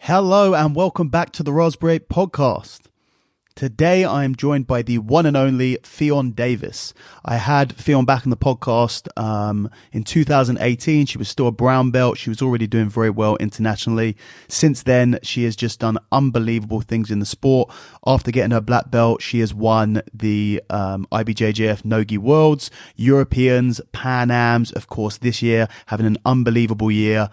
Hello and welcome back to the Raspberry Podcast. Today I am joined by the one and only Ffion Davis. I had Ffion back on the podcast in 2018. She was still a brown belt. She was already doing very well internationally. Since then, she has just done unbelievable things in the sport. After getting her black belt, she has won the IBJJF No-Gi Worlds, Europeans, Pan Ams, of course, this year, having an unbelievable year,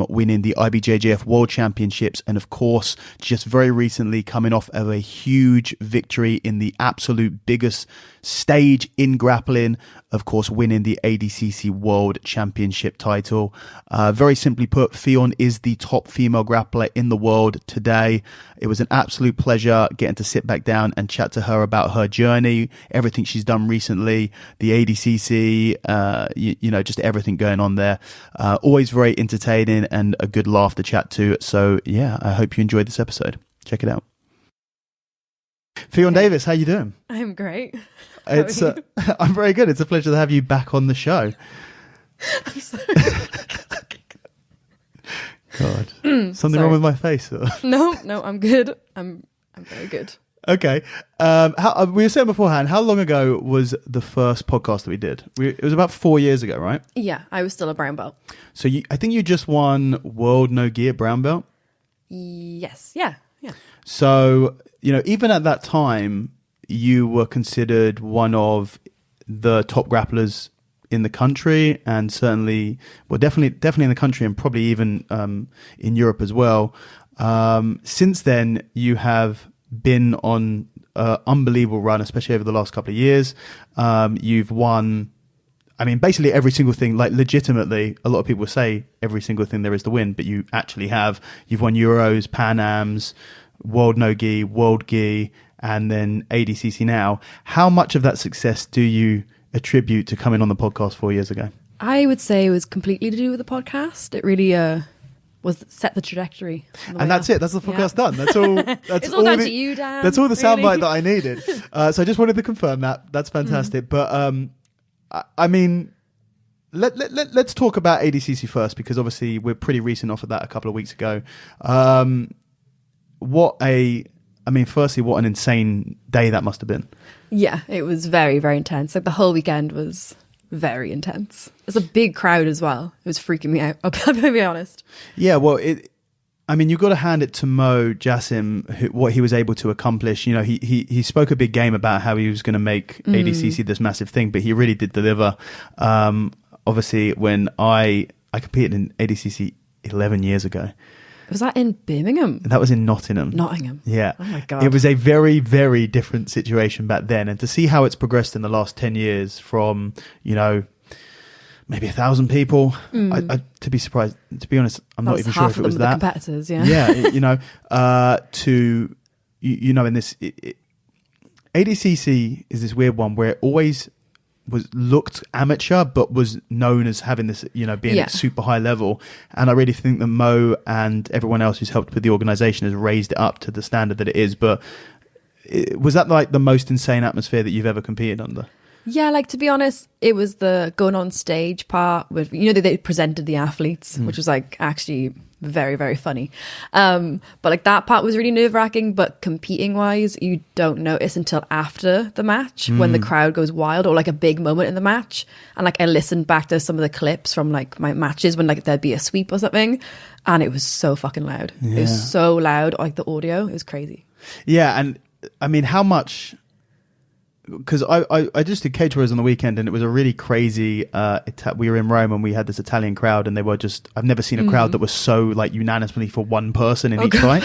winning the IBJJF World Championships, and of course, just very recently coming off of a huge victory in the absolute biggest stage in grappling, of course winning the ADCC World Championship title. Very simply put, Ffion is the top female grappler in the world today. It was an absolute pleasure getting to sit back down and chat to her about her journey, everything she's done recently, the ADCC, just everything going on there. Always very entertaining and a good laugh to chat to. So yeah, I hope you enjoyed this episode. Check it out. Ffion Davis, how you doing? I'm great. I'm very good. It's a pleasure to have you back on the show. I'm sorry. God, something wrong with my face? Or? No, I'm good. I'm very good. Okay. We were saying beforehand, how long ago was the first podcast that we did? It was about 4 years ago, right? Yeah, I was still a brown belt. So I think you just won World No-Gi brown belt? Yes. Yeah. So, even at that time, you were considered one of the top grapplers in the country, and certainly, well, definitely in the country, and probably even in Europe as well. Since then, you have been on an unbelievable run, especially over the last couple of years. You've won, basically every single thing, like legitimately, a lot of people say every single thing there is to win, but you actually have. You've won Euros, Pan Ams, World No-Gi, World Gi, and then ADCC now. How much of that success do you attribute to coming on the podcast 4 years ago? I would say it was completely to do with the podcast. It really was set the trajectory. And that's it. That's the podcast done. That's all. That's it's all down to you, Dan. That's all the soundbite that I needed. So I just wanted to confirm that. That's fantastic. But let's talk about ADCC first, because obviously we're pretty recent off of that a couple of weeks ago. Firstly, what an insane day that must have been. Yeah, it was very, very intense. Like the whole weekend was very intense. It's a big crowd as well. It was freaking me out, I'll be honest. Yeah, well, you've got to hand it to Mo Jassim, what he was able to accomplish. He spoke a big game about how he was going to make ADCC this massive thing, but he really did deliver. Obviously, when I competed in ADCC 11 years ago. Was that in Birmingham? That was in Nottingham. Yeah. Oh my God. It was a very, very different situation back then. And to see how it's progressed in the last 10 years from, maybe 1,000 people, to be surprised, to be honest, I'm not even sure if it was that. Competitors, yeah. Yeah, in this, ADCC is this weird one where it always looked amateur, but was known as having this, being at super high level. And I really think that Mo and everyone else who's helped with the organization has raised it up to the standard that it is. But was that like the most insane atmosphere that you've ever competed under? Yeah, to be honest, it was the going on stage part with, they presented the athletes, which was actually very, very funny. But that part was really nerve wracking, but competing wise, you don't notice until after the match when the crowd goes wild, or a big moment in the match. And I listened back to some of the clips from my matches when there'd be a sweep or something, and it was so fucking loud. Yeah. It was so loud, the audio, it was crazy. Yeah. And how much, because I just did Cage Warriors on the weekend, and it was a really crazy we were in Rome and we had this Italian crowd, and they were just, I've never seen a crowd that was so unanimously for one person in each fight.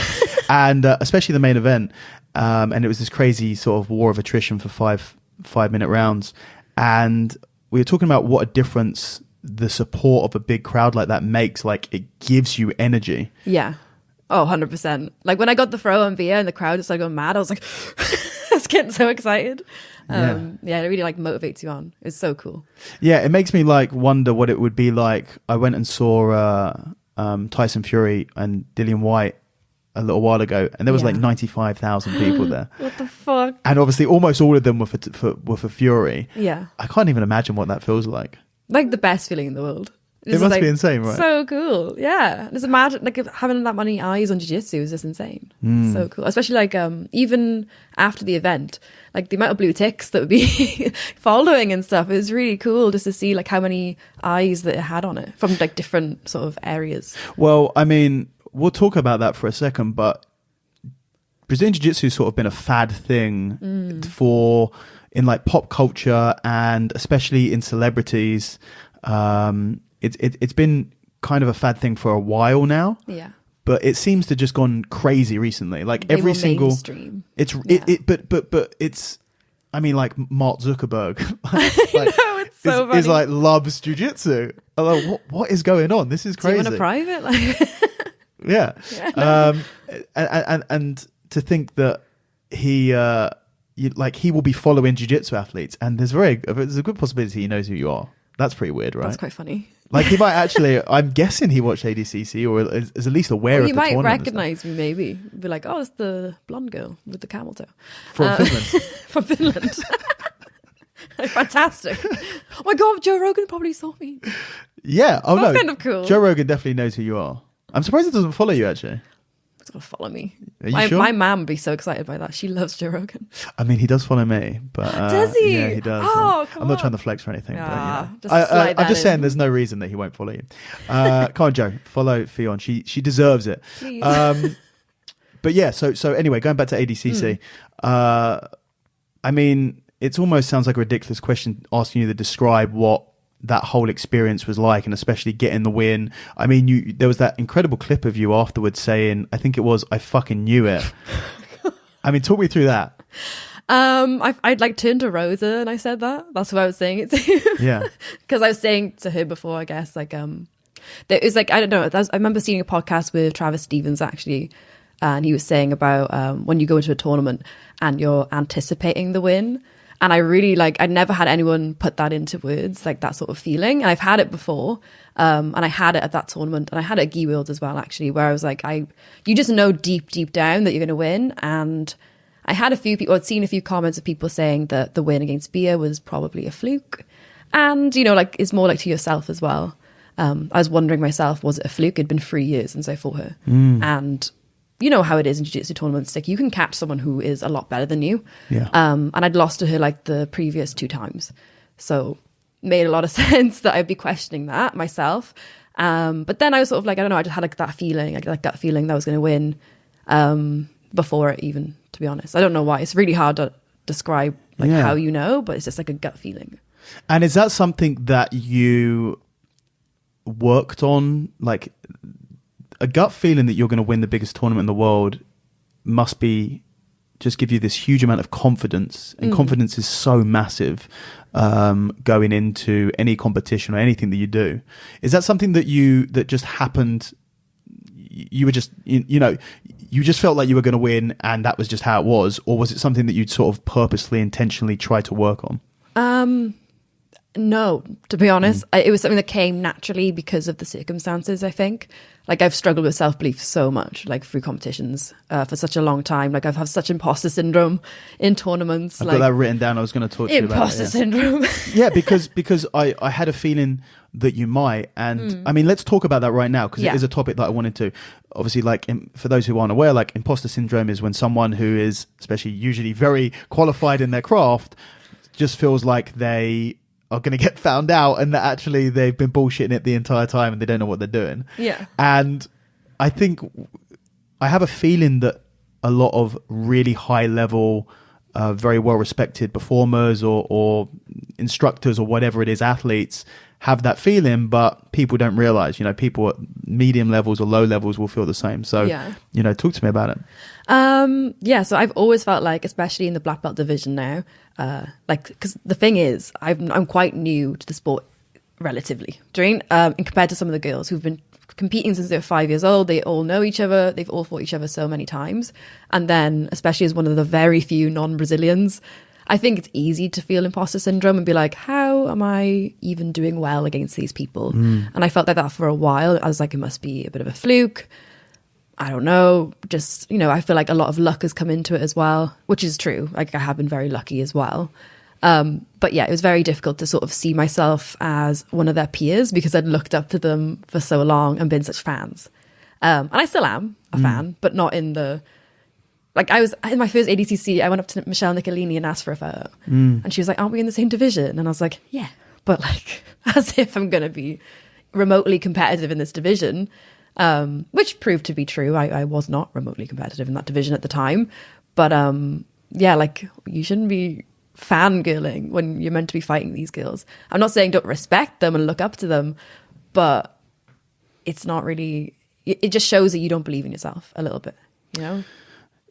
And especially the main event, and it was this crazy sort of war of attrition for five-minute rounds. And we were talking about what a difference the support of a big crowd like that makes. It gives you energy. Yeah. Oh, 100%. When I got the throw on Via and the crowd just going mad, I was like I was getting so excited. It really motivates you on. It's so cool. Yeah, it makes me wonder what it would be like. I went and saw Tyson Fury and Dillian Whyte a little while ago, and there was 95,000 people there. What the fuck? And obviously almost all of them were for Fury. Yeah. I can't even imagine what that feels like. The best feeling in the world. It must be insane, right? So cool. Yeah. Just imagine like having that many eyes on jiu-jitsu is just insane. So cool. Especially like even after the event, like the amount of blue ticks that would be following and stuff. It was really cool just to see like how many eyes that it had on it from like different sort of areas. Well, I mean, we'll talk about that for a second, but Brazilian Jiu-Jitsu has sort of been a fad thing in like pop culture and especially in celebrities. It's been kind of a fad thing for a while now. Yeah. But it seems to just gone crazy recently. Like every single mainstream. But it's, I mean, like Mark Zuckerberg like, no, it's so funny. Is like loves jiu-jitsu. I'm like, what is going on? This is crazy. Do you want a private? Like yeah. And to think that he will be following jiu-jitsu athletes, and there's a good possibility he knows who you are. That's pretty weird, right? That's quite funny. Like he might actually, I'm guessing he watched ADCC or is at least aware of the tournament. He might recognise me maybe. Be like, oh, it's the blonde girl with the camel toe. From Finland. From Finland. Fantastic. Oh my God, Joe Rogan probably saw me. Yeah. Oh That's no. kind of cool. Joe Rogan definitely knows who you are. I'm surprised he doesn't follow you actually. It's going to follow me. Are you sure? My mum would be so excited by that. She loves Joe Rogan. I mean, he does follow me, but does he? Yeah, he does. Oh, come I'm not on. trying to flex or anything, but I'm just saying, there's no reason that he won't follow you. Come on, Joe, follow Ffion. She deserves it. Please. But yeah, so anyway, going back to ADCC, I mean, it almost sounds like a ridiculous question asking you to describe what that whole experience was like, and especially getting the win. I mean, there was that incredible clip of you afterwards saying, I think it was, I fucking knew it. I mean, talk me through that. I'd like turned to Rosa and I said that. That's what I was saying it to. Yeah. Because I was saying to her before, I guess, like, there was like, I don't know, I remember seeing a podcast with Travis Stevens actually, and he was saying about when you go into a tournament and you're anticipating the win. And I really I'd never had anyone put that into words, like that sort of feeling. And I've had it before. And I had it at that tournament, and I had it at Gi World as well, actually, where I was like, you just know deep down that you're going to win. And I had I'd seen a few comments of people saying that the win against Bia was probably a fluke. And, you know, like, it's more like to yourself as well. I was wondering myself, was it a fluke? It'd been 3 years since I fought her. And you know how it is in jiu-jitsu tournaments. Like, you can catch someone who is a lot better than you. Yeah. And I'd lost to her like the previous 2 times. So made a lot of sense that I'd be questioning that myself. But then I was sort of like, I don't know, I just had like that feeling, like that feeling that I was going to win before it even, to be honest. I don't know why. It's really hard to describe like how you know, but it's just like a gut feeling. And is that something that you worked on? Like, a gut feeling that you're going to win the biggest tournament in the world must be just give you this huge amount of confidence, and confidence is so massive going into any competition or anything that you do. Is that something that just happened? You were just you just felt like you were going to win, and that was just how it was, or was it something that you'd sort of purposely, intentionally try to work on? No, to be honest, it was something that came naturally because of the circumstances, I think. Like, I've struggled with self-belief so much, like, through competitions for such a long time. Like, I've had such imposter syndrome in tournaments. I've got that written down. I was going to talk to you about it. Imposter syndrome. Yeah, because I had a feeling that you might. And I mean, let's talk about that right now, because it is a topic that I wanted to. Obviously, like, for those who aren't aware, like, imposter syndrome is when someone who is, especially usually very qualified in their craft, just feels like they are going to get found out, and that actually they've been bullshitting it the entire time and they don't know what they're doing. Yeah. And I think I have a feeling that a lot of really high level, very well respected performers or instructors or whatever it is, athletes, have that feeling, but people don't realize, people at medium levels or low levels will feel the same. So, talk to me about it. So I've always felt like, especially in the black belt division now, because the thing is, I'm quite new to the sport relatively, and compared to some of the girls who've been competing since they were 5 years old. They all know each other. They've all fought each other so many times. And then, especially as one of the very few non-Brazilians, I think it's easy to feel imposter syndrome and be like, how am I even doing well against these people? And I felt like that for a while. I was like, it must be a bit of a fluke. I don't know. Just, I feel like a lot of luck has come into it as well, which is true. Like, I have been very lucky as well. But yeah, it was very difficult to sort of see myself as one of their peers because I'd looked up to them for so long and been such fans. And I still am a fan, but not in the... Like, I was in my first ADCC, I went up to Michelle Nicolini and asked for a photo. And she was like, aren't we in the same division? And I was like, yeah, but like, as if I'm going to be remotely competitive in this division, which proved to be true. I was not remotely competitive in that division at the time. But yeah, like, you shouldn't be fangirling when you're meant to be fighting these girls. I'm not saying don't respect them and look up to them, but it's not really... It just shows that you don't believe in yourself a little bit, you know?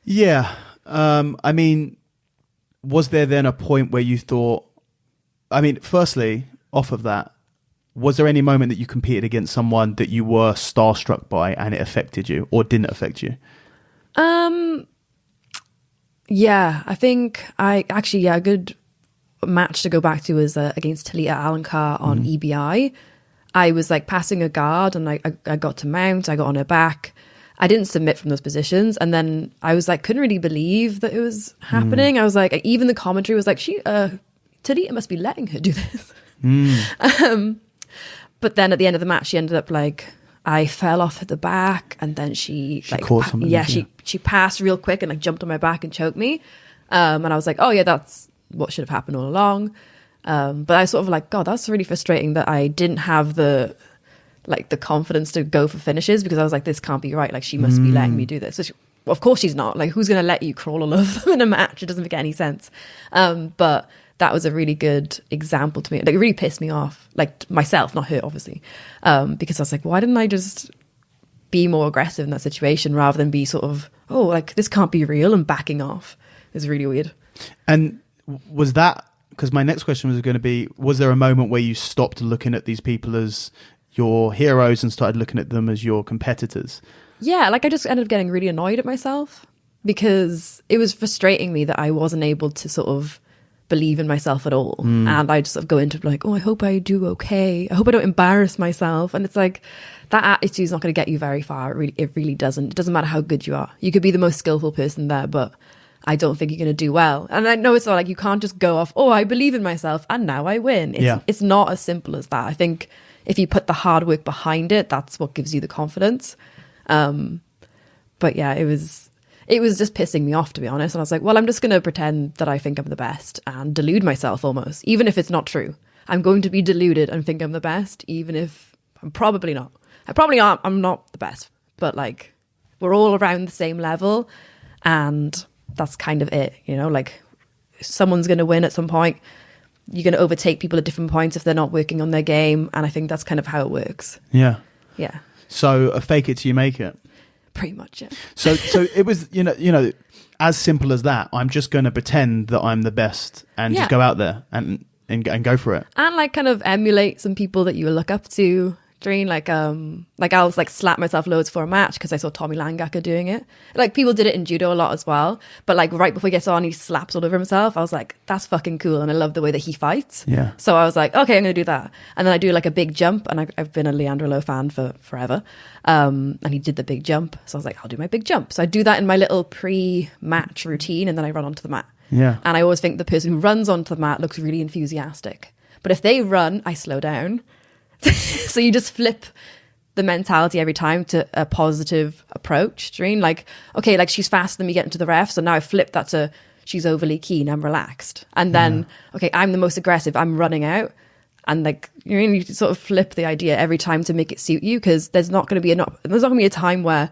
Yeah. I mean, was there then a point where you thought, I mean, firstly, off of that, was there any moment that you competed against someone that you were starstruck by and it affected you or didn't affect you? Yeah, I think a good match to go back to was against Talita Alencar on EBI. I was like passing a guard and I got to mount, I got on her back. I didn't submit from those positions. And then I was like, couldn't really believe that it was happening. I was like, even the commentary was like, Talita must be letting her do this. But then at the end of the match, she ended up like, I fell off at the back and then she caught something. She passed real quick and like jumped on my back and choked me. And I was like, oh yeah, that's what should have happened all along. But I sort of like, God, that's really frustrating that I didn't have the confidence to go for finishes because I was like, this can't be right. Like, she must be letting me do this. Which, well, of course she's not. Like, who's going to let you crawl all over them in a match? It doesn't make any sense. But that was a really good example to me. Like, it really pissed me off. Like, myself, not her, obviously. Because I was like, why didn't I just be more aggressive in that situation rather than be sort of, oh, like, this can't be real and backing off? It's really weird. And was that... Because my next question was going to be, was there a moment where you stopped looking at these people as your heroes and started looking at them as your competitors? Yeah, like I just ended up getting really annoyed at myself because it was frustrating me that I wasn't able to sort of believe in myself at all. And I just sort of go into like, oh, I hope I do okay. I hope I don't embarrass myself. And it's like, that attitude is not going to get you very far. It really doesn't. It doesn't matter how good you are. You could be the most skillful person there, but I don't think you're going to do well. And I know it's not like you can't just go off, oh, I believe in myself and now I win. It's not as simple as that. I think if you put the hard work behind it, that's what gives you the confidence. But yeah, it was just pissing me off, to be honest. And I was like, well, I'm just going to pretend that I think I'm the best and delude myself almost, even if it's not true. I'm going to be deluded and think I'm the best, even if I'm probably not. I'm not the best, but like, we're all around the same level and that's kind of it, you know, like someone's going to win at some point. You're going to overtake people at different points if they're not working on their game. And I think that's kind of how it works. Yeah. Yeah. So a fake it till you make it. Pretty much, yeah. So it was, you know, as simple as that. I'm just going to pretend that I'm the best and just go out there and go for it. And like kind of emulate some people that you look up to. Like I'll like slap myself loads for a match because I saw Tommy Langacker doing it. Like people did it in judo a lot as well, but like right before he gets on he slaps all over himself. I was like, that's fucking cool, and I love the way that he fights. Yeah. So I was like, okay, I'm gonna do that. And then I do like a big jump, and I've been a Leandro Lo fan for forever, and he did the big jump, so I was like, I'll do my big jump. So I do that in my little pre-match routine, and then I run onto the mat. Yeah. And I always think the person who runs onto the mat looks really enthusiastic, but if they run, I slow down. So you just flip the mentality every time to a positive approach. Like, okay, like she's faster than me getting to the ref, so now I flip that to she's overly keen, I'm relaxed. And then, okay, I'm the most aggressive, I'm running out. And like, you sort of flip the idea every time to make it suit you, because there's not going to be a time where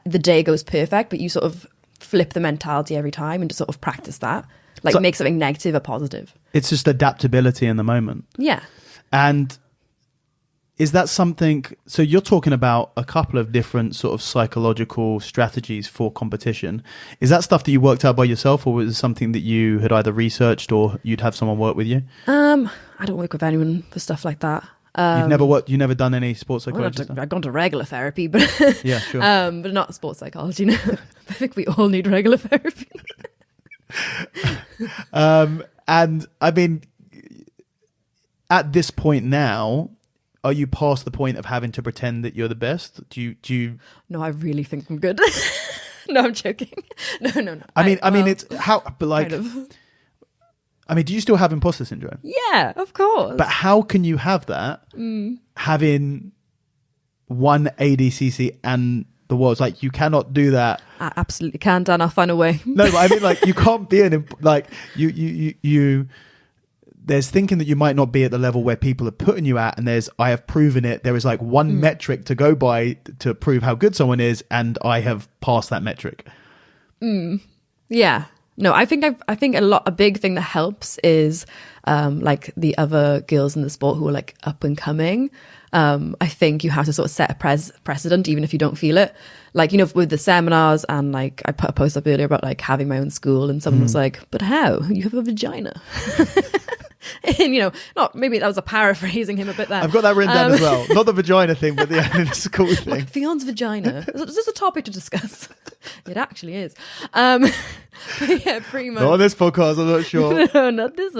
the day goes perfect, but you sort of flip the mentality every time and just sort of practice that. Like, so make something negative a positive. It's just adaptability in the moment. Yeah. And is that something, so you're talking about a couple of different sort of psychological strategies for competition. Is that stuff that you worked out by yourself, or was it something that you had either researched or you'd have someone work with you? I don't work with anyone for stuff like that. You've never done any sports psychology stuff? I've gone to regular therapy, but yeah, sure. But not sports psychology. No. I think we all need regular therapy. And I mean, at this point now, are you past the point of having to pretend that you're the best? Do you? No, I really think I'm good. No, I'm joking. No. I mean, it's how, but like, kind of. I mean, do you still have imposter syndrome? Yeah, of course. But how can you have that having won ADCC and the world's like, you cannot do that. I absolutely can, Dan. I'll find a way. No, but I mean, like, you can't be you there's thinking that you might not be at the level where people are putting you at, and there's, I have proven it. There is like one metric to go by to prove how good someone is, and I have passed that metric. Yeah. No, I think a big thing that helps is like the other girls in the sport who are like up and coming. I think you have to sort of set a precedent, even if you don't feel it. Like, you know, with the seminars, and like I put a post up earlier about like having my own school, and someone was like, but how? You have a vagina. And, you know, not, maybe that was a paraphrasing him a bit there. I've got that written down as well. Not the vagina thing, but the school thing. Like Fion's vagina. Is this a topic to discuss? It actually is. But yeah, pretty much. Not on this podcast, I'm not sure. No, not this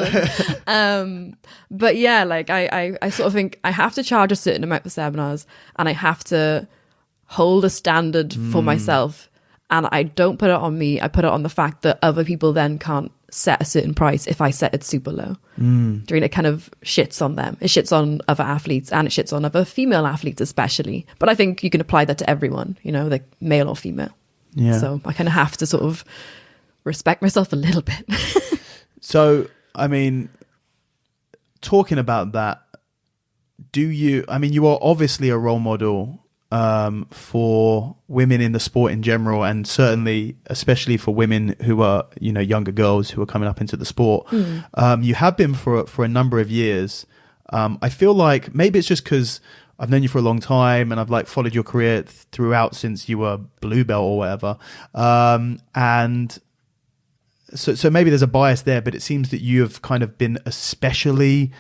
one. But yeah, like I sort of think I have to charge a certain amount for seminars, and I have to hold a standard for myself. And I don't put it on me. I put it on the fact that other people then can't set a certain price if I set it super low. During it kind of shits on them. It shits on other athletes, and it shits on other female athletes especially. But I think you can apply that to everyone, you know, like male or female. Yeah. So I kind of have to sort of respect myself a little bit. So, I mean, talking about that, you are obviously a role model for women in the sport in general, and certainly especially for women who are, you know, younger girls who are coming up into the sport. You have been for a number of years. I feel like maybe it's just because I've known you for a long time, and I've like followed your career throughout since you were blue belt or whatever. And so maybe there's a bias there, but it seems that you have kind of been especially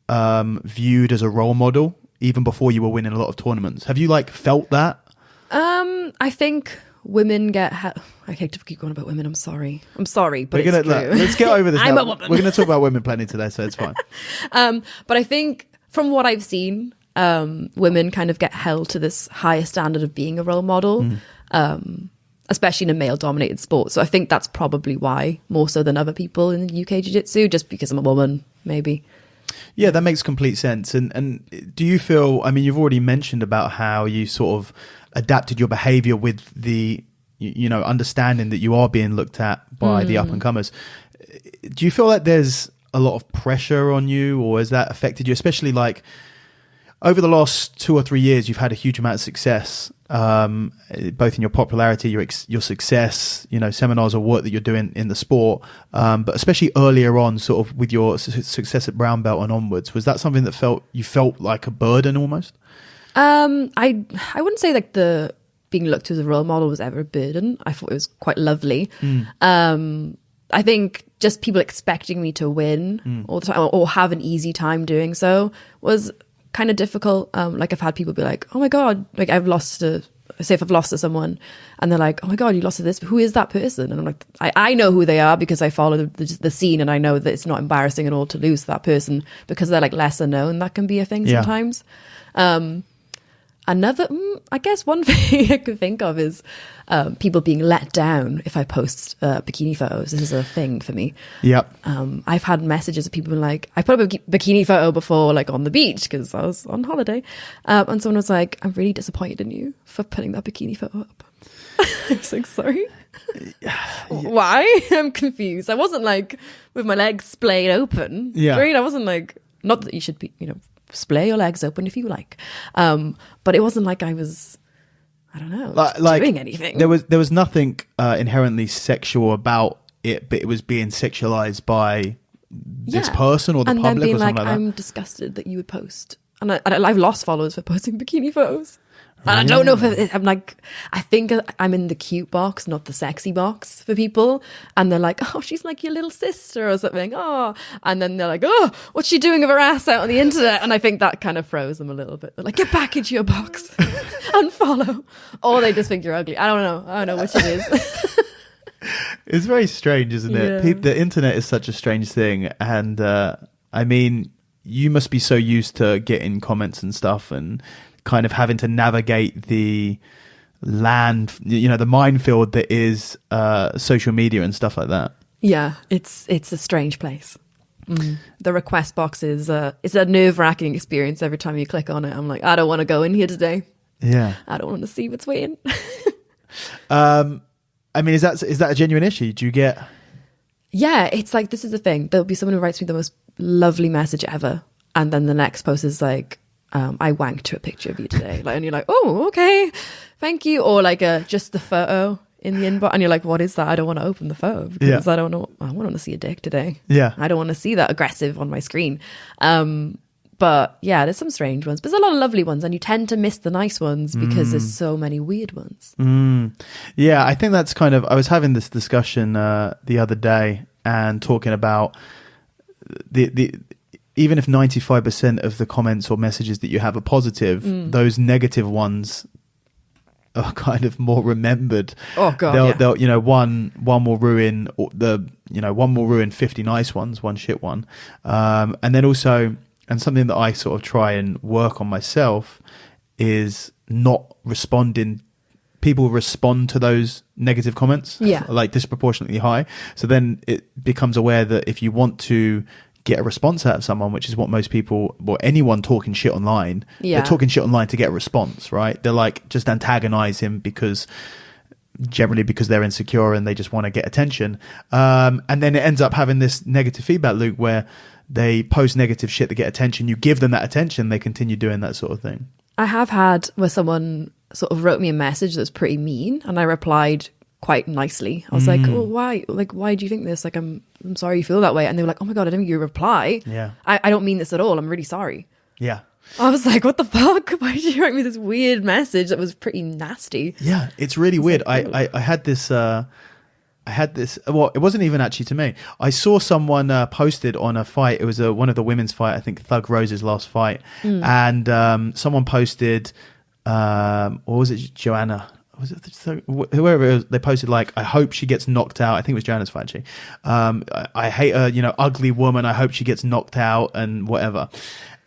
viewed as a role model even before you were winning a lot of tournaments. Have you like felt that? I think women get I hate to keep going about women. I'm sorry, but it's true. Let's get over this. I'm now. a woman. We're going to talk about women plenty today, so it's fine. But I think from what I've seen, women kind of get held to this higher standard of being a role model, especially in a male-dominated sport. So I think that's probably why, more so than other people in the UK Jiu-Jitsu, just because I'm a woman, maybe. Yeah, that makes complete sense. And do you feel, I mean, you've already mentioned about how you sort of adapted your behavior with the, you know, understanding that you are being looked at by the up-and-comers. Do you feel like there's a lot of pressure on you, or has that affected you, especially like over the last 2 or 3 years? You've had a huge amount of success, both in your popularity, your success, you know, seminars or work that you're doing in the sport, but especially earlier on, sort of with your success at brown belt and onwards. Was that something that you felt like a burden almost? I wouldn't say like the being looked to as a role model was ever a burden. I thought it was quite lovely. I think just people expecting me to win all the time, or have an easy time doing so, was kind of difficult. Like I've had people be like, oh my God, like I've lost to someone, and they're like, oh my God, you lost to this, who is that person? And I'm like, I know who they are because I follow the scene, and I know that it's not embarrassing at all to lose to that person, because they're like lesser known. That can be a thing sometimes. Another, I guess one thing I could think of is people being let down if I post bikini photos. This is a thing for me. Yep. I've had messages of people like, I put up a bikini photo before, like on the beach, because I was on holiday. And someone was like, I'm really disappointed in you for putting that bikini photo up. I was like, sorry? Why? I'm confused. I wasn't like with my legs splayed open. Yeah. Right? I wasn't like, not that you should be, you know, splay your legs open if you like, but it wasn't like I was, I don't know, like doing anything. There was nothing inherently sexual about it, but it was being sexualized by this person or the public, being or something like that. I'm disgusted that you would post, and I've lost followers for posting bikini photos. And I don't know if I'm like, I think I'm in the cute box, not the sexy box for people. And they're like, oh, she's like your little sister or something. Oh, and then they're like, oh, what's she doing with her ass out on the internet? And I think that kind of froze them a little bit. They're like, get back into your box, unfollow. Or they just think you're ugly. I don't know which it is. It's very strange, isn't it? Yeah. The internet is such a strange thing. And I mean, you must be so used to getting comments and stuff, and kind of having to navigate the land, you know, the minefield that is social media and stuff like that. Yeah, it's a strange place. The request box is it's a nerve-wracking experience every time you click on it. I'm like, I don't want to go in here today. Yeah. I don't want to see what's waiting. I mean, is that a genuine issue? Do you get... Yeah, it's like, this is the thing. There'll be someone who writes me the most lovely message ever. And then the next post is like, I wanked to a picture of you today. Like, and you're like, oh, okay, thank you. Or like just the photo in the inbox. And you're like, what is that? I don't want to open the photo because I don't know. I want to see a dick today. Yeah. I don't want to see that aggressive on my screen. But yeah, there's some strange ones. But there's a lot of lovely ones. And you tend to miss the nice ones because there's so many weird ones. Yeah, I think that's kind of... I was having this discussion the other day and talking about the even if 95% of the comments or messages that you have are positive, those negative ones are kind of more remembered. Oh God, they'll you know, one will ruin one will ruin 50 nice ones, one shit one, and then also, and something that I sort of try and work on myself is not responding. People respond to those negative comments, like disproportionately high. So then it becomes aware that if you want to get a response out of someone, which is what most people, or anyone talking shit online, they're talking shit online to get a response, right? They're like, just antagonize him generally because they're insecure and they just want to get attention. And then it ends up having this negative feedback loop where they post negative shit to get attention. You give them that attention, they continue doing that sort of thing. I have had where someone sort of wrote me a message that's pretty mean, and I replied quite nicely. I was like, well, why? Like, why do you think this? Like, I'm sorry you feel that way. And they were like, oh my God, I didn't think you reply. Yeah. I don't mean this at all. I'm really sorry. Yeah. I was like, what the fuck? Why did you write me this weird message that was pretty nasty? Yeah, it's really weird. Like, I had this... well, it wasn't even actually to me. I saw someone posted on a fight. It was one of the women's fight, I think Thug Rose's last fight. And someone posted, or was it Joanna? Was it whoever it was, they posted like, I hope she gets knocked out. I think it was Joanna's fight actually. I hate her, ugly woman. I hope she gets knocked out and whatever.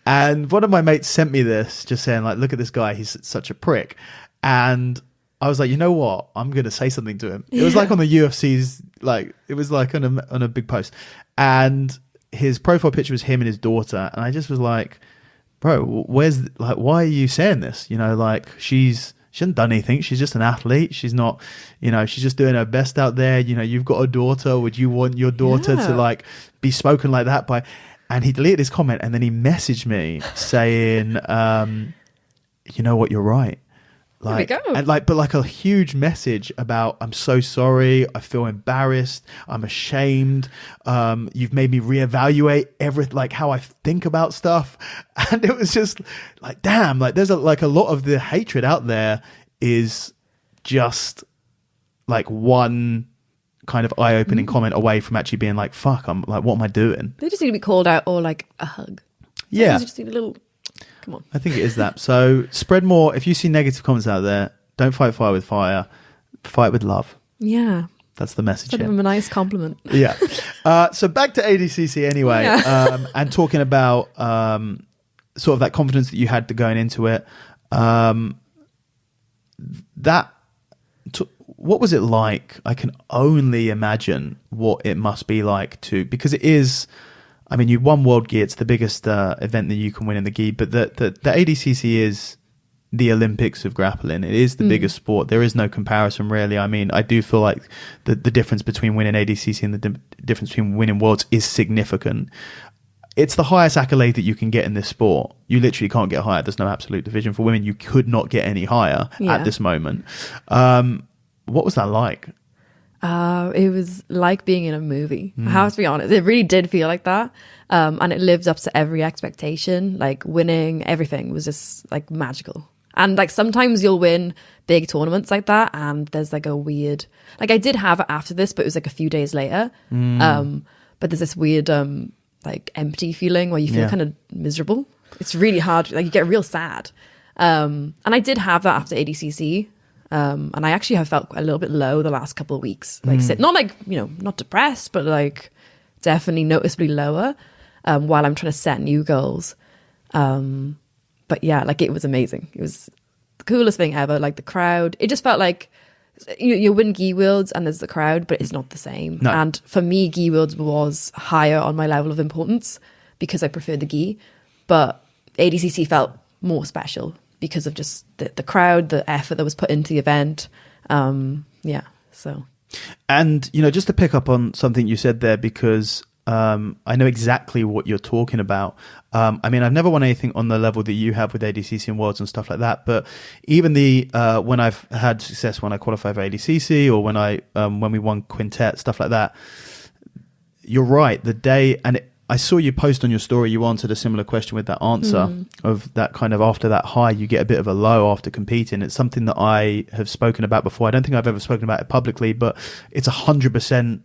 And one of my mates sent me this, just saying like, look at this guy. He's such a prick. And I was like, you know what? I'm going to say something to him. It was like on the UFC's, like, it was like on a big post. And his profile picture was him and his daughter. And I just was like, bro, why are you saying this? Like, she hasn't done anything. She's just an athlete. She's not, she's just doing her best out there. You've got a daughter. Would you want your daughter to like be spoken like that by? And he deleted his comment and then he messaged me saying, you know what, you're right. Like, there we go. And but like a huge message about, I'm so sorry. I feel embarrassed. I'm ashamed. You've made me reevaluate everything, like how I think about stuff. And it was just like, damn, like there's a lot of the hatred out there is just like one kind of eye-opening comment away from actually being like, fuck, I'm like, what am I doing? They just need to be called out, or like a hug. Yeah. They just need a little... Come on. I think it is that. So spread more. If you see negative comments out there, don't fight fire with fire. Fight with love. Yeah. That's the message. Sort of a nice compliment. Yeah. So back to ADCC anyway, and talking about sort of that confidence that you had going into it. What was it like? I can only imagine what it must be like because it is... I mean, you won World Gi. It's the biggest event that you can win in the Gi. But the ADCC is the Olympics of grappling. It is the biggest sport. There is no comparison, really. I mean, I do feel like the difference between winning ADCC and the difference between winning Worlds is significant. It's the highest accolade that you can get in this sport. You literally can't get higher. There's no absolute division. For women, you could not get any higher at this moment. What was that like? It was like being in a movie. I have to be honest. It really did feel like that. And it lived up to every expectation. Like winning everything was just like magical. And like sometimes you'll win big tournaments like that and there's like a weird, like I did have it after this, but it was like a few days later. But there's this weird like empty feeling where you feel kind of miserable. It's really hard. Like you get real sad. And I did have that after ADCC. And I actually have felt a little bit low the last couple of weeks. Like not like, not depressed, but like definitely noticeably lower while I'm trying to set new goals. But yeah, like it was amazing. It was the coolest thing ever. Like the crowd, it just felt like you win gi worlds and there's the crowd, but it's not the same. No. And for me, gi worlds was higher on my level of importance because I preferred the gi, but ADCC felt more special because of just the crowd, the effort that was put into the event. So. And, just to pick up on something you said there, because I know exactly what you're talking about. I've never won anything on the level that you have with ADCC and Worlds and stuff like that. But even when I've had success when I qualify for ADCC or when we won quintet, stuff like that, you're right. The day, and I saw you post on your story, you answered a similar question with that answer of that kind of after that high, you get a bit of a low after competing. It's something that I have spoken about before. I don't think I've ever spoken about it publicly, but it's 100%.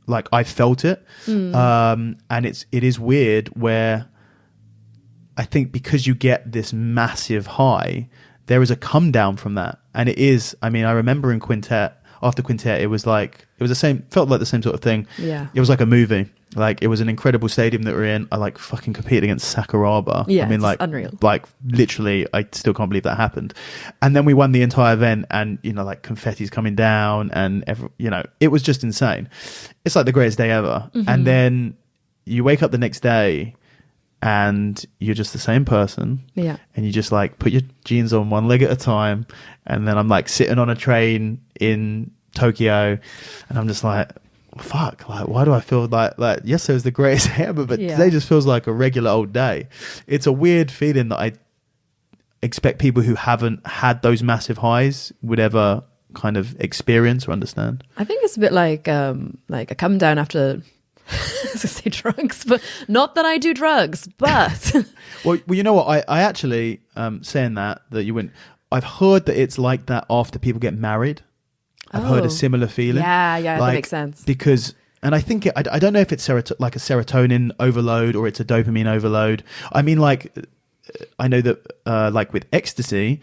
Like I felt it, and it is weird where I think because you get this massive high, there is a come down from that, and it is. I remember in quintet, after quintet, it was the same, felt like the same sort of thing. Yeah, it was like a movie. Like it was an incredible stadium that we're in. I fucking competed against Sakuraba. Yeah, it's unreal. Literally, I still can't believe that happened. And then we won the entire event, and confetti's coming down, and it was just insane. It's like the greatest day ever. Mm-hmm. And then you wake up the next day, and you're just the same person. Yeah. And you just put your jeans on one leg at a time, and then I'm sitting on a train in Tokyo, and I'm just fuck, why do I feel like yesterday was the greatest day ever, but today just feels like a regular old day. It's a weird feeling that I expect people who haven't had those massive highs would ever kind of experience or understand. I think it's a bit like a come down after I was gonna say drugs, but not that I do drugs, but well, you know what, I actually saying that you wouldn't, I've heard that it's like that after people get married. I've heard a similar feeling. Yeah, that makes sense. Because, and I think, I don't know if it's like a serotonin overload or it's a dopamine overload. I know that with ecstasy,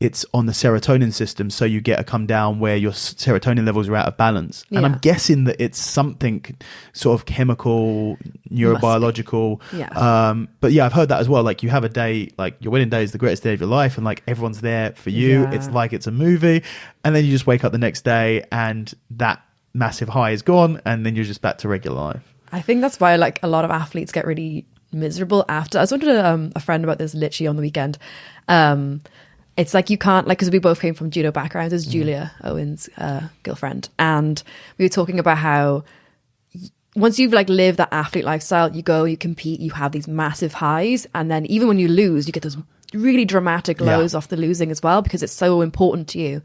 it's on the serotonin system, so you get a come down where your serotonin levels are out of balance. Yeah. And I'm guessing that it's something sort of chemical, neurobiological. Yeah. But yeah, I've heard that as well. You have a day, your wedding day is the greatest day of your life, and everyone's there for you. Yeah. It's like it's a movie, and then you just wake up the next day, and that massive high is gone, and then you're just back to regular life. I think that's why a lot of athletes get really miserable after. I was talking to a friend about this literally on the weekend. It's you can't, because we both came from judo backgrounds. There's Julia Owen's girlfriend. And we were talking about how once you've lived that athlete lifestyle, you go, you compete, you have these massive highs. And then even when you lose, you get those really dramatic lows off the losing as well, because it's so important to you.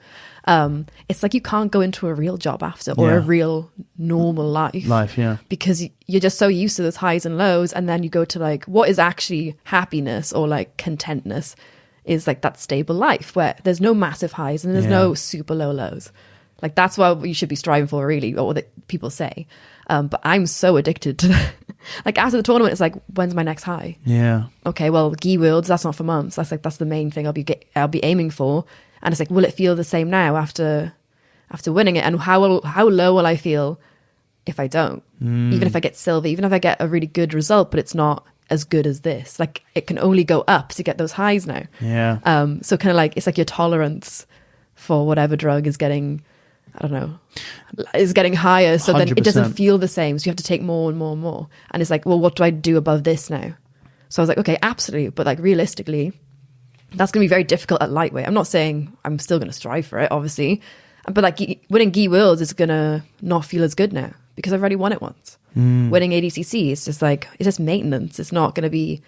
It's you can't go into a real job after or a real normal life. Because you're just so used to those highs and lows. And then you go to what is actually happiness or contentness is that stable life where there's no massive highs and there's no super low lows. That's what you should be striving for, really, or what people say. But I'm so addicted to that. After the tournament, it's when's my next high? Yeah. Okay, well, gi worlds, that's not for months. That's the main thing I'll be aiming for. And it's will it feel the same now after winning it? And how low will I feel if I don't? Even if I get silver, even if I get a really good result, but it's not as good as this. It can only go up to get those highs now. Yeah. So kind of it's your tolerance for whatever drug is getting, I don't know, is getting higher. So 100%. Then it doesn't feel the same. So you have to take more and more and more. And it's well, what do I do above this now? So I was okay, absolutely. But realistically, that's going to be very difficult at lightweight. I'm not saying I'm still going to strive for it, obviously. But winning gi worlds is going to not feel as good now because I've already won it once. Winning ADCC, it's just it's just maintenance. It's not going to be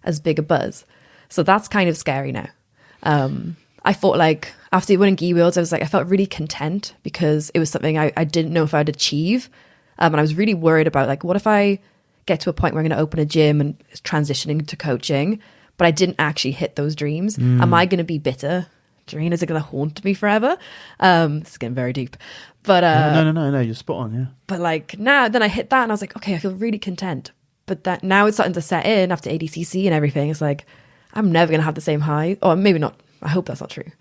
as big a buzz. So that's kind of scary now. I thought after winning gi worlds, I felt really content because it was something I didn't know if I'd achieve. And I was really worried about what if I get to a point where I'm going to open a gym and transitioning to coaching, but I didn't actually hit those dreams. Am I going to be bitter? Is it going to haunt me forever? It's getting very deep. But no, you're spot on, yeah. But now, then I hit that and I was okay, I feel really content. But that now it's starting to set in after ADCC and everything. It's I'm never going to have the same high, or maybe not. I hope that's not true.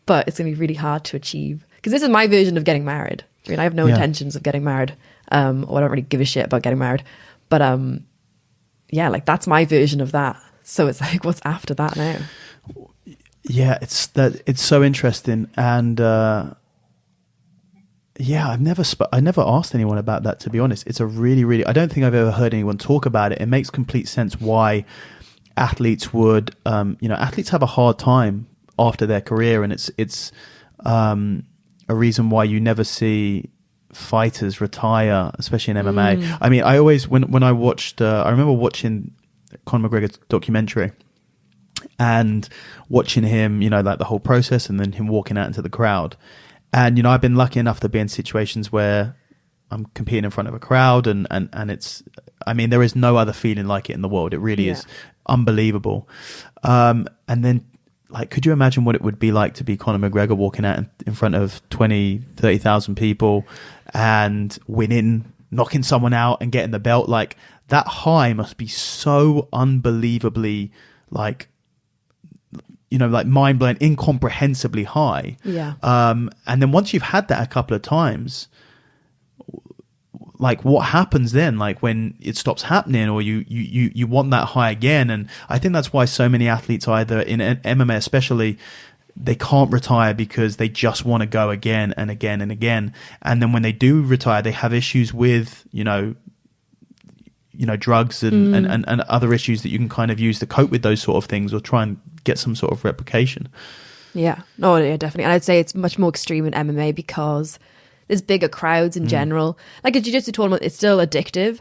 But it's going to be really hard to achieve because this is my version of getting married. I have no intentions of getting married, or I don't really give a shit about getting married. But that's my version of that. So it's what's after that now? Yeah, it's so interesting, and Yeah, I never asked anyone about that, to be honest. It's a really, I don't think I've ever heard anyone talk about it. It makes complete sense why athletes would, athletes have a hard time after their career, and it's a reason why you never see fighters retire, especially in MMA. I mean, I always, when I watched, I remember watching Conor McGregor's documentary and watching him, like the whole process, and then him walking out into the crowd. And, I've been lucky enough to be in situations where I'm competing in front of a crowd, and it's, I mean, there is no other feeling like it in the world. It really is unbelievable. And then, like, could you imagine what it would be like to be Conor McGregor walking out in front of 20, 30,000 people and winning, knocking someone out and getting the belt? Like, that high must be so unbelievably, like, like mind-blowing, incomprehensibly high. Yeah. And then once you've had that a couple of times, like, what happens then? Like, when it stops happening, or you want that high again. And I think that's why so many athletes, either in MMA especially, they can't retire because they just want to go again and again and again. And then when they do retire, they have issues with, drugs and other issues that you can kind of use to cope with those sort of things, or try and get some sort of replication. Yeah. Oh, yeah, definitely. And I'd say it's much more extreme in MMA because there's bigger crowds in general. Like a jiu-jitsu tournament, it's still addictive,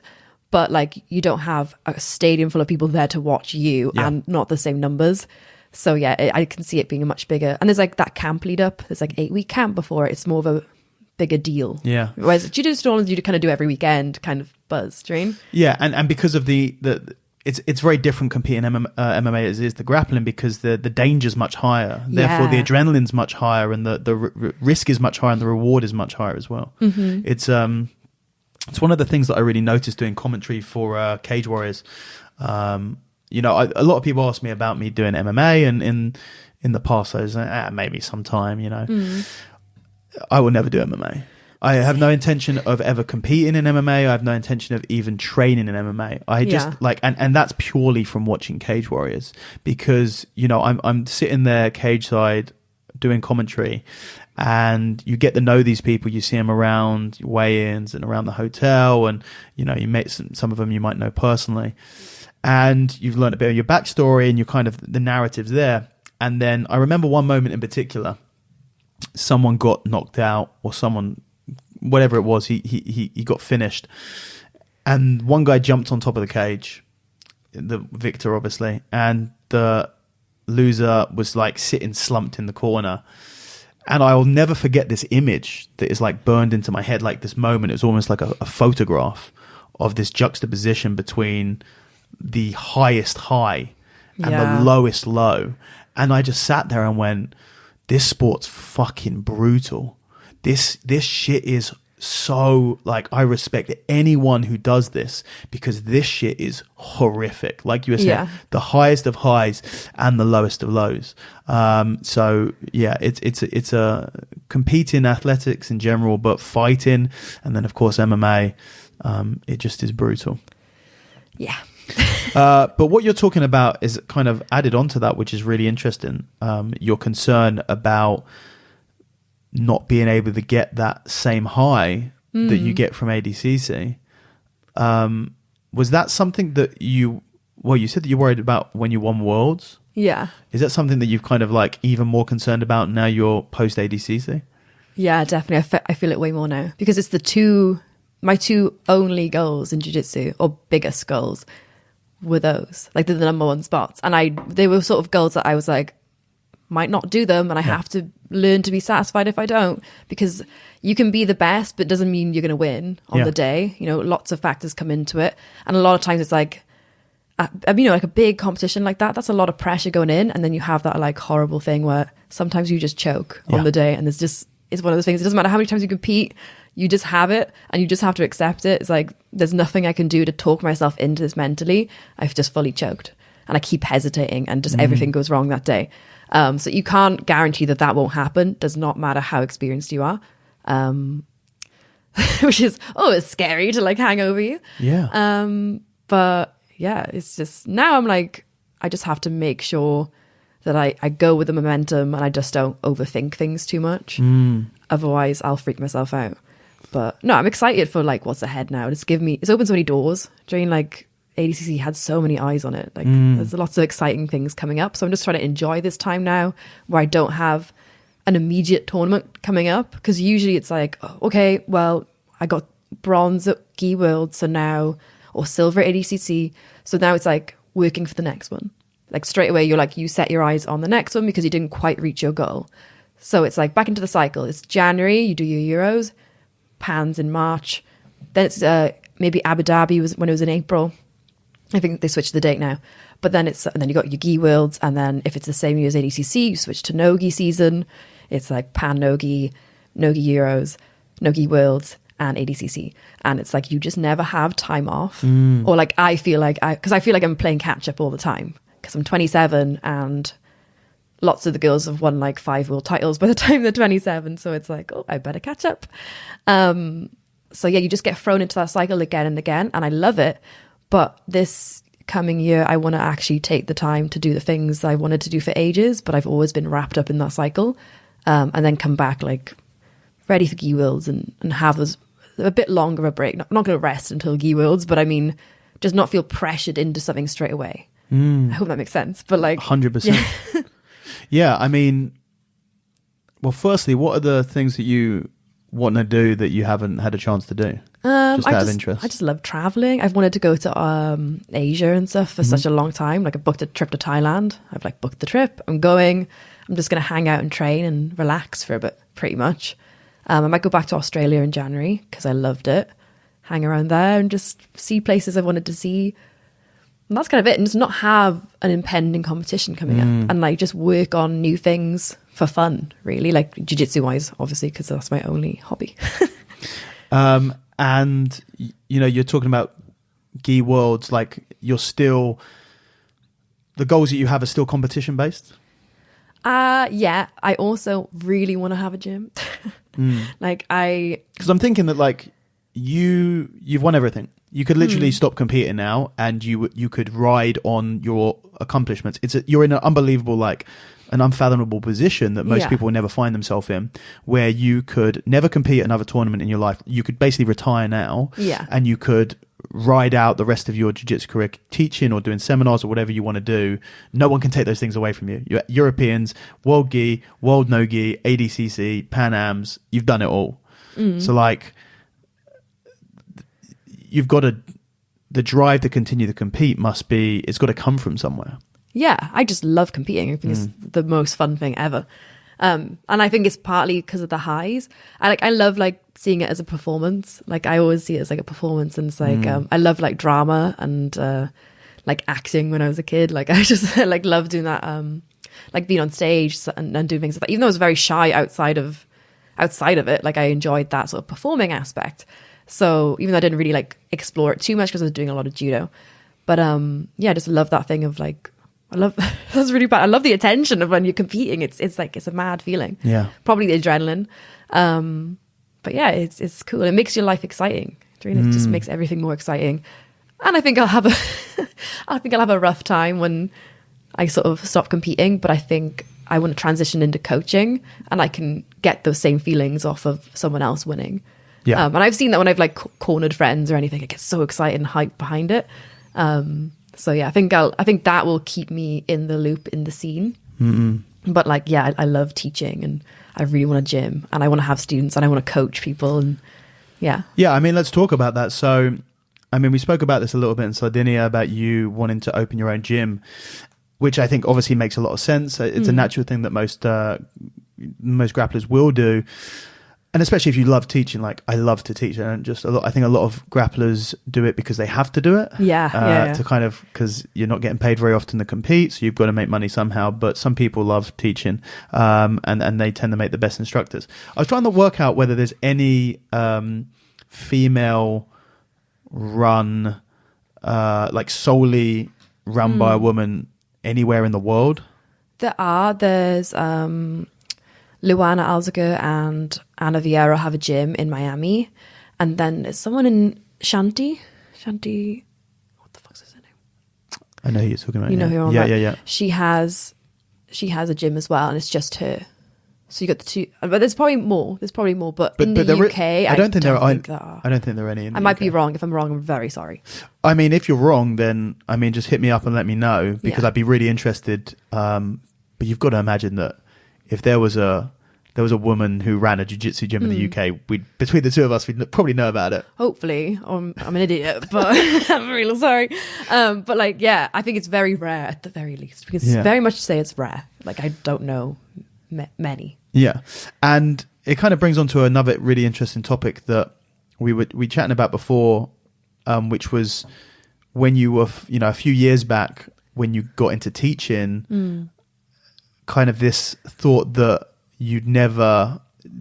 but like you don't have a stadium full of people there to watch you and not the same numbers. So yeah, I can see it being a much bigger. And there's like that camp lead up. There's like 8-week camp before it. It's more of a bigger deal. Yeah. Whereas jiu-jitsu tournaments, you kind of do every weekend kind of buzz. Do you know what I mean? Yeah. And because of the it's very different competing MMA as is the grappling, because the danger's much higher. Therefore, the adrenaline's much higher, and the risk is much higher, and the reward is much higher as well. Mm-hmm. It's one of the things that I really noticed doing commentary for Cage Warriors. A lot of people ask me about me doing MMA, and in the past I was like, maybe sometime. I will never do MMA. I have no intention of ever competing in MMA. I have no intention of even training in MMA. I just and that's purely from watching Cage Warriors, because, I'm sitting there cage side doing commentary, and you get to know these people. You see them around weigh-ins and around the hotel, and, you meet some of them you might know personally, and you've learned a bit of your backstory, and you're kind of, the narrative's there. And then I remember one moment in particular, someone got knocked out, or whatever it was, he got finished, and one guy jumped on top of the cage, the victor obviously, and the loser was like sitting slumped in the corner. And I'll never forget this image that is like burned into my head, like this moment. It was almost like a photograph of this juxtaposition between the highest high and the lowest low. And I just sat there and went, this sport's fucking brutal. This shit is so, like, I respect anyone who does this, because this shit is horrific. Like you were saying, the highest of highs and the lowest of lows. So yeah, it's a competing athletics in general, but fighting, and then of course MMA, it just is brutal. Yeah. But what you're talking about is kind of added onto that, which is really interesting. Your concern about not being able to get that same high that you get from ADCC. Was that something that you said that you worried about when you won Worlds? Yeah. Is that something that you've kind of like even more concerned about now you're post ADCC? Yeah, definitely. I feel it way more now, because it's my two only goals in jiu-jitsu, or biggest goals, were those. Like, they're the number one spots. And they were sort of goals that I was like, might not do them, and I have to learn to be satisfied if I don't, because you can be the best, but it doesn't mean you're going to win on the day. Lots of factors come into it, and a lot of times it's like, like a big competition like that, that's a lot of pressure going in, and then you have that like horrible thing where sometimes you just choke on the day, and it's one of those things. It doesn't matter how many times you compete, you just have it, and you just have to accept it. It's like, there's nothing I can do to talk myself into this mentally. I've just fully choked, and I keep hesitating, and just everything goes wrong that day. So you can't guarantee that won't happen. Does not matter how experienced you are. Which is always scary to like hang over you. Yeah. But yeah, it's just, now I'm like, I just have to make sure that I go with the momentum, and I just don't overthink things too much. Otherwise, I'll freak myself out. But no, I'm excited for like what's ahead now. It's opened so many doors. During like ADCC had so many eyes on it. Like there's lots of exciting things coming up. So I'm just trying to enjoy this time now where I don't have an immediate tournament coming up. Because usually it's like, oh, okay, well, I got bronze at Gi World, so now, or silver at ADCC. So now it's like working for the next one. Like straight away, you set your eyes on the next one because you didn't quite reach your goal. So it's like back into the cycle. It's January, you do your Euros, Pans in March. Then it's maybe Abu Dhabi was when it was in April. I think they switched the date now. But then then you got your Gi Worlds, and then if it's the same year as ADCC, you switch to no Gi season. It's like Pan no Gi Euros, no Gi Worlds, and ADCC. And it's like you just never have time off. Or like I feel like I'm playing catch up all the time because I'm 27 and lots of the girls have won like 5 world titles by the time they're 27. So it's like, oh, I better catch up. So yeah, you just get thrown into that cycle again and again. And I love it. But this coming year, I want to actually take the time to do the things I wanted to do for ages, but I've always been wrapped up in that cycle. And then come back like ready for Gi Worlds and have a bit longer of a break. I'm not going to rest until Gi Worlds, but I mean, just not feel pressured into something straight away. I hope that makes sense. But like 100%. Yeah. Yeah, I mean, well, firstly, what are the things that you want to do that you haven't had a chance to do? Just out of interest. I just love traveling. I've wanted to go to Asia and stuff for such a long time. Like I booked a trip to Thailand. I've like booked the trip. I'm going. I'm just going to hang out and train and relax for a bit, pretty much. I might go back to Australia in January because I loved it. Hang around there and just see places I've wanted to see. And that's kind of it. And just not have an impending competition coming up and like just work on new things for fun, really. Like jiu-jitsu wise, obviously, because that's my only hobby. And, you know, you're talking about Gi Worlds, like you're still, the goals that you have are still competition based? Yeah. I also really want to have a gym. Because I'm thinking that like you've won everything. You could literally stop competing now and you could ride on your accomplishments. You're in an unbelievable, like an unfathomable position that most people will never find themselves in, where you could never compete another tournament in your life. You could basically retire now and you could ride out the rest of your jiu-jitsu career teaching or doing seminars or whatever you want to do. No one can take those things away from you. You're Europeans, World Gi, World No Gi, ADCC, Pan Ams, you've done it all. So like, you've got the drive to continue to compete it's got to come from somewhere. Yeah, I just love competing. I think it's the most fun thing ever. And I think it's partly because of the highs. I love like seeing it as a performance. Like I always see it as like a performance, and it's like I love like drama and like acting when I was a kid. Like I just like love doing that, like being on stage and doing things like that. Even though I was very shy outside of it, like I enjoyed that sort of performing aspect. So even though I didn't really like explore it too much because I was doing a lot of judo, but yeah, I just love that thing of like, that's really bad. I love the attention of when you're competing. It's like, it's a mad feeling. Yeah. Probably the adrenaline. But yeah, it's cool. It makes your life exciting. It just makes everything more exciting. And I think I'll have a rough time when I sort of stop competing, but I think I want to transition into coaching and I can get those same feelings off of someone else winning. Yeah. And I've seen that when I've like cornered friends or anything, I get so excited and hyped behind it. So yeah, I think that will keep me in the loop in the scene. But like, yeah, I love teaching and I really want to gym and I want to have students and I want to coach people and yeah. Yeah. I mean, let's talk about that. So, I mean, we spoke about this a little bit in Sardinia about you wanting to open your own gym, which I think obviously makes a lot of sense. It's a natural thing that most grapplers will do. And especially if you love teaching, like I love to teach, and I think a lot of grapplers do it because they have to do it. Yeah. To kind of, because you're not getting paid very often to compete, so you've got to make money somehow. But some people love teaching, and they tend to make the best instructors. I was trying to work out whether there's any female run, like solely run by a woman anywhere in the world. There's Luana Alzaga and Anna Vieira have a gym in Miami. And then there's someone in Shanti, what the fuck's his name? I know who you're talking about. You know who I'm about. Yeah. She has a gym as well, and it's just her. So you got the two, but there's probably more. But in the UK, I don't think there are. I don't think there are any. In the I might UK. be wrong. If I'm wrong, I'm very sorry. I mean, if you're wrong, then just hit me up and let me know, because I'd be really interested. But you've got to imagine that if there was a woman who ran a jiu-jitsu gym in the UK, between the two of us, we'd probably know about it. Hopefully. I'm an idiot, but I'm really sorry. But like, yeah, I think it's very rare at the very least, because very much say it's rare. Like, I don't know many. Yeah. And it kind of brings on to another really interesting topic that we chatting about before, which was when you were, a few years back when you got into teaching, kind of this thought that you'd never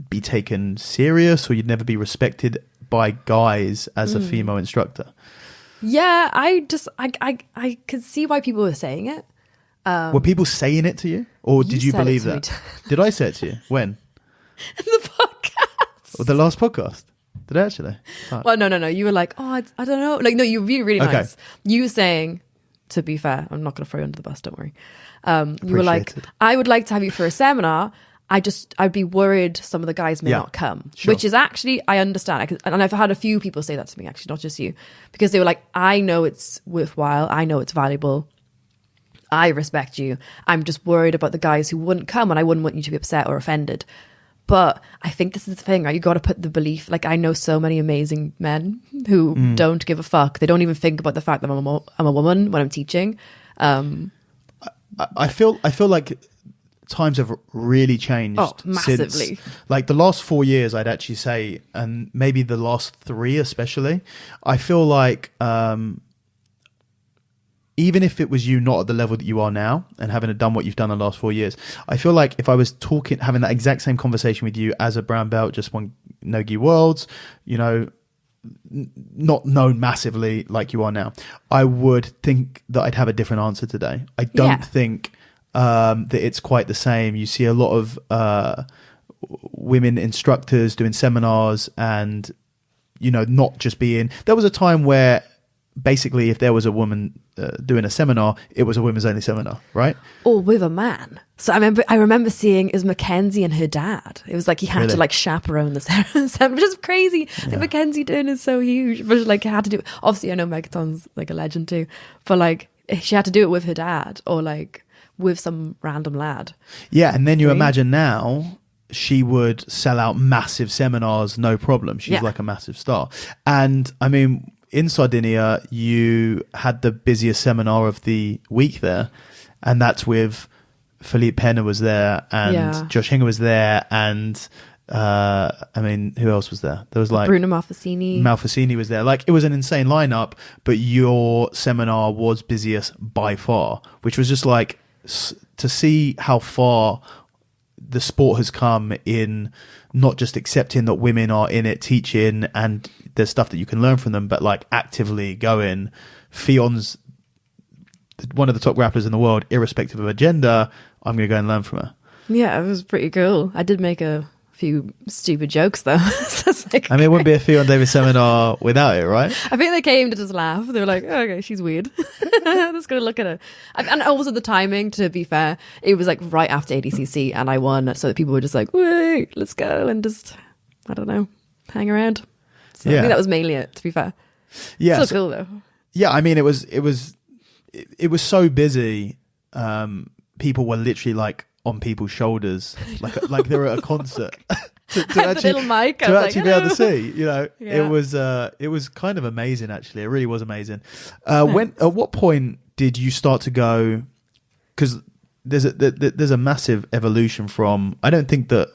be taken serious or you'd never be respected by guys as a female instructor. Yeah, I could see why people were saying it. Were people saying it to you, or did you believe that? Did I say it to you? When? In the podcast. Or the last podcast? Did I actually? Oh. Well, no. You were like, oh, I don't know. Like, no, you were really nice. You were saying, to be fair, I'm not going to throw you under the bus, don't worry. You were like, I would like to have you for a seminar. I'd be worried some of the guys may not come, which is actually, I understand. And I've had a few people say that to me, actually, not just you, because they were like, I know it's worthwhile. I know it's valuable. I respect you. I'm just worried about the guys who wouldn't come, and I wouldn't want you to be upset or offended. But I think this is the thing, right? You got to put the belief, like, I know so many amazing men who don't give a fuck. They don't even think about the fact that I'm a woman when I'm teaching. I feel like times have really changed. Oh, massively. Since, like, the last 4 years, I'd actually say, and maybe the last 3 especially, I feel like even if it was you not at the level that you are now and having done what you've done the last 4 years, I feel like if I was having that exact same conversation with you as a brown belt, just won No-Gi Worlds, not known massively like you are now, I would think that I'd have a different answer today. I don't think that it's quite the same. You see a lot of women instructors doing seminars and, not just being... There was a time where basically if there was a woman doing a seminar, it was a women's only seminar, right? Or with a man. So I remember seeing is Mackenzie and her dad. It was like he had to like chaperone the seminar, which is crazy. Like, Mackenzie doing is so huge, but like had to do it. Obviously I know Megaton's like a legend too, but like she had to do it with her dad or like with some random lad. Yeah, and then you imagine now she would sell out massive seminars, no problem. She's like a massive star. And I mean, in Sardinia, you had the busiest seminar of the week there, and that's with Philippe Penner was there, and Josh Hinger was there, and I mean, who else was there? There was like Bruno Malfacini. Malfacini was there. Like, it was an insane lineup, but your seminar was busiest by far, which was just like to see how far the sport has come in not just accepting that women are in it teaching and there's stuff that you can learn from them, but like actively going. Fion's one of the top grapplers in the world, irrespective of her gender. I'm going to go and learn from her. Yeah, it was pretty cool. I did make a few stupid jokes though. So like, I mean, it wouldn't be a Ffion Davis seminar without it, right? I think they came to just laugh. They were like, oh, okay, she's weird. Let's go look at her. And also the timing, to be fair, it was like right after ADCC and I won, so that people were just like, wait, let's go and just, I don't know, hang around. So I think that was mainly it, to be fair. Yeah. Still cool though. Yeah, I mean, it was so busy. People were literally like on people's shoulders, like they were at a concert. to actually, little mic, to actually be able to see, it was kind of amazing. Actually, it really was amazing. At what point did you start to go? Because there's a massive evolution from, I don't think that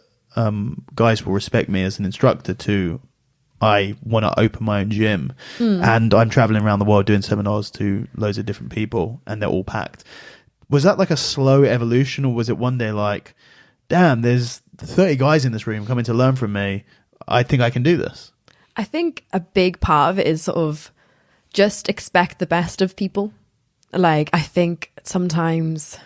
guys will respect me as an instructor to, I want to open my own gym and I'm traveling around the world doing seminars to loads of different people and they're all packed. Was that like a slow evolution, or was it one day like, damn, there's 30 guys in this room coming to learn from me. I think I can do this. I think a big part of it is sort of just expect the best of people. Like, I think sometimes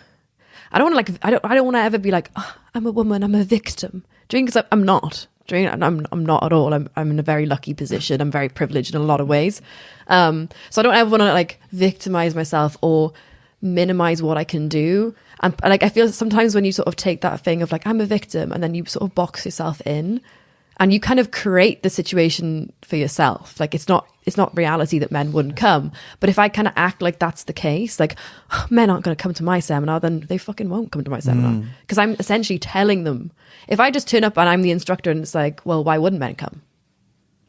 I don't want to ever be like, oh, I'm a woman, I'm a victim. Because I'm not. I'm not at all. I'm in a very lucky position. I'm very privileged in a lot of ways. So I don't ever want to like victimize myself or minimize what I can do. And like, I feel sometimes when you sort of take that thing of like, I'm a victim, and then you sort of box yourself in and you kind of create the situation for yourself. Like, it's not reality that men wouldn't come. But if I kind of act like that's the case, like, oh, men aren't going to come to my seminar, then they fucking won't come to my seminar. Because I'm essentially telling them, if I just turn up and I'm the instructor and it's like, well, why wouldn't men come?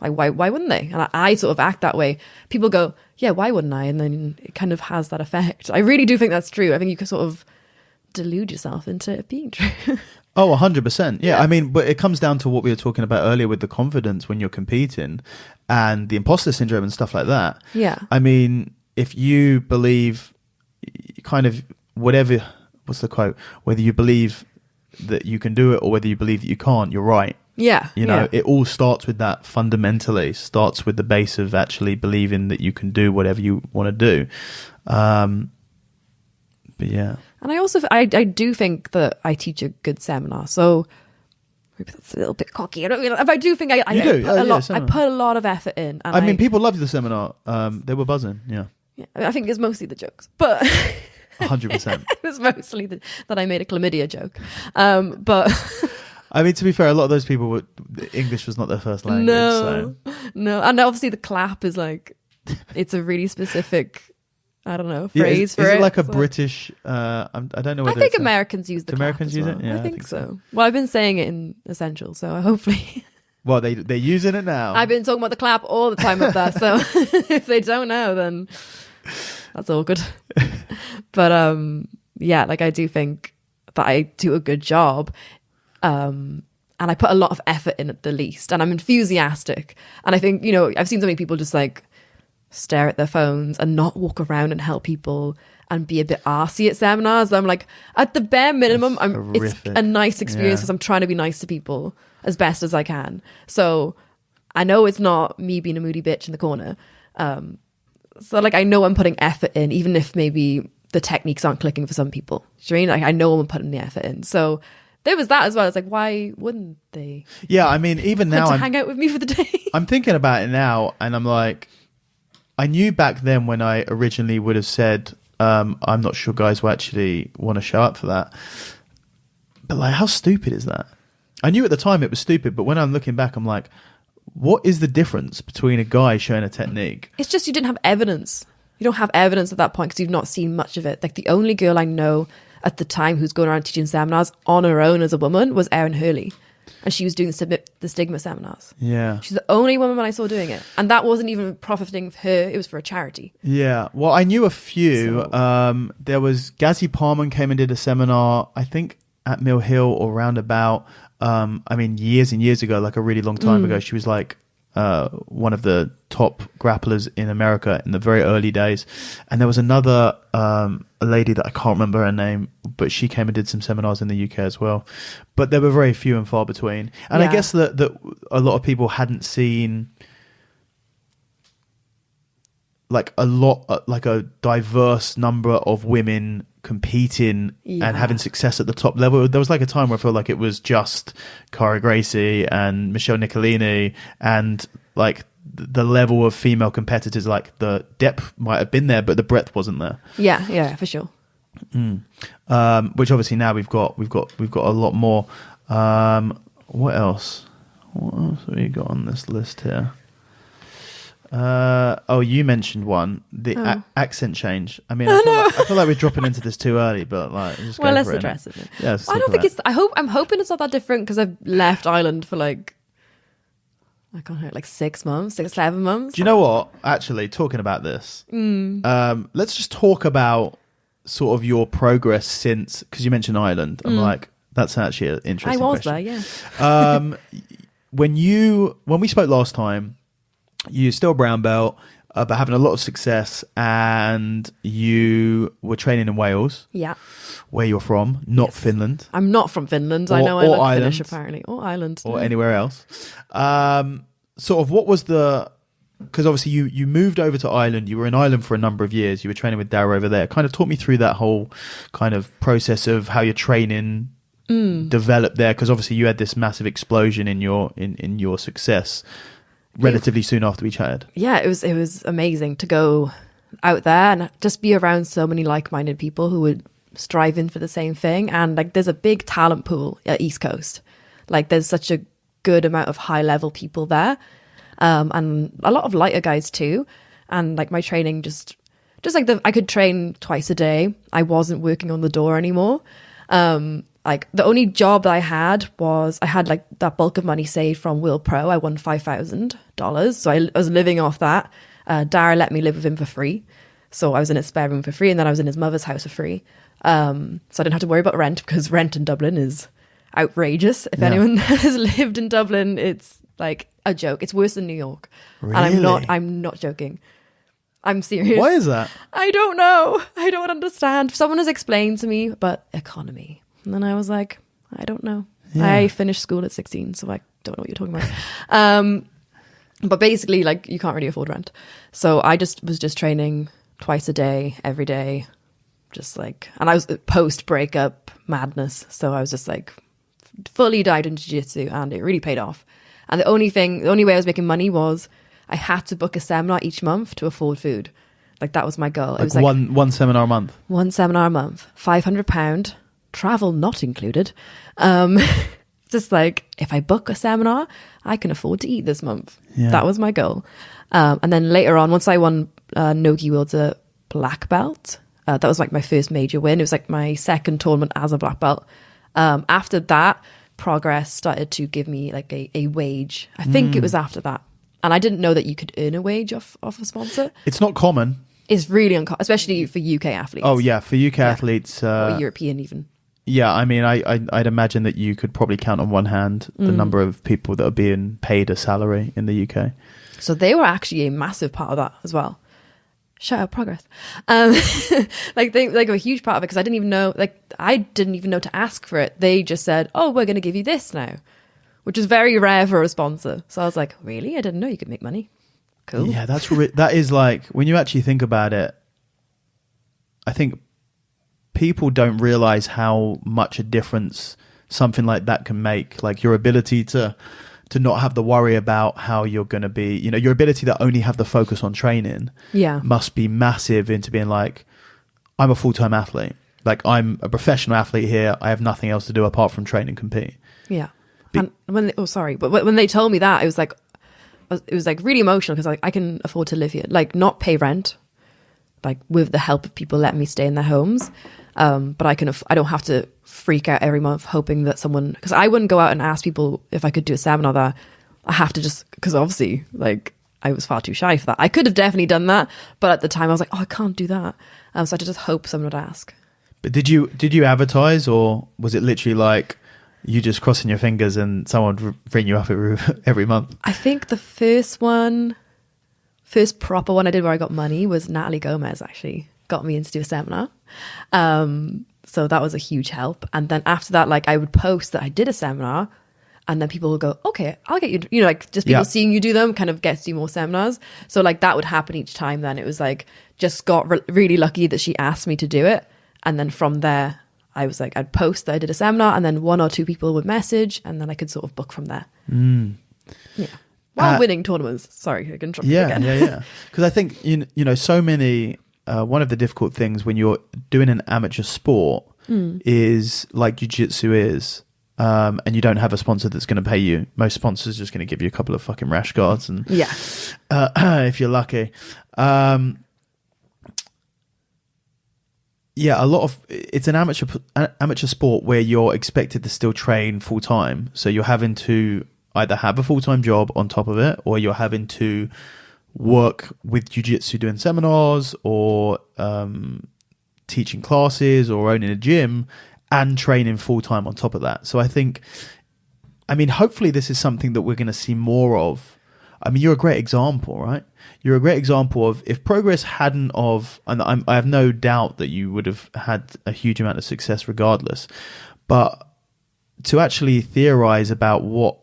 Like, why wouldn't they? And I sort of act that way. People go, yeah, why wouldn't I? And then it kind of has that effect. I really do think that's true. I think you can sort of delude yourself into it being true. Oh, 100%. Yeah, I mean, but it comes down to what we were talking about earlier with the confidence when you're competing and the imposter syndrome and stuff like that. Yeah. I mean, if you believe kind of whatever, what's the quote? Whether you believe that you can do it or whether you believe that you can't, you're right. Yeah. You know, it all starts with that fundamentally, starts with the base of actually believing that you can do whatever you want to do. But yeah. And I also, I do think that I teach a good seminar. So maybe that's a little bit cocky. I don't mean, I do think I put a lot of effort in. And I mean, people loved the seminar. They were buzzing. Yeah. I think it's mostly the jokes, but 100%. It was mostly that I made a chlamydia joke. But I mean, to be fair, a lot of those people English was not their first language. No. And obviously the clap is like, it's a really specific, I don't know, phrase for it. Is it like a British? I don't know. I think Americans use the clap. Americans use it. Yeah, I think so. Well, I've been saying it in Essential, so hopefully. Well, they're using it now. I've been talking about the clap all the time up there, so if they don't know, then that's awkward. But yeah, like I do think that I do a good job, and I put a lot of effort in at the least, and I'm enthusiastic. And I think, you know, I've seen so many people just like stare at their phones and not walk around and help people and be a bit arsey at seminars. I'm like, at the bare minimum, it's a nice experience because I'm trying to be nice to people as best as I can. So I know it's not me being a moody bitch in the corner. So like, I know I'm putting effort in, even if maybe the techniques aren't clicking for some people. Do you know what I mean? Like, I know I'm putting the effort in. So there was that as well. It's like, why wouldn't they? Yeah, I mean, even now, hang out with me for the day. I'm thinking about it now, and I'm like, I knew back then when I originally would have said, I'm not sure guys will actually want to show up for that. But like, how stupid is that? I knew at the time it was stupid, but when I'm looking back, I'm like, what is the difference between a guy showing a technique? It's just you didn't have evidence. You don't have evidence at that point because you've not seen much of it. Like, the only girl I know at the time who's going around teaching seminars on her own as a woman was Erin Hurley. And she was doing the stigma seminars. Yeah. She's the only woman I saw doing it. And that wasn't even profiting for her. It was for a charity. Yeah. Well, I knew a few. So, there was Gazzy Parman came and did a seminar, I think at Mill Hill or roundabout. I mean, years and years ago, like a really long time ago. She was like one of the top grapplers in America in the very early days. And there was another a lady that I can't remember her name, but she came and did some seminars in the UK as well. But there were very few and far between. And I guess that a lot of people hadn't seen like a diverse number of women competing and having success at the top level. There was like a time where I felt like it was just Cara Gracie and Michelle Nicolini, and like the level of female competitors, like the depth might have been there, but the breadth wasn't there. Yeah, for sure. Which obviously now we've got a lot more. What else have we got on this list here? You mentioned one, the accent change. I mean, I feel like we're dropping into this too early, but like, just well, let's address it. Yeah, I don't think it's. I'm hoping it's not that different because I've left Ireland for like, I can't hear, like 6 months, 7 months. Do you know what? Actually, talking about this, let's just talk about sort of your progress since, because you mentioned Ireland. I'm like, that's actually an interesting. I was question. there, yeah. When we spoke last time, you're still brown belt, but having a lot of success, and you were training in Wales. Yeah. Where you're from, not Finland. I'm not from Finland. I know I look Finnish, apparently. Or Ireland. Or anywhere else. Sort of what was because obviously you moved over to Ireland. You were in Ireland for a number of years. You were training with Dara over there. Kind of talk me through that whole kind of process of how your training developed there, because obviously you had this massive explosion in your success relatively soon after we chatted. Yeah, it was amazing to go out there and just be around so many like-minded people who would striving for the same thing. And like there's a big talent pool at East Coast. Like there's such a good amount of high level people there, and a lot of lighter guys too. And like my training just like I could train twice a day. I wasn't working on the door anymore. Like the only job that I had was I had like that bulk of money saved from Will Pro. I won $5,000, so I was living off that. Dara let me live with him for free, so I was in his spare room for free, and then I was in his mother's house for free. So I didn't have to worry about rent, because rent in Dublin is outrageous. If anyone has lived in Dublin, it's like a joke. It's worse than New York. Really? And I'm not joking. I'm serious. Why is that? I don't know. I don't understand. Someone has explained to me, but economy. And then I was like, I don't know. Yeah. I finished school at 16, so I don't know what you're talking about. But basically, like, you can't really afford rent. So I was just training twice a day, every day. Just like, and I was post-breakup madness. So I was just like fully dived into jiu-jitsu, and it really paid off. And the only way I was making money was I had to book a seminar each month to afford food. Like that was my goal. It was like one seminar a month. One seminar a month, £500, travel not included. Just like, if I book a seminar, I can afford to eat this month. Yeah. That was my goal. And then later on, once I won Nogi Worlds a black belt, that was like my first major win. It was like my second tournament as a black belt. After that, Progress started to give me like a wage. I think it was after that. And I didn't know that you could earn a wage off a sponsor. It's not common. It's really uncommon, especially for UK athletes. Oh yeah, for UK athletes. Or European even. Yeah, I mean, I'd imagine that you could probably count on one hand the number of people that are being paid a salary in the UK. So they were actually a massive part of that as well. Shout out Progress. Like they were a huge part of it, because I didn't even know to ask for it. They just said, oh, we're going to give you this now, which is very rare for a sponsor. So I was like, really? I didn't know you could make money. Cool. Yeah, that is like, when you actually think about it, I think people don't realize how much a difference something like that can make. Like your ability to not have the worry about how you're going to be, your ability to only have the focus on training must be massive into being like, I'm a full-time athlete. Like I'm a professional athlete here. I have nothing else to do apart from train and compete. Yeah. And when they told me that, it was like really emotional, because like I can afford to live here, like not pay rent, like with the help of people letting me stay in their homes. But I don't have to freak out every month hoping that someone, because I wouldn't go out and ask people if I could do a seminar there. I have to just, because obviously like I was far too shy for that. I could have definitely done that, but at the time I was like, oh, I can't do that. So I had to just hope someone would ask. But did you advertise, or was it literally like you just crossing your fingers and someone would ring you up every month? I think the first proper one I did where I got money was Natalie Gomez actually got me in to do a seminar. So that was a huge help. And then after that, like I would post that I did a seminar, and then people would go, okay, I'll get you, like just people seeing you do them kind of gets you more seminars. So like that would happen each time. Then it was like, just got really lucky that she asked me to do it. And then from there, I was like, I'd post that I did a seminar, and then one or two people would message, and then I could sort of book from there. Yeah. While winning tournaments. Sorry, I can interrupt you again. Yeah. Because I think, so many, one of the difficult things when you're doing an amateur sport is like jiu-jitsu is, and you don't have a sponsor that's going to pay you. Most sponsors are just going to give you a couple of fucking rash guards, and if you're lucky. A lot of it's an amateur sport where you're expected to still train full time. So you're having to either have a full time job on top of it, or you're having to work with jiu-jitsu doing seminars, or teaching classes, or owning a gym and training full time on top of that. So hopefully this is something that we're going to see more of. I mean, you're a great example, right? You're a great example of, if Progress hadn't of, and I have no doubt that you would have had a huge amount of success regardless, but to actually theorize about what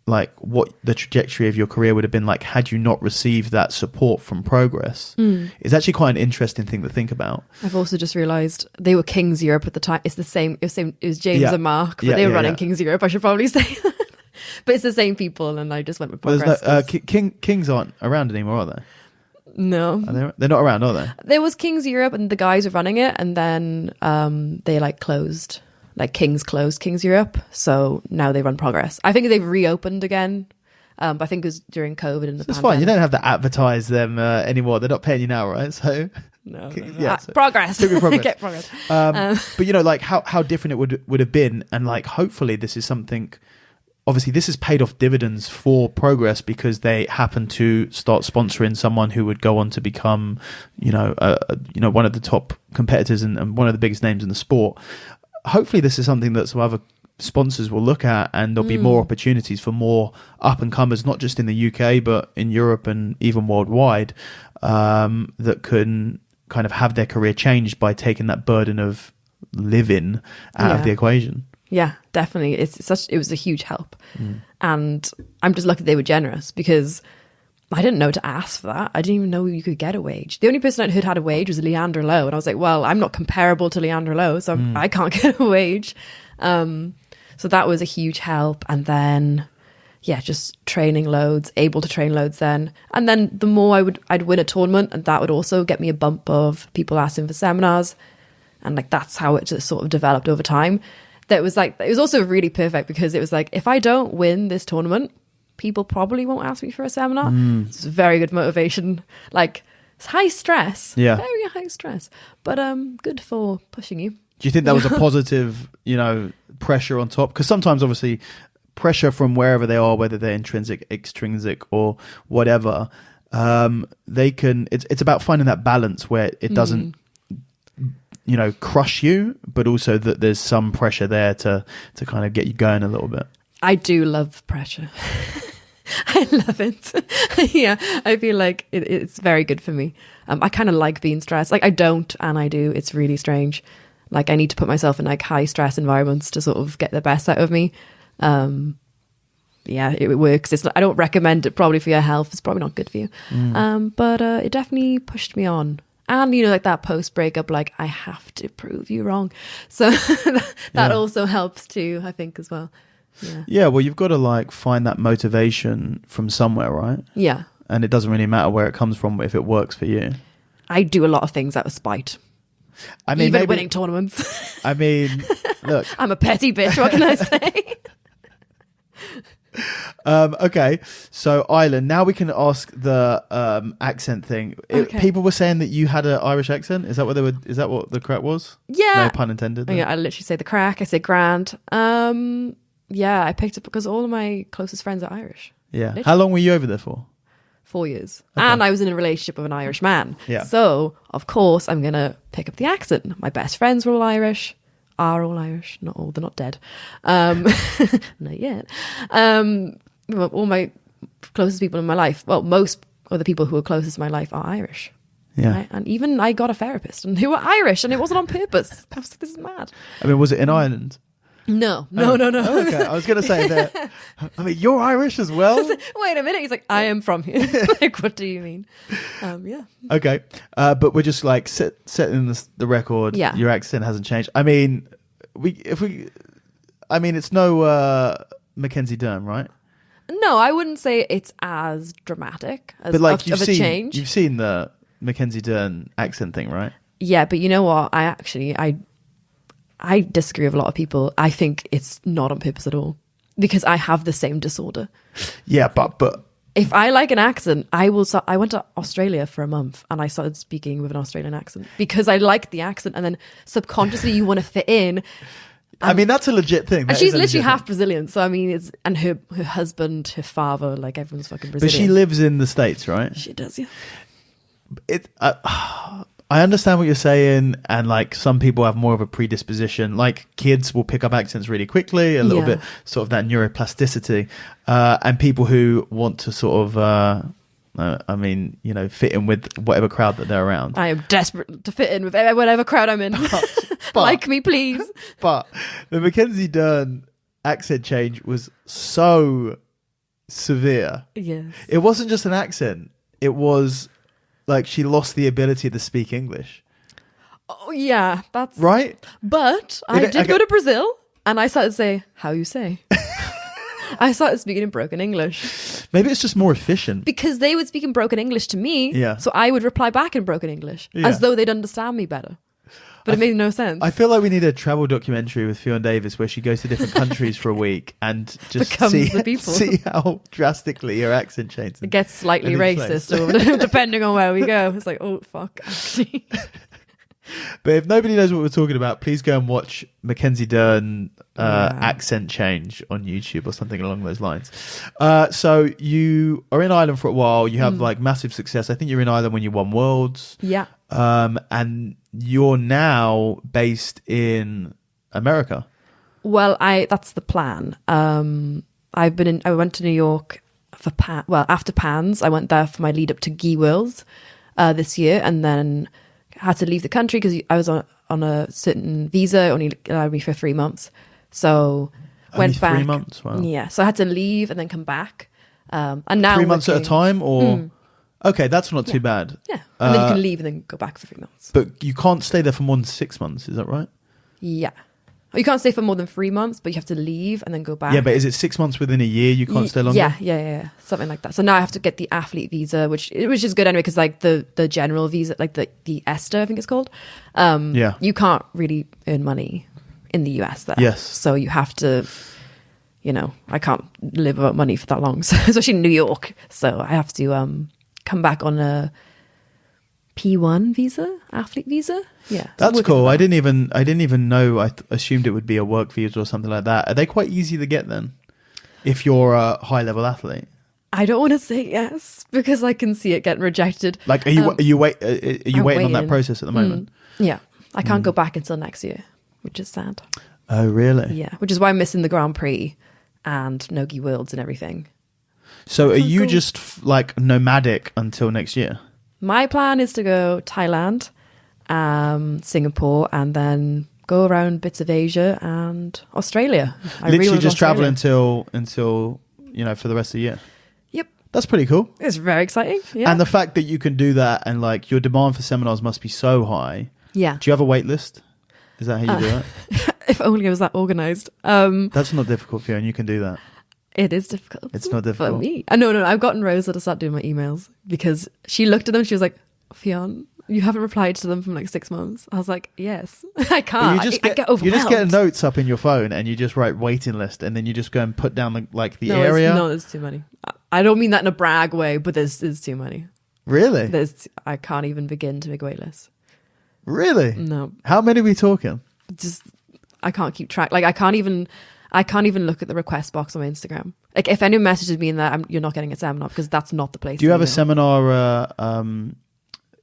the trajectory of your career would have been like had you not received that support from Progress is actually quite an interesting thing to think about. I've also just realized they were Kings Europe at the time. It's the same. It was James and Mark, but they were running Kings Europe. I should probably say that. But it's the same people, and I just went with Progress. Kings aren't around anymore, are they? No. They're not around, are they? There was King's Europe and the guys were running it, and then they like closed. Like King's closed King's Europe, so now they run Progress. I think they've reopened again, but I think it was during COVID and the It's fine. You don't have to advertise them anymore. They're not paying you now, right? So no. Yeah, so Progress. Progress. Get Progress. But you know, like how different it would have been, and like hopefully this is something. Obviously, this has paid off dividends for Progress because they happen to start sponsoring someone who would go on to become, one of the top competitors and one of the biggest names in the sport. Hopefully, this is something that some other sponsors will look at, and there'll be more opportunities for more up and comers, not just in the UK but in Europe and even worldwide, that can kind of have their career changed by taking that burden of living out of the equation. Yeah, definitely. It was a huge help. And I'm just lucky they were generous because I didn't know to ask for that. I didn't even know you could get a wage. The only person who'd had a wage was Leander Lowe. And I was like, well, I'm not comparable to Leander Lowe, so I can't get a wage. So that was a huge help. And then, just training loads, able to train loads then. And then the more I'd win a tournament, and that would also get me a bump of people asking for seminars. And like, that's how it just sort of developed over time. That was like, it was also really perfect because it was like, if I don't win this tournament, people probably won't ask me for a seminar. It's very good motivation. Like, it's high stress. Yeah. Very high stress. But good for pushing you. Do you think that was a positive, pressure on top? Because sometimes, obviously, pressure from wherever they are, whether they're intrinsic, extrinsic, or whatever, they can. It's about finding that balance where it doesn't, crush you, but also that there's some pressure there to kind of get you going a little bit. I do love pressure. I love it. Yeah, I feel like it's very good for me. I kind of like being stressed. Like I don't, and I do. It's really strange. Like I need to put myself in like high stress environments to sort of get the best out of me. It works. I don't recommend it probably for your health. It's probably not good for you. But it definitely pushed me on. And, like that post-breakup, like, I have to prove you wrong. So that also helps too, I think, as well. Yeah, well, you've got to, like, find that motivation from somewhere, right? Yeah. And it doesn't really matter where it comes from if it works for you. I do a lot of things out of spite. I mean, even winning tournaments. I mean, look. I'm a petty bitch, what can I say? Okay, so Ireland. Now we can ask the accent thing. People were saying that you had an Irish accent. Is that what the crack was? Yeah. No pun intended. Yeah, I literally say the crack. I say grand. I picked it because all of my closest friends are Irish. Yeah. Literally. How long were you over there for? 4 years. Okay. And I was in a relationship with an Irish man. Yeah. So of course I'm gonna pick up the accent. My best friends were all Irish. Are all Irish, not all, they're not dead. Not yet. All my closest people in my life, well, most of the people who are closest in my life are Irish. Yeah. Right? And even I got a therapist and they were Irish and it wasn't on purpose. I was like, this is mad. I mean, was it in Ireland? No. Oh, okay. I was going to say that. I mean, you're Irish as well? Wait a minute. He's like, I am from here. Like, what do you mean? Yeah. Okay. But we're just like setting the record. Yeah. Your accent hasn't changed. I mean, it's no Mackenzie Dern, right? No, I wouldn't say it's as dramatic as but like of a change. You've seen the Mackenzie Dern accent thing, right? Yeah, but you know what? I disagree with a lot of people. I think it's not on purpose at all because I have the same disorder. Yeah, but if I like an accent, I went to Australia for a month and I started speaking with an Australian accent because I liked the accent, and then subconsciously you want to fit in. I mean, that's a legit thing. And she's literally half Brazilian, so I mean, and her husband, her father, like everyone's fucking Brazilian. But she lives in the States, right? She does, yeah. I understand what you're saying, and like some people have more of a predisposition. Like kids will pick up accents really quickly, a little bit sort of that neuroplasticity, and people who want to sort of, fit in with whatever crowd that they're around. I am desperate to fit in with whatever crowd I'm in. But, like me, please. But the Mackenzie Dern accent change was so severe. Yes. It wasn't just an accent. It was like she lost the ability to speak English. Oh, yeah. That's right. But I did go to Brazil and I started to say, how you say? I started speaking in broken English. Maybe it's just more efficient. Because they would speak in broken English to me. Yeah. So I would reply back in broken English as though they'd understand me better. But it made no sense. I feel like we need a travel documentary with Ffion Davis where she goes to different countries for a week and just see how drastically her accent changes. It gets slightly racist depending on where we go. It's like, oh, fuck, actually. But if nobody knows what we're talking about, please go and watch Mackenzie Dern accent change on YouTube or something along those lines. So you are in Ireland for a while. You have like massive success. I think you're in Ireland when you won Worlds. Yeah. And you're now based in America. Well, that's the plan. I went to New York for after Pans. I went there for my lead up to Gi Worlds this year, and then had to leave the country because I was on a certain visa, only allowed me for 3 months. So went back. 3 months, wow. Yeah, so I had to leave and then come back. And now 3 months at a time, or okay, that's not too bad. Yeah, and then you can leave and then go back for 3 months. But you can't stay there for more than 6 months, is that right? Yeah. You can't stay for more than 3 months, but you have to leave and then go back. Yeah, but is it 6 months within a year? You can't stay longer? Yeah. Something like that. So now I have to get the athlete visa, which is good anyway, because like the general visa, like the ESTA, I think it's called. You can't really earn money in the US there. Yes. So you have to, I can't live without money for that long, so, especially in New York. So I have to come back on a P1 visa, athlete visa. Yeah, that's cool. I didn't even know. I assumed it would be a work visa or something like that. Are they quite easy to get then, if you're a high level athlete? I don't want to say yes because I can see it getting rejected. Like, are you waiting on that process at the moment? Yeah, I can't go back until next year, which is sad. Oh, really? Yeah, which is why I'm missing the Grand Prix and Nogi Worlds and everything. So, are you just like nomadic until next year? My plan is to go Thailand, Singapore, and then go around bits of Asia and Australia. Literally just travel until for the rest of the year. Yep. That's pretty cool. It's very exciting. Yeah. And the fact that you can do that and like your demand for seminars must be so high. Yeah. Do you have a wait list? Is that how you do it? If only I was that organised. That's not difficult for you, and you can do that. It is difficult. It's not difficult. For me. No, I've gotten Rosa to start doing my emails because she looked at them. She was like, Ffion, you haven't replied to them from like 6 months. I was like, yes, I can't. I get overwhelmed. You just get notes up in your phone and you just write waiting list, and then you just go and put down the area. No, there's too many. I don't mean that in a brag way, but there's too many. Really? I can't even begin to make a wait list. Really? No. How many are we talking? Just, I can't keep track. Like I can't even look at the request box on my Instagram. Like if anyone messages me in there, you're not getting a seminar because that's not the place. Do you have a seminar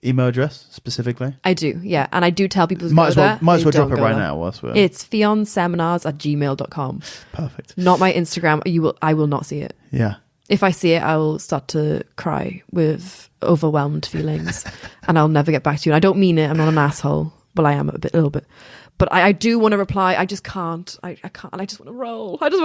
email address specifically? I do, yeah. And I do tell people to might go as well there. Drop it right now. It's fionseminars@gmail.com. Perfect. Not my Instagram. I will not see it. Yeah. If I see it, I will start to cry with overwhelmed feelings and I'll never get back to you. And I don't mean it. I'm not an asshole. Well, I am a little bit. But I do want to reply. I just can't. I can't. And I just want to roll. I don't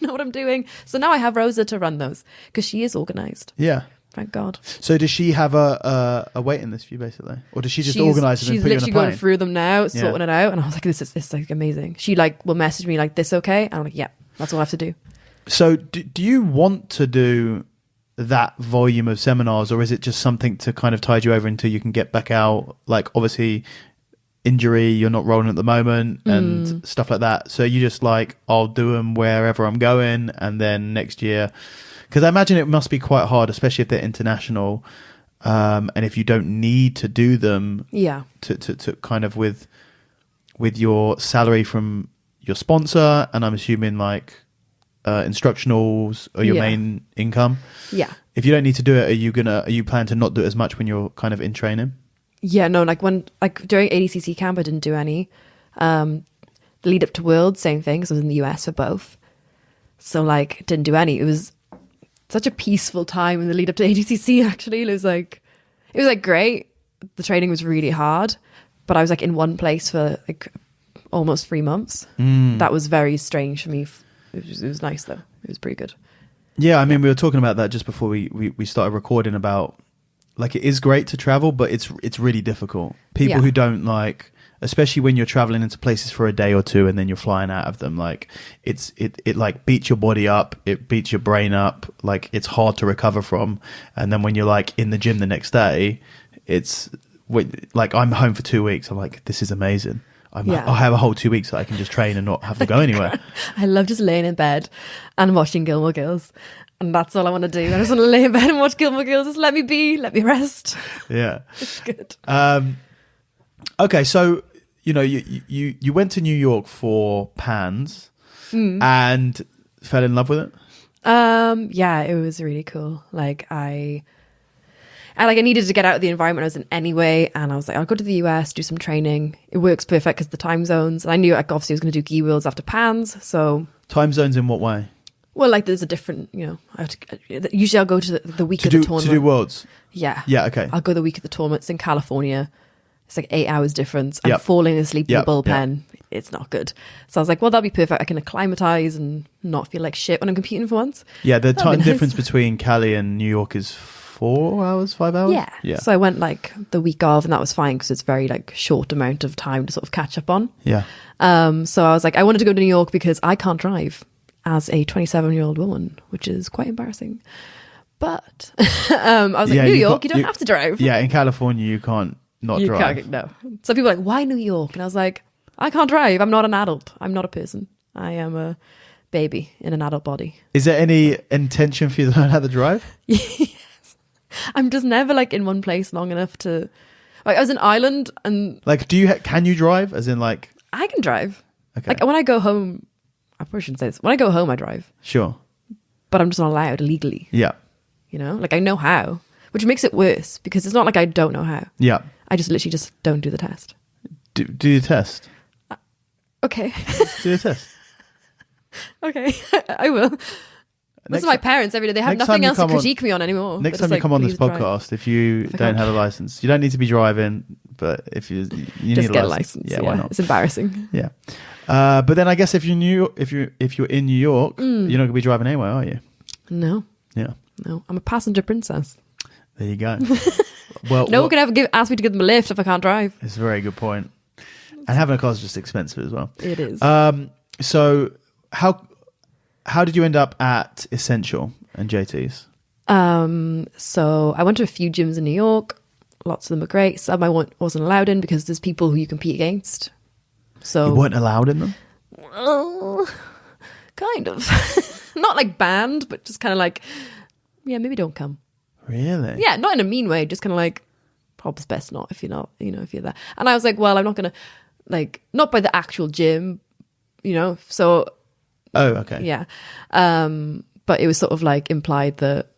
know what I'm doing. So now I have Rosa to run those because she is organised. Yeah. Thank God. So does she have a waiting list for you basically? Or does she just organise them and put you in a plane? She's literally going through them now, sorting it out. And I was like, this is like amazing. She like will message me like, this okay? And I'm like, yeah, that's all I have to do. So do you want to do that volume of seminars, or is it just something to kind of tide you over until you can get back out? Like obviously injury, you're not rolling at the moment and stuff like that. So you just like, I'll do them wherever I'm going, and then next year, because I imagine it must be quite hard, especially if they're international, and if you don't need to do them, to kind of with your salary from your sponsor, and I'm assuming like instructionals are your main income. Yeah. If you don't need to do it, are you planning to not do it as much when you're kind of in training? Yeah, no, like during ADCC camp, I didn't do any. The lead up to Worlds, same thing, because I was in the US for both. So like, didn't do any. It was such a peaceful time in the lead up to ADCC, actually. It was like great. The training was really hard, but I was like in one place for like almost 3 months. That was very strange for me. It was nice though. It was pretty good. Yeah, I mean, we were talking about that just before we started recording about like it is great to travel, but it's really difficult. People who don't like, especially when you're traveling into places for a day or two and then you're flying out of them, like it like beats your body up, it beats your brain up, like it's hard to recover from. And then when you're like in the gym the next day, it's like I'm home for 2 weeks. I'm like, this is amazing. I have a whole 2 weeks that I can just train and not have to go anywhere. I love just laying in bed and watching Gilmore Girls. And that's all I want to do. I just want to lay in bed and watch Gilmore Girls. Just let me be, let me rest. Yeah. It's good. Okay, so, you know, you went to New York for Pans and fell in love with it? Yeah, it was really cool. Like I needed to get out of the environment I was in anyway, and I was like, I'll go to the US, do some training. It works perfect because the time zones. And I knew like, obviously I was going to do Gi Worlds after Pans, so... Time zones in what way? Well, like there's a different, you know, usually I'll go to the week of the tournament. To do Worlds? Yeah. Yeah, okay. I'll go the week of the tournament. It's in California. It's like 8 hours difference. I'm falling asleep in the bullpen. It's not good. So I was like, well, that'll be perfect. I can acclimatize and not feel like shit when I'm competing for once. Yeah, the time difference between Cali and New York is 4 hours, 5 hours? Yeah. So I went like the week of, and that was fine because it's very like short amount of time to sort of catch up on. Yeah. So I was like, I wanted to go to New York because I can't drive as a 27-year-old woman, which is quite embarrassing. But I was like, New York, you don't have to drive. Yeah, in California, you can't drive. Can't, no. So people are like, why New York? And I was like, I can't drive. I'm not an adult. I'm not a person. I am a baby in an adult body. Is there any intention for you to learn how to drive? Yes. I'm just never like in one place long enough to... Like I was in Ireland and... Like, can you drive? As in like... I can drive. Okay. Like when I go home... I probably shouldn't say this. When I go home, I drive. Sure. But I'm just not allowed legally. Yeah. You know? Like I know how. Which makes it worse because it's not like I don't know how. Yeah. I just literally just don't do the test. Do the test. Okay. Do the test. Okay. I will. Listen to my parents every day. They have nothing else to critique me on anymore. Next time you come on this podcast, if you don't have a license, you don't need to be driving, but if you need just get a license. Yeah, why not? It's embarrassing. Yeah. But then I guess if you're in New York, you're not going to be driving anyway, are you? No. Yeah. No. I'm a passenger princess. There you go. Well, no one can ever ask me to give them a lift if I can't drive. It's a very good point. And having a car is just expensive as well. It is. So how did you end up at Essential and JT's? So I went to a few gyms in New York. Lots of them are great. Some I wasn't allowed in because there's people who you compete against. So you weren't allowed in them? Kind of. Not like banned, but just kind of like, yeah, maybe don't come. Really? Yeah, not in a mean way. Just kind of like, probably best not if you're not, you know, if you're there. And I was like, well, I'm not going to, like, not by the actual gym, you know, so. Oh, okay. Yeah. But it was sort of like implied that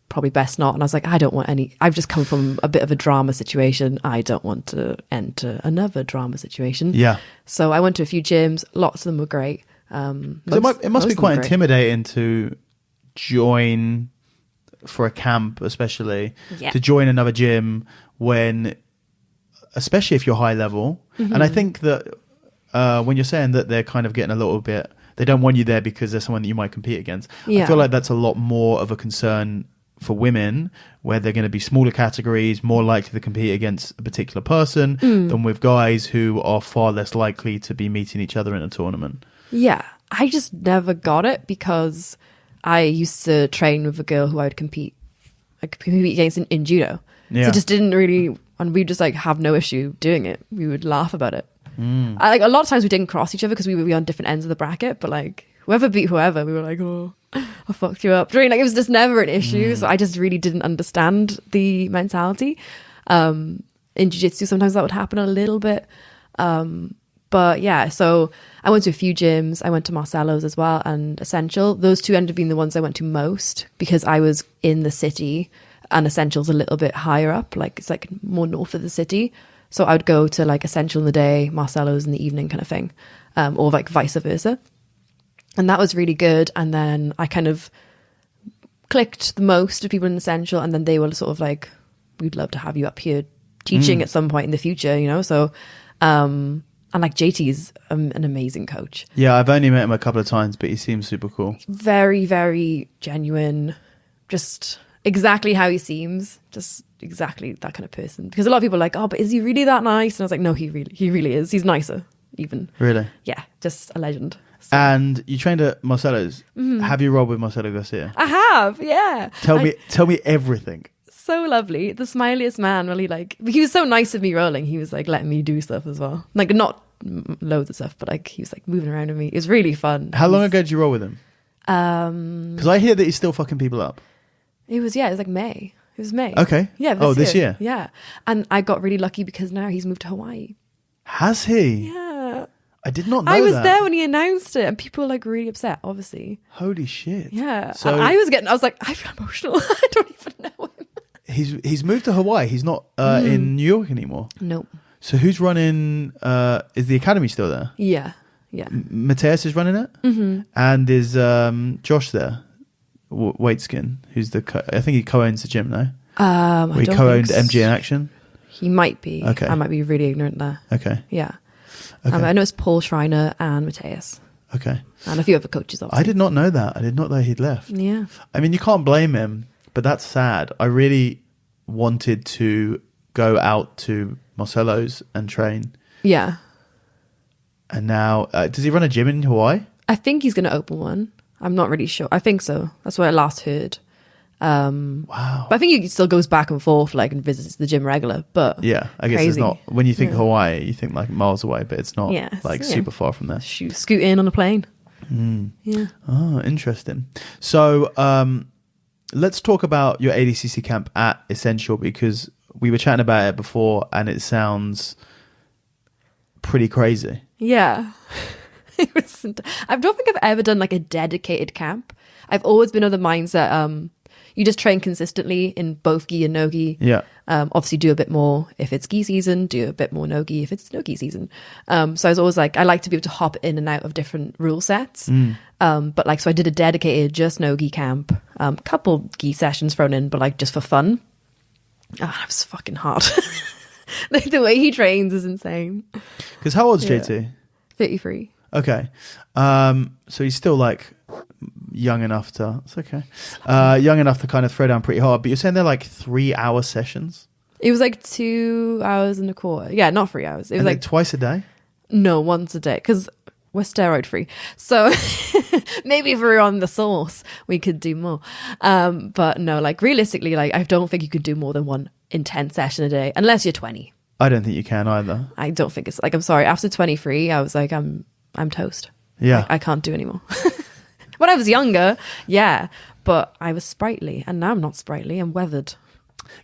probably best not. And I was like, I don't want any, I've just come from a bit of a drama situation. I don't want to enter another drama situation. Yeah. So I went to a few gyms. Lots of them were great. It must be quite intimidating to join for a camp, especially to join another gym when, especially if you're high level. Mm-hmm. And I think that when you're saying that they're kind of getting a little bit, they don't want you there because there's someone that you might compete against. Yeah. I feel like that's a lot more of a concern for women, where they're going to be smaller categories, more likely to compete against a particular person than with guys who are far less likely to be meeting each other in a tournament. Yeah, I just never got it because I used to train with a girl who I would compete against in judo. Yeah. So it just didn't really, and we just like have no issue doing it. We would laugh about it. Like a lot of times we didn't cross each other because we would be on different ends of the bracket, but like whoever beat whoever, we were like, oh, I fucked you up. Like it was just never an issue. So I just really didn't understand the mentality. In jiu-jitsu, sometimes that would happen a little bit. But yeah, so I went to a few gyms. I went to Marcelo's as well and Essential. Those two ended up being the ones I went to most because I was in the city and Essential's a little bit higher up. Like it's like more north of the city. So I would go to like Essential in the day, Marcelo's in the evening kind of thing, or like vice versa. And that was really good. And then I kind of clicked the most with people in Essential. And then they were sort of like, we'd love to have you up here teaching at some point in the future, you know? So, and like JT's an amazing coach. Yeah, I've only met him a couple of times, but he seems super cool. Very, very genuine. Just exactly how he seems. Just exactly that kind of person. Because a lot of people are like, oh, but is he really that nice? And I was like, no, he really is. He's nicer even. Really? Yeah, just a legend. So. And you trained at Marcelo's. Have you rolled with Marcelo Garcia? I have, yeah. Tell me everything. So lovely. The smiliest man, really. Like, he was so nice of me rolling. He was like letting me do stuff as well. Like, not loads of stuff, but like he was like moving around with me. It was really fun. How long ago did you roll with him? Because I hear that he's still fucking people up. It was like May. It was May. Okay. Yeah. This year? Yeah. And I got really lucky because now he's moved to Hawaii. Has he? Yeah. I did not know I was that. there when he announced it, and people were like really upset, obviously. Holy shit. Yeah. So I was like, I feel emotional. I don't even know him. He's moved to Hawaii. He's not in New York anymore. No. So who's running? Is the academy still there? Yeah. Yeah. Mateus is running it, and is Josh there? Waitskin, who's I think he co-owns the gym now. He co-owned MG in Action. He might be. Okay. I might be really ignorant there. Okay. Yeah. Okay. I know it's Paul Schreiner and Mateus. Okay. And a few other coaches, obviously. I did not know that. I did not know he'd left. Yeah. I mean, you can't blame him, but that's sad. I really wanted to go out to Marcelo's and train. Yeah. And now, does he run a gym in Hawaii? I think he's going to open one. I'm not really sure. I think so. That's what I last heard. Wow. But I think he still goes back and forth, like, and visits the gym regular. But yeah, I guess crazy. It's not. When you think Hawaii, you think like miles away, but it's not super far from there. Scoot in on a plane. Yeah. Oh, interesting. So let's talk about your ADCC camp at Essential, because we were chatting about it before and it sounds pretty crazy. Yeah. I don't think I've ever done like a dedicated camp. I've always been of the mindset you just train consistently in both gi and no gi. Yeah. Obviously do a bit more if it's gi season, do a bit more no gi if it's no gi season. So I was always like, I like to be able to hop in and out of different rule sets. But like, so I did a dedicated just no gi camp, couple gi sessions thrown in, but like just for fun. Oh, it was fucking hard. Like the way he trains is insane. Because how old's JT? 33. Okay. So he's still like young enough to, it's okay. Young enough to kind of throw down pretty hard, but you're saying they're like 3-hour sessions? It was like 2 hours and a quarter. Yeah, not 3 hours. It was like twice a day? No, once a day, because we're steroid free. So maybe if we were on the sauce, we could do more. But no, like realistically, like I don't think you could do more than one intense session a day unless you're 20. I don't think you can either. I don't think it's like, I'm sorry, after 23, I was like, I'm toast. Yeah. I can't do anymore. When I was younger, yeah, but I was sprightly, and now I'm not sprightly. I'm weathered.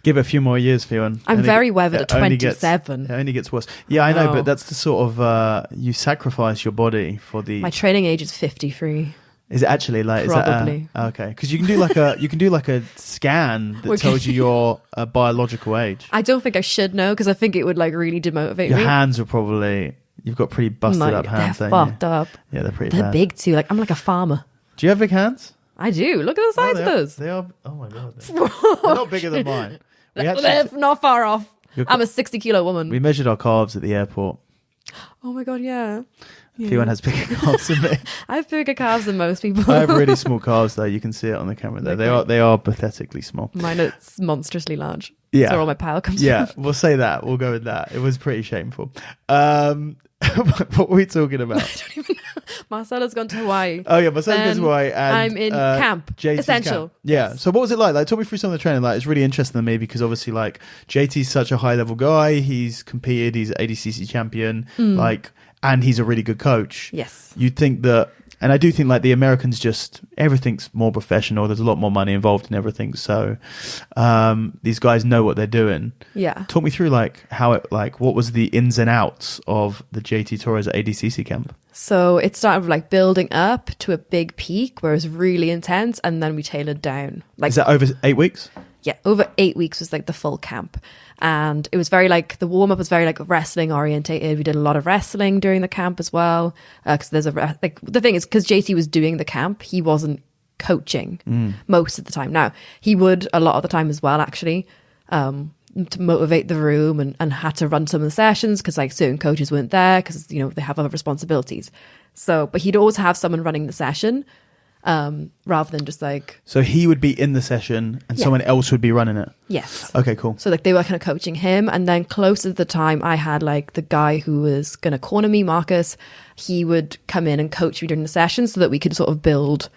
Give it a few more years, Ffion. I'm very weathered at 27. It only gets worse. Yeah, I know, but that's the sort of you sacrifice your body for the. My training age is 53. Is it actually like? Probably. Is that okay? Because you can do like a scan that tells you your biological age. I don't think I should know, because I think it would like really demotivate me. Your hands are probably. You've got pretty busted up hands. They're fucked up. Yeah, they're pretty. They're big too. Like I'm like a farmer. Do you have big hands? I do. Look at the size of those. They are. Oh my god. They're not bigger than mine. They're not far off. I'm a 60-kilo woman. We measured our calves at the airport. Oh my god, yeah. Ffion has bigger calves than me. I have bigger calves than most people. I have really small calves though. You can see it on the camera there. They are pathetically small. Mine are monstrously large. Yeah. That's where all my power comes from. from. We'll say that. We'll go with that. It was pretty shameful. What were we talking about? I don't even know. Marcelo's gone to Hawaii. Oh yeah, Marcelo's gone to Hawaii, and I'm in camp. JT's Essential. Camp. Yeah. Yes. So what was it like? Like, talk me through some of the training. Like, it's really interesting to me because obviously, like, JT's such a high level guy. He's competed. He's ADCC champion. Like, and he's a really good coach. Yes. You'd think that. And I do think like the Americans just, everything's more professional. There's a lot more money involved in everything. So these guys know what they're doing. Yeah. Talk me through like how it, like what was the ins and outs of the JT Torres ADCC camp? So it started like building up to a big peak where it was really intense, and then we tailored down. Like, is that over 8 weeks? Yeah, over 8 weeks was like the full camp. And it was very like, the warm-up was very like wrestling orientated. We did a lot of wrestling during the camp as well. Because there's like, the thing is, because JT was doing the camp, he wasn't coaching most of the time. Now, he would a lot of the time as well, actually, to motivate the room, and had to run some of the sessions because like certain coaches weren't there because, you know, they have other responsibilities. So, but he'd always have someone running the session. rather than just like... So he would be in the session and someone else would be running it? Yes. Okay, cool. So like they were kind of coaching him, and then closer to the time I had like the guy who was going to corner me, Marcus. He would come in and coach me during the session so that we could sort of build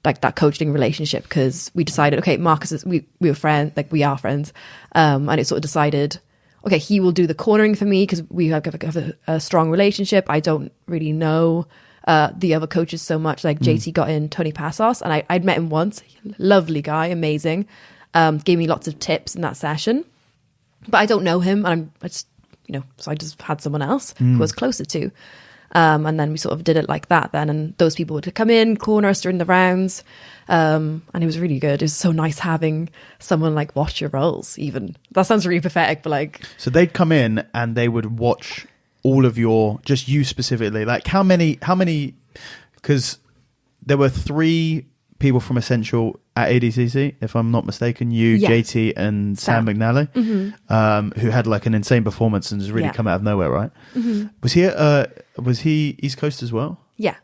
like that coaching relationship, because we decided, okay, Marcus is, we were friends, like we are friends. And it sort of decided, okay, he will do the cornering for me because we have a strong relationship. I don't really know the other coaches so much. Like JT got in Tony Passos, and I'd met him once. Lovely guy, amazing. Gave me lots of tips in that session, but I don't know him, and I just, so I just had someone else who I was closer to. And then we sort of did it like that then, and those people would come in, corner us during the rounds, and it was really good. It was so nice having someone like watch your rolls. Even that sounds really pathetic, but like, so they'd come in and they would watch all of your, just you specifically, like how many, because there were 3 people from Essential at ADCC, if I'm not mistaken, you, JT and Sam McNally, who had like an insane performance and has really come out of nowhere, right? Was he East Coast as well? Yeah.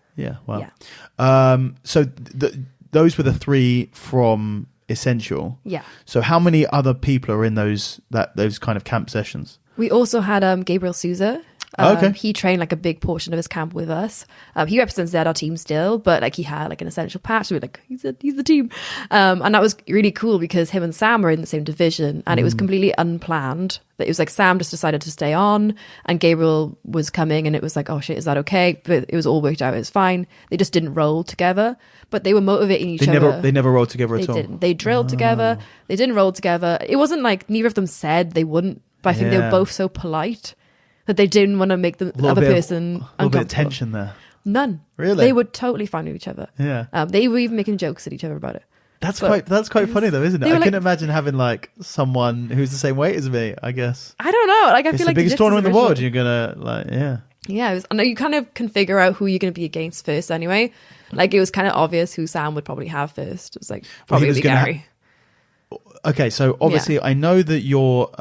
Wow. Yeah. So those were the 3 from Essential. Yeah. So how many other people are in those kind of camp sessions? We also had Gabriel Souza. Okay. He trained like a big portion of his camp with us. He represents our team still, but like he had like an Essential patch. So we're like, he's the team. And that was really cool because him and Sam were in the same division, and it was completely unplanned. It was like Sam just decided to stay on, and Gabriel was coming, and it was like, oh shit, is that okay? But it was all worked out. It was fine. They just didn't roll together, but they were motivating each other. They never rolled together at all. They didn't. They drilled together. They didn't roll together. It wasn't like neither of them said they wouldn't, but I think they were both so polite that they didn't want to make the other person uncomfortable. A little bit of tension there. None. Really? They were totally fine with each other. Yeah. They were even making jokes at each other about it. That's quite funny though, isn't it? I couldn't imagine having like someone who's the same weight as me, I guess. I don't know. Like I feel like the biggest tournament in the world. You're gonna I know you kind of can figure out who you're going to be against first anyway. Like it was kind of obvious who Sam would probably have first. It was like probably Gary. Okay, so obviously I know that you're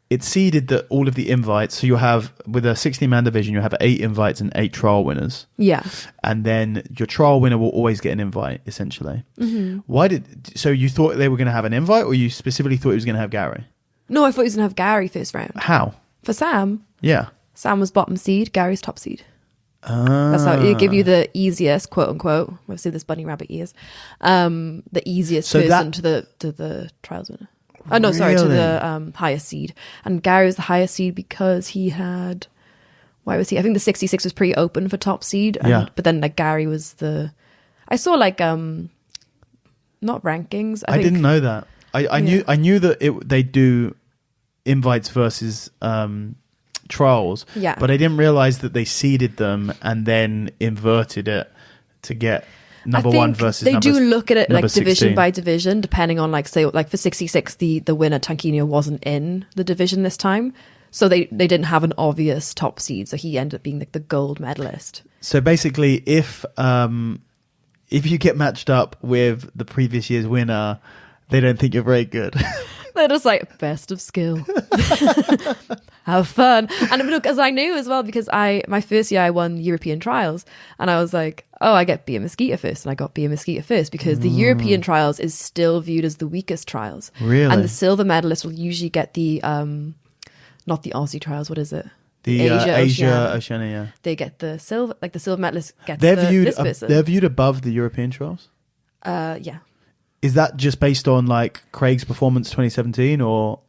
it's seeded that all of the invites, so you have, with a 16-man division, you have 8 invites and 8 trial winners. Yeah. And then your trial winner will always get an invite, essentially. So you thought they were going to have an invite, or you specifically thought it was going to have Gary? No, I thought he was going to have Gary first round. How? For Sam? Yeah. Sam was bottom seed, Gary's top seed. That's how it give you the easiest, quote unquote, obviously this bunny rabbit ears, the easiest person to the trials winner. Oh no, sorry, to the highest seed. And Gary was the highest seed because he had, why was he? I think the 66 was pretty open for top seed. But then like Gary was I saw like not rankings. I didn't know that. I knew that they do invites versus trials. Yeah. But I didn't realize that they seeded them and then inverted it to get number 1 versus they do look at it like division 16. by division, depending on like, say, like for 66, the winner Tankino wasn't in the division this time, so they didn't have an obvious top seed, so he ended up being like the gold medalist. So basically, if you get matched up with the previous year's winner, they don't think you're very good. They're just like, best of skill. Have fun. And look, as I knew as well, because my first year I won European trials, and I was like, oh, I get Bia Mesquita first, and I got Bia Mesquita first because the European trials is still viewed as the weakest trials. Really? And the silver medalist will usually get the not the Aussie trials, what is it? The Asia Oceania, yeah. They get the silver, like the silver medalist gets They're viewed above the European trials? Yeah. Is that just based on like Craig's performance 2017, or?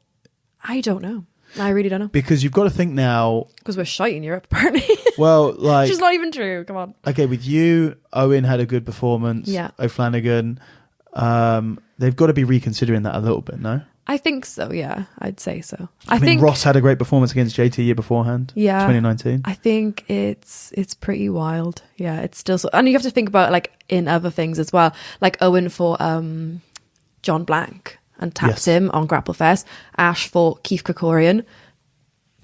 I don't know. I really don't know. Because you've got to think now. Because we're shite in Europe, apparently. Well, like. Which is not even true. Come on. Okay, with you, Owen had a good performance. Yeah. O'Flanagan. They've got to be reconsidering that a little bit, no? I think so, yeah. I'd say so. I think Ross had a great performance against JT year beforehand. Yeah. 2019. I think it's pretty wild. Yeah, it's still so. And you have to think about like in other things as well. Like Owen for John Blank and tapped him on Grapple Fest. Ash fought Keith Krikorian,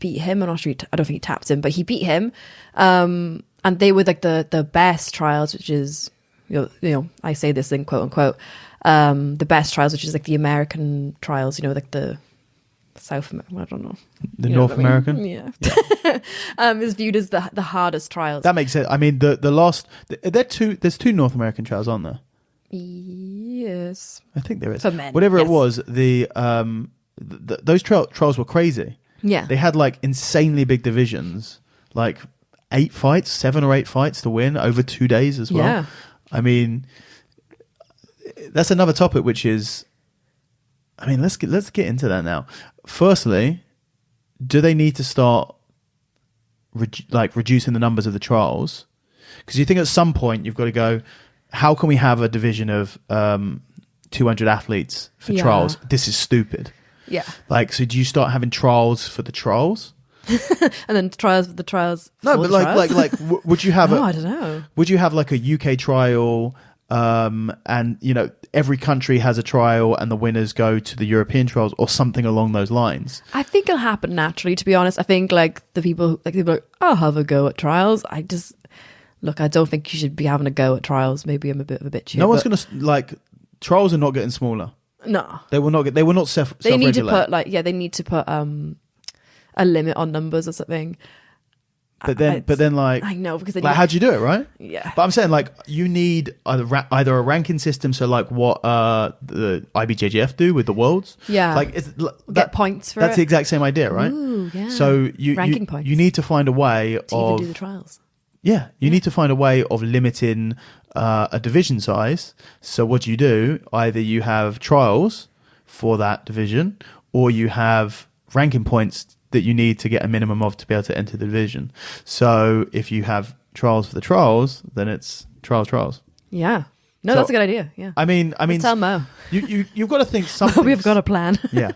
beat him. I'm not sure. I don't think he tapped him, but he beat him. And they were like the best trials, which is you know I say this in quote unquote the best trials, which is like the American trials. You know, like the South America, I don't know. The You know North what I mean? American? Yeah. Is viewed as the hardest trials. That makes sense. I mean, the last... There's two North American trials, aren't there? Yes. I think there is. For men, Whatever yes. it was, those trials were crazy. Yeah. They had like insanely big divisions, like 7 or 8 fights to win over 2 days as well. Yeah. I mean, that's another topic, which is... I mean, let's get into that now. Firstly, do they need to start reducing the numbers of the trials? Because you think at some point you've got to go, how can we have a division of 200 athletes for trials? This is stupid. Yeah. Like, so do you start having trials for the trials? And then trials for the trials. No, for but the trials? would you have I don't know. Would you have like a UK trial, and you know every country has a trial, and the winners go to the European trials, or something along those lines? I think it'll happen naturally. To be honest, I think like the people like, I'll have a go at trials. I don't think you should be having a go at trials. Maybe I'm a bit of a bitch here. No one's gonna trials are not getting smaller. No, they will not get. They will not self. They need to put they need to put a limit on numbers or something. But then, I know, because how do you do it, right? Yeah. But I'm saying like you need either a ranking system, so like what the IBJJF do with the worlds. Yeah. Like get points for that's it. the exact same idea, right? Ooh, yeah. So ranking points. You need to find a way to of even do the trials. Yeah, you need to find a way of limiting a division size. So what do? Either you have trials for that division, or you have ranking points that you need to get a minimum of to be able to enter the division. So if you have trials for the trials, then it's trials. Yeah. No, that's a good idea. Yeah. I mean, Let's tell Mo. You've got to think something. We've got a plan. Yeah.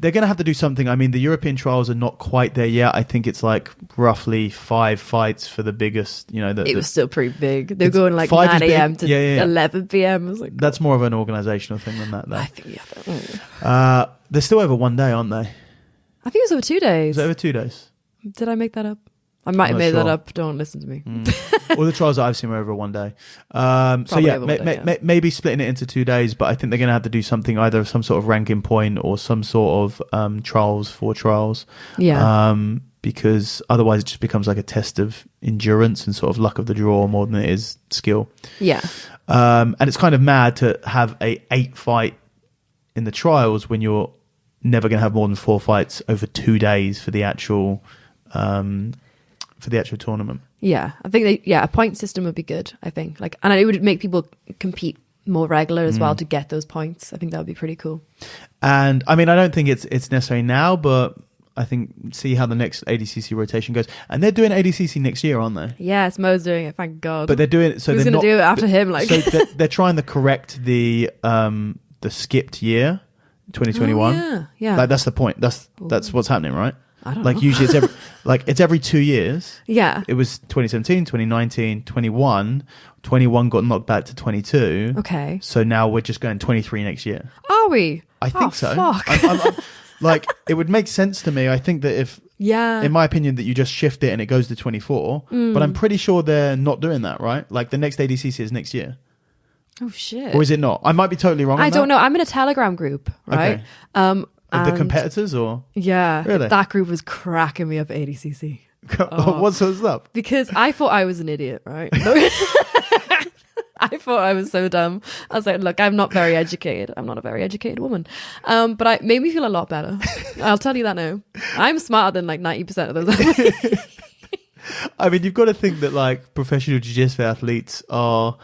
They're going to have to do something. I mean, the European trials are not quite there yet. I think it's like roughly 5 fights for the biggest, it was still pretty big. They're going like 9 a.m. to 11 p.m. I was like, that's more of an organizational thing than that, though. I think, they're still over 1 day, aren't they? I think it was over 2 days. Is it over 2 days? Did I make that up? I might have made that up. Don't listen to me. All the trials that I've seen were over 1 day. So yeah, maybe splitting it into 2 days, but I think they're going to have to do something, either some sort of ranking point or some sort of trials for trials. Yeah. Because otherwise it just becomes like a test of endurance and sort of luck of the draw more than it is skill. Yeah. And it's kind of mad to have a 8 fight in the trials when you're never going to have more than 4 fights over 2 days for the actual tournament. Yeah, I think a point system would be good. I think and it would make people compete more regular as well to get those points. I think that would be pretty cool. And I mean, I don't think it's necessary now, but I think see how the next ADCC rotation goes. And they're doing ADCC next year, aren't they? Yes, Mo's doing it. Thank God. But they're doing it. So who's going to do it after him? So they're trying to correct the skipped year, 2021. Yeah. Like that's the point. That's what's happening, right? I don't know. Usually it's every 2 years. Yeah. It was 2017, 2019, 21. 21 got knocked back to 22. Okay. So now we're just going 23 next year. Are we? I think so. Fuck. I'm it would make sense to me. I think that if, in my opinion, that you just shift it and it goes to 24. But I'm pretty sure they're not doing that, right? Like the next ADCC is next year. Oh shit. Or is it not? I might be totally wrong. I don't know. I'm in a Telegram group, right? Okay. Of the competitors, or really? That group was cracking me up at ADCC. What's up? Because I thought I was an idiot, right? I thought I was so dumb. I was like, look, I'm not very educated. I'm not a very educated woman. But it made me feel a lot better. I'll tell you that now. I'm smarter than like 90% of those. I mean, you've got to think that like professional jiu-jitsu athletes are...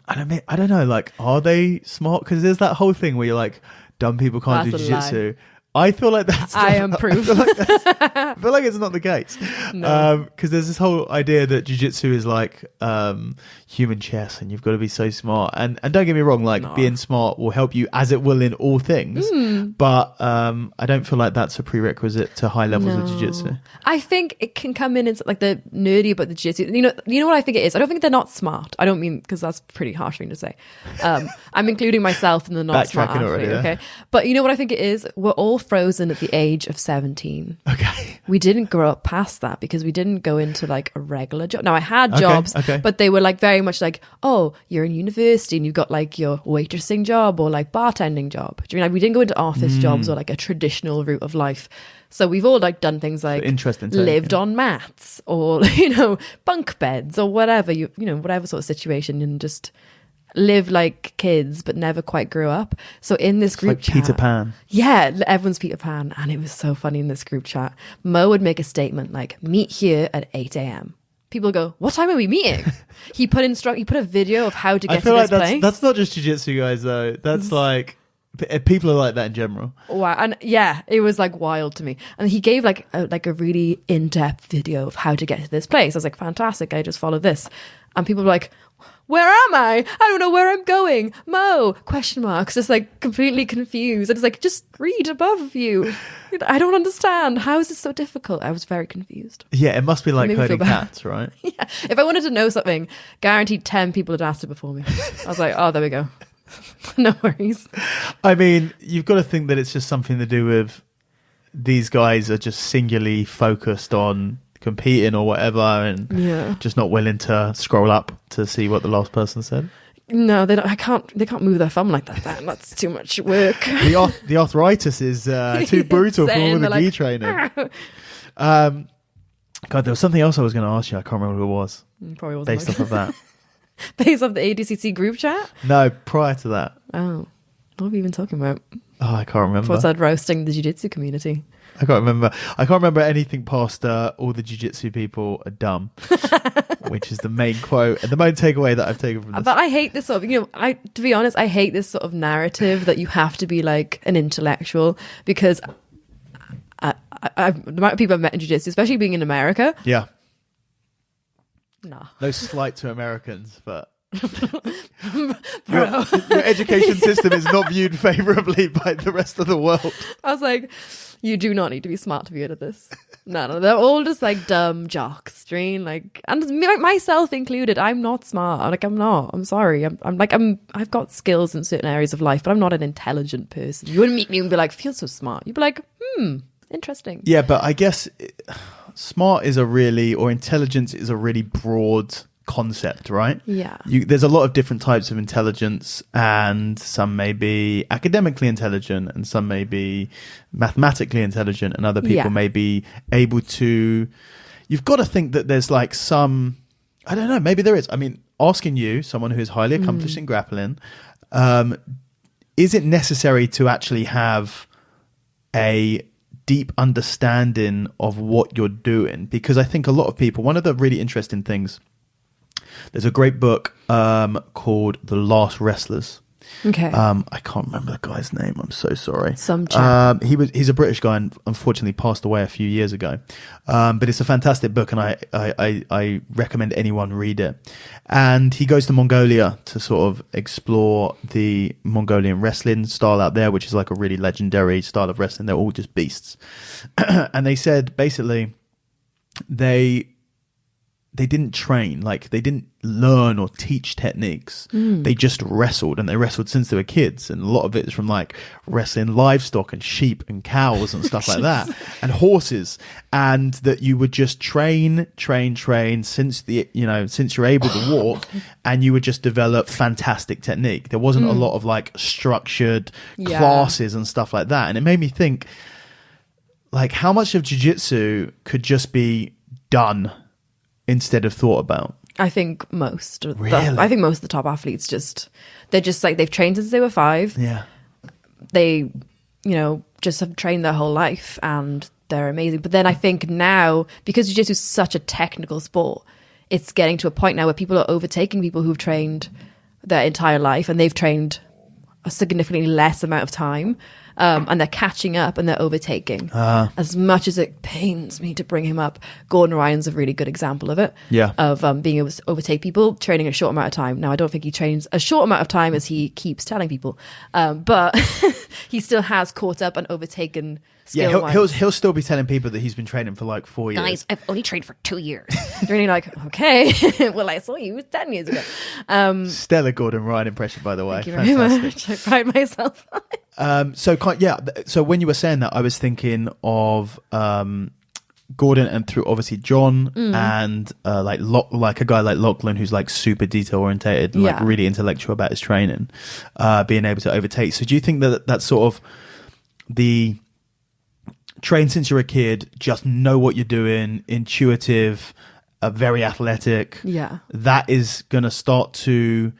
I don't know, like, are they smart? Because there's that whole thing where you're like, dumb people can't do jiu-jitsu. I feel like that's... I am proof. I feel like it's not the case. No. Because there's this whole idea that jiu-jitsu is like human chess and you've got to be so smart. And don't get me wrong, like being smart will help you as it will in all things. But I don't feel like that's a prerequisite to high levels of jiu-jitsu. I think it can come in as like the nerdy about the jiu-jitsu. You know what I think it is? I don't think they're not smart. I don't mean, because that's a pretty harsh thing to say. I'm including myself in the not smart athlete, okay? But you know what I think it is? We're all frozen at the age of 17. Okay. We didn't grow up past that because we didn't go into like a regular job. Now I had jobs, but they were like very much like, oh, you're in university and you've got like your waitressing job or like bartending job. Do you mean like we didn't go into office jobs or like a traditional route of life? So we've all like done things like lived on mats or, you know, bunk beds or whatever, you know, whatever sort of situation, and just live like kids but never quite grew up. So in this group chat, Peter Pan. Yeah, everyone's Peter Pan. And it was so funny in this group chat. Mo would make a statement like, meet here at 8 a.m. People go, what time are we meeting? He put a video of how to get to this place. That's not just jiu-jitsu guys though. That's like, people are like that in general. Wow. And yeah, it was like wild to me. And he gave like a really in-depth video of how to get to this place. I was like, fantastic, I just follow this. And people were like, where am I don't know where I'm going. Mo, question marks, just like completely confused. And it's like, just read above you. I don't understand. How is this so difficult? I was very confused. Yeah, it must be like herding cats, right? Yeah. If I wanted to know something, guaranteed 10 people had asked it before me. I was like, oh, there we go. No worries. I mean, you've got to think that it's just something to do with these guys are just singularly focused on competing or whatever, and just not willing to scroll up to see what the last person said. No, they don't. They can't move their thumb like that. That's too much work. The arthritis is too brutal for all the gi training. God, there was something else I was going to ask you. I can't remember what it was. Probably wasn't based off of that. Based off the ADCC group chat? No, prior to that. Oh, what were we even talking about? Oh, I can't remember. Was that roasting the jiu-jitsu community? I can't remember anything past all the jiu-jitsu people are dumb, which is the main quote and the main takeaway that I've taken from this. But I hate this sort of, to be honest, I hate this sort of narrative that you have to be like an intellectual, because the amount of people I've met in jiu-jitsu, especially being in America. Yeah. Nah. No slight to Americans, but your education system is not viewed favorably by the rest of the world. I was like, you do not need to be smart to be good at this. No, they're all just like dumb jocks, like, and myself included. I'm not smart. Like, I'm not. I'm sorry. I've got skills in certain areas of life, but I'm not an intelligent person. You wouldn't meet me and be like, feel so smart. You'd be like, interesting. Yeah, but I guess smart is or intelligence is a really broad concept, right? Yeah. There's a lot of different types of intelligence, and some may be academically intelligent and some may be mathematically intelligent, and other people may be able to... You've got to think that there's like some... I don't know, maybe there is. I mean, asking you, someone who is highly accomplished in grappling, is it necessary to actually have a deep understanding of what you're doing? Because I think a lot of people... One of the really interesting things... There's a great book called The Last Wrestlers. Okay. I can't remember the guy's name. I'm so sorry. Some chap. He's a British guy and unfortunately passed away a few years ago. But it's a fantastic book, and I recommend anyone read it. And he goes to Mongolia to sort of explore the Mongolian wrestling style out there, which is like a really legendary style of wrestling. They're all just beasts. And they said basically they didn't train, like they didn't learn or teach techniques. They just wrestled, and they wrestled since they were kids. And a lot of it is from like wrestling livestock and sheep and cows and stuff like that, and horses. And that you would just train since you're able to walk, and you would just develop fantastic technique. There wasn't a lot of like structured classes and stuff like that. And it made me think, like, how much of jiu-jitsu could just be done instead of thought about? I think most of the top athletes they're just like, they've trained since they were 5. Yeah. They, just have trained their whole life and they're amazing. But then I think now, because jiu-jitsu is such a technical sport, it's getting to a point now where people are overtaking people who've trained their entire life, and they've trained a significantly less amount of time. And they're catching up and they're overtaking. As much as it pains me to bring him up, Gordon Ryan's a really good example of it. Yeah. Of being able to overtake people, training a short amount of time. Now, I don't think he trains a short amount of time as he keeps telling people, but he still has caught up and overtaken skill-wise. Yeah, he'll still be telling people that he's been training for like 4 years. Guys, I've only trained for 2 years. They're really like, okay, well, I saw you 10 years ago. Stellar Gordon Ryan impression, by the way. Thank you very much. I pride myself on it. So when you were saying that, I was thinking of Gordon, and through obviously John and like a guy like Lachlan, who's like super detail orientated and like really intellectual about his training, being able to overtake. So do you think that that's sort of the train since you're a kid, just know what you're doing, intuitive, very athletic, that is going to start to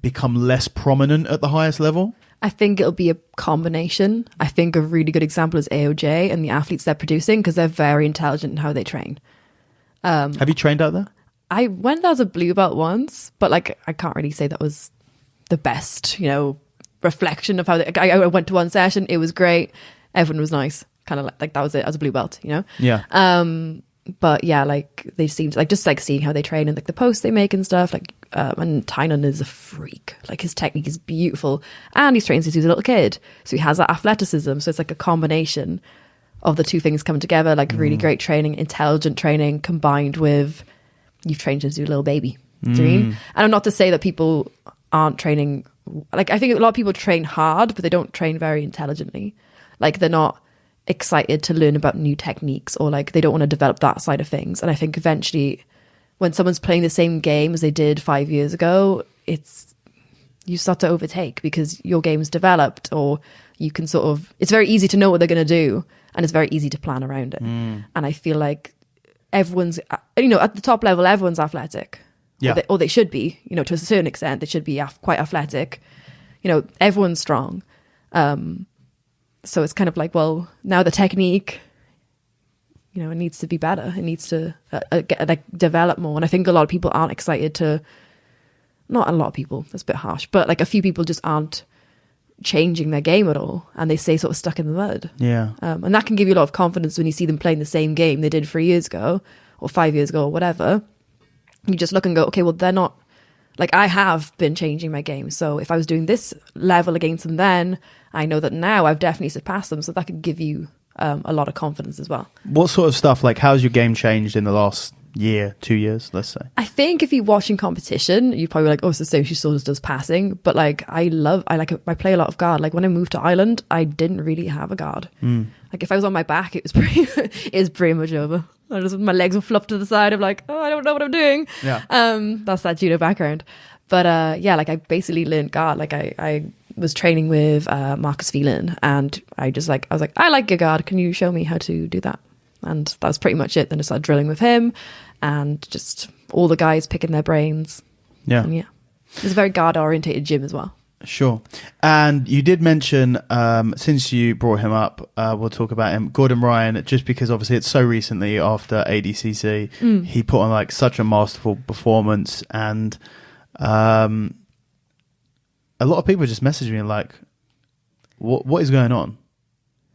become less prominent at the highest level? I think it'll be a combination. I think a really good example is AOJ and the athletes they're producing, because they're very intelligent in how they train. Have you trained out there? I went as a blue belt once, but like I can't really say that was the best, reflection of how I went to one session. It was great. Everyone was nice. Kind of like that was it as a blue belt, Yeah. But yeah, like they seemed like just like seeing how they train and like the posts they make and stuff. Like, and Tynan is a freak. Like his technique is beautiful, and he's trained since he was a little kid, so he has that athleticism. So it's like a combination of the two things coming together. Like really great training, intelligent training, combined with you've trained since you're a little baby. Do you know what I mean? And I'm not to say that people aren't training. Like I think a lot of people train hard, but they don't train very intelligently. Like they're not excited to learn about new techniques, or like they don't want to develop that side of things. And I think eventually when someone's playing the same game as they did 5 years ago, you start to overtake because your game's developed, or you can it's very easy to know what they're going to do, and it's very easy to plan around it. And I feel like everyone's at the top level, everyone's athletic, or they should be, to a certain extent they should be quite athletic, everyone's strong. So it's kind of like, well, now the technique, it needs to be better. It needs to develop more. And I think a lot of people aren't excited to, not a lot of people, that's a bit harsh, but like a few people just aren't changing their game at all. And they stay sort of stuck in the mud. Yeah. And that can give you a lot of confidence when you see them playing the same game they did 3 years ago or 5 years ago or whatever. You just look and go, okay, well, they're not, like I have been changing my game. So if I was doing this level against them then, I know that now I've definitely surpassed them. So that could give you a lot of confidence as well. What sort of stuff, like how's your game changed in the last year, 2 years, let's say? I think if you're watching competition, you're probably like, oh, it's the same, she still just does passing. But like I play a lot of guard. Like when I moved to Ireland, I didn't really have a guard. Like if I was on my back, it was pretty much over. My legs were flopped to the side of like, oh, I don't know what I'm doing. Yeah. That's that judo background. But like I basically learned guard. Like I was training with Marcus Ffion, and I was like, I like your guard. Can you show me how to do that? And that was pretty much it. Then I started drilling with him, and just all the guys picking their brains. Yeah. And it's a very guard orientated gym as well. Sure. And you did mention, since you brought him up, we'll talk about him, Gordon Ryan, just because obviously it's so recently after ADCC, he put on like such a masterful performance, and a lot of people just messaged me like, what is going on?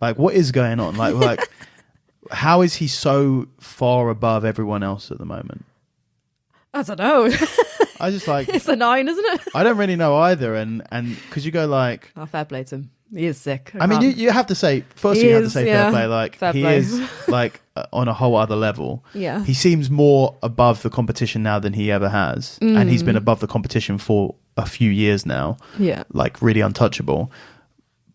Like, what is going on? Like how is he so far above everyone else at the moment? I don't know. I just like... It's a 9, isn't it? I don't really know either. And because you go like... Oh, fair play to him. He is sick. I mean, you have to say... Firstly, you have to say fair play. Like, fair play. Is like on a whole other level. Yeah. He seems more above the competition now than he ever has. And he's been above the competition for a few years now. Yeah. Like, really untouchable.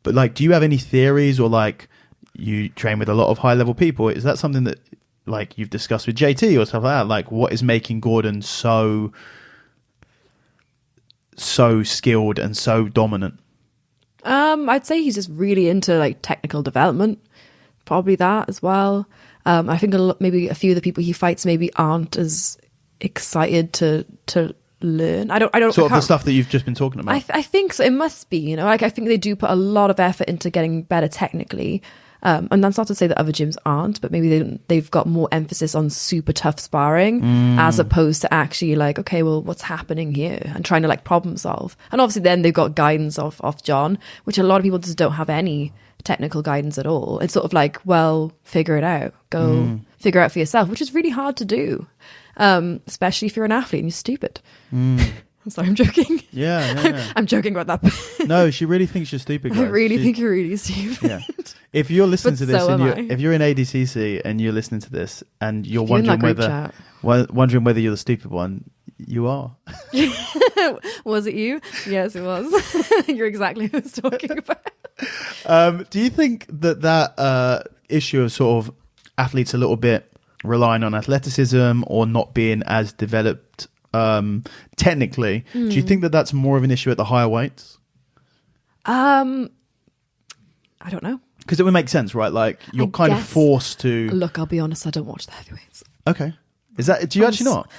But like, do you have any theories, or like you train with a lot of high level people? Is that something that like you've discussed with JT or stuff like that? Like, what is making Gordon so skilled and so dominant? I'd say he's just really into like technical development, probably that as well. I think maybe a few of the people he fights maybe aren't as excited to learn. I don't sort of the stuff that you've just been talking about. I think so. It must be, like I think they do put a lot of effort into getting better technically. And that's not to say that other gyms aren't, but maybe they've got more emphasis on super tough sparring as opposed to actually like, okay, well, what's happening here, and trying to like problem solve. And obviously then they've got guidance off John, which a lot of people just don't have any technical guidance at all. It's sort of like, well, figure it out, go figure it out for yourself, which is really hard to do, especially if you're an athlete and you're stupid. I'm sorry, I'm joking. Yeah. I'm joking about that. No, she really thinks you're stupid, guys. I really think you're really stupid. Yeah. If you're listening to this, if you're in ADCC and you're listening to this and you're wondering whether you're the stupid one, you are. Was it you? Yes, it was. You're exactly who I was talking about. Do you think that issue of sort of athletes a little bit relying on athleticism or not being as developed technically, do you think that that's more of an issue at the higher weights? I don't know. Because it would make sense, right? Like you're kind of forced to. Look, I'll be honest, I don't watch the heavyweights. Okay. Do you actually not?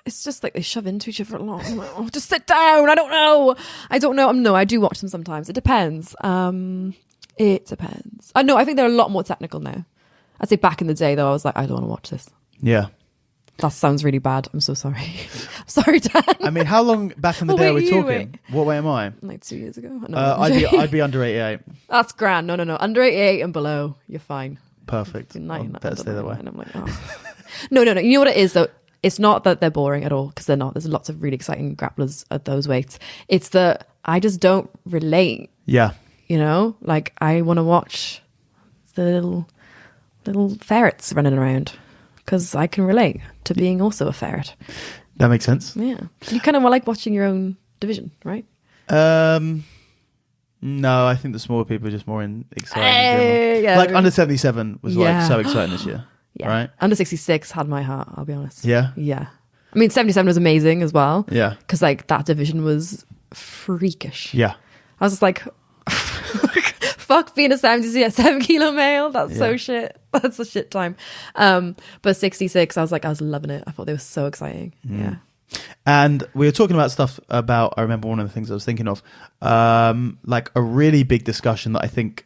It's just like they shove into each other a lot. I'm like, oh, just sit down. I don't know. No, I do watch them sometimes. It depends. It depends. I think they're a lot more technical now. I'd say back in the day, though, I was like, I don't want to watch this. Yeah. That sounds really bad. I'm so sorry. I'm sorry, Dan. I mean, how long back in the day are we talking? What way am I? Like 2 years ago. No, I'd be under 88. That's grand. No. Under 88 and below, you're fine. Perfect. Better stay that way. And I'm like, oh. No. You know what it is, though? It's not that they're boring at all, because they're not. There's lots of really exciting grapplers at those weights. It's that I just don't relate. Yeah. You know? Like, I want to watch the little ferrets running around, because I can relate to being also a ferret. That makes sense. Yeah. You kind of like watching your own division, right? No, I think the smaller people are just more exciting. Yeah, like under 77 was like so exciting this year. Yeah. Right? Under 66 had my heart, I'll be honest. Yeah? Yeah. I mean, 77 was amazing as well. Yeah. Because like that division was freakish. Yeah. I was just like, fuck being a 7 kilo male. That's so shit. That's a shit time. But 66, I was loving it. I thought they were so exciting. Yeah. And we were talking about stuff about, I remember one of the things I was thinking of, like a really big discussion that I think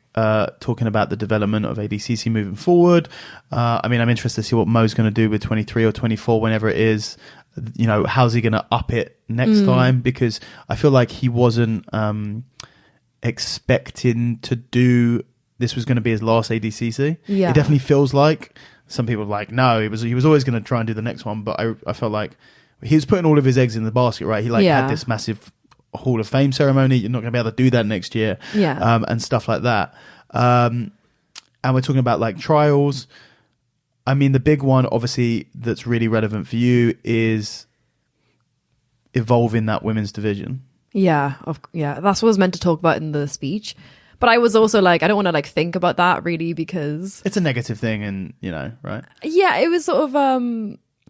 talking about the development of ADCC moving forward. I mean, I'm interested to see what Mo's going to do with 23 or 24, whenever it is. You know, how's he going to up it next time? Because I feel like he wasn't expecting to do, this was going to be his last ADCC. Yeah. It definitely feels like, some people are like, no, he was always going to try and do the next one. But I felt like he was putting all of his eggs in the basket, right? He had this massive Hall of Fame ceremony. You're not going to be able to do that next year. Yeah. And stuff like that. And we're talking about like trials. I mean, the big one, obviously, that's really relevant for you is evolving that women's division. Yeah. That's what I was meant to talk about in the speech. But I was also like, I don't want to like think about that really, because it's a negative thing, and you know, right? Yeah, it was sort of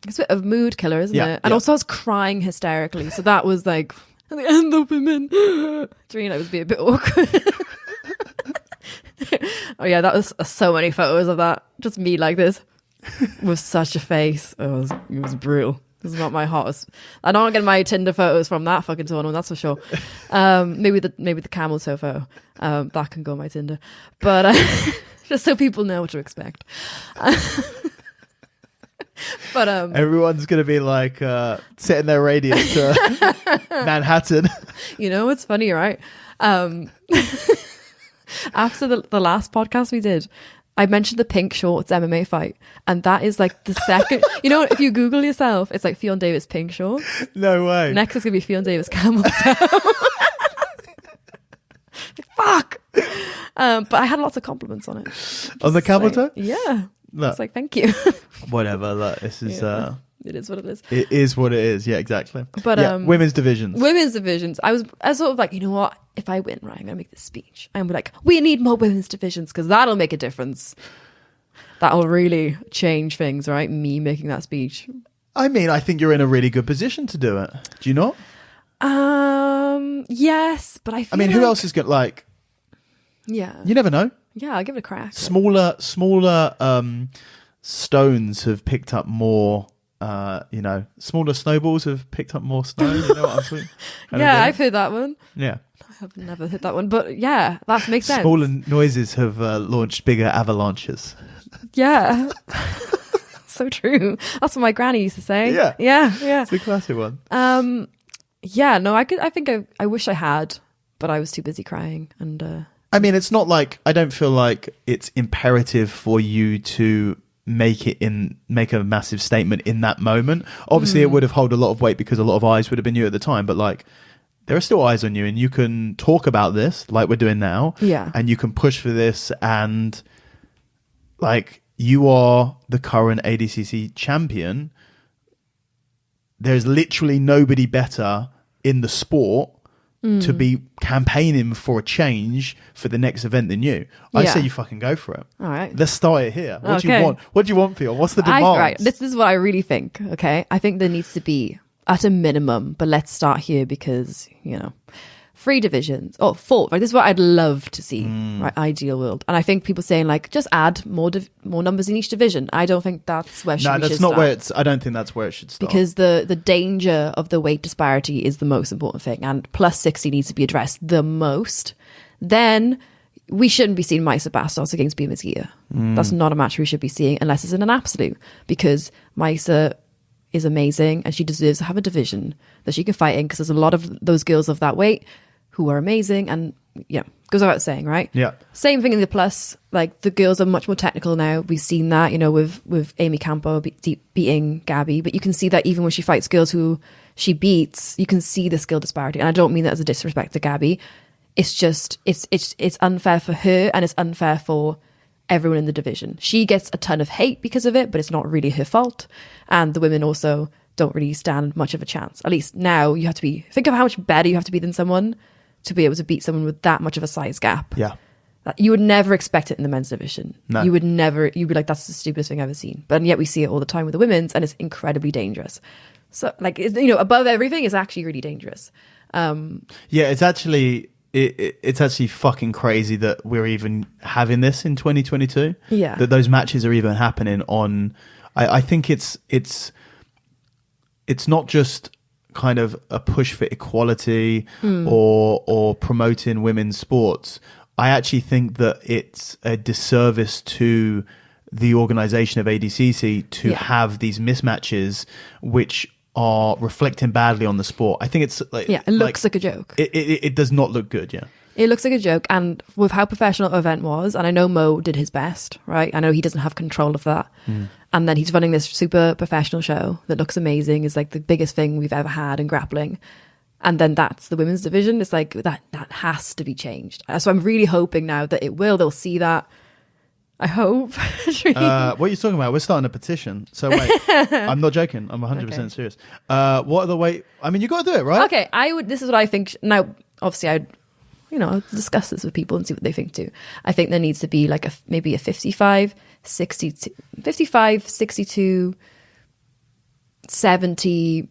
it's a bit of mood killer, isn't it? And also I was crying hysterically. So that was like at the end of women. Do you know, it was a bit awkward. Oh yeah, that was so many photos of that. Just me like this with such a face. It was brutal. This is not my hottest. I don't get my Tinder photos from that fucking tournament, that's for sure. Maybe the camel toe photo. That can go on my Tinder. But just so people know what to expect. But everyone's gonna be like setting their radius to Manhattan. You know, it's funny, right? After the last podcast we did, I mentioned the pink shorts MMA fight, and that is like the second. You know, if you Google yourself, it's like Ffion Davis pink shorts. No way. Next is gonna be Ffion Davis camel toe. Fuck. But I had lots of compliments on it. On the camel toe? Yeah. Look. It's like, thank you. Whatever. Look, this is. It is what it is. It is what it is. Yeah, exactly. But women's divisions. I was sort of like, you know what? If I win, right, I'm gonna make this speech. I'm like, we need more women's divisions because that'll make a difference. That'll really change things, right? Me making that speech. I mean, I think you're in a really good position to do it. Do you not? Yes, but I mean, who else is good? Like, yeah, you never know. Yeah, I'll give it a crack. Smaller stones have picked up more. Smaller snowballs have picked up more snow. You know what I'm saying? Yeah, I've heard that one. Yeah, I have never heard that one, but yeah, that makes sense. Smaller noises have launched bigger avalanches. Yeah. So true. That's what my granny used to say. Yeah. It's a classic one. Yeah, no, I wish I had, but I was too busy crying. And I mean, it's not like, I don't feel like it's imperative for you to make a massive statement in that moment. Obviously it would have held a lot of weight because a lot of eyes would have been you at the time, but like, there are still eyes on you, and you can talk about this like we're doing now. Yeah. And you can push for this, and like, you are the current ADCC champion. There's literally nobody better in the sport to be campaigning for a change for the next event than you. I say you fucking go for it. All right. Let's start it here. What do you want? What do you want, Ffion? What's the demand? Right. This is what I really think. Okay. I think there needs to be at a minimum, but let's start here because, 3 divisions or 4. Right, this is what I'd love to see. Right, ideal world. And I think people saying like just add more numbers in each division. I don't think that's where. No, that's not where it's. I don't think that's where it should start. Because the danger of the weight disparity is the most important thing, and plus 60 needs to be addressed the most. Then we shouldn't be seeing Maisa Bastos against Beam Mezguia. That's not a match we should be seeing unless it's in an absolute, because Maisa is amazing and she deserves to have a division that she can fight in, because there's a lot of those girls of that weight who are amazing, and goes without saying, right? Yeah. Same thing in the plus, like the girls are much more technical now. We've seen that, with Amy Campo beating Gabby, but you can see that even when she fights girls who she beats, you can see the skill disparity. And I don't mean that as a disrespect to Gabby. It's just, it's unfair for her, and it's unfair for everyone in the division. She gets a ton of hate because of it, but it's not really her fault. And the women also don't really stand much of a chance. At least now you have to think of how much better you have to be than someone to be able to beat someone with that much of a size gap. Yeah. You would never expect it in the men's division. No. You'd be like, that's the stupidest thing I've ever seen. But yet we see it all the time with the women's, and it's incredibly dangerous. So like, above everything is actually really dangerous. It's actually, it's actually fucking crazy that we're even having this in 2022. Yeah. That those matches are even happening on, I think it's not just kind of a push for equality or promoting women's sports. I actually think that it's a disservice to the organization of ADCC to have these mismatches which are reflecting badly on the sport. I think it's like, it looks like a joke. It does not look good. It looks like a joke, and with how professional the event was, and I know Mo did his best, right? I know he doesn't have control of that. And then he's running this super professional show that looks amazing, is like the biggest thing we've ever had in grappling. And then that's the women's division. It's like, that has to be changed. So I'm really hoping now that it will. They'll see that. I hope. What are you talking about? We're starting a petition. So wait, I'm not joking. I'm 100% serious. What are the way? I mean, you got to do it, right? Okay, this is what I think. Now, obviously, I'll discuss this with people and see what they think too. I think there needs to be like maybe a 55, 62, 70,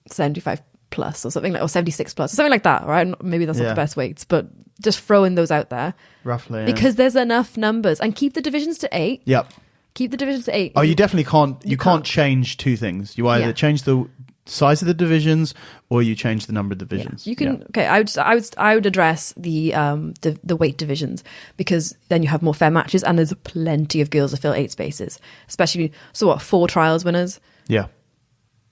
75 plus or something like, or 76 plus or something like that, right? Maybe that's not the best weights, but just throwing those out there. Roughly. Because there's enough numbers, and keep the divisions to 8. Yep. Keep the divisions to 8. Oh, you definitely can't. You can't change two things. You either change the size of the divisions or you change the number of divisions. You can. Okay, I would address the weight divisions, because then you have more fair matches, and there's plenty of girls to fill 8 spaces. Especially 4 trials winners. Yeah.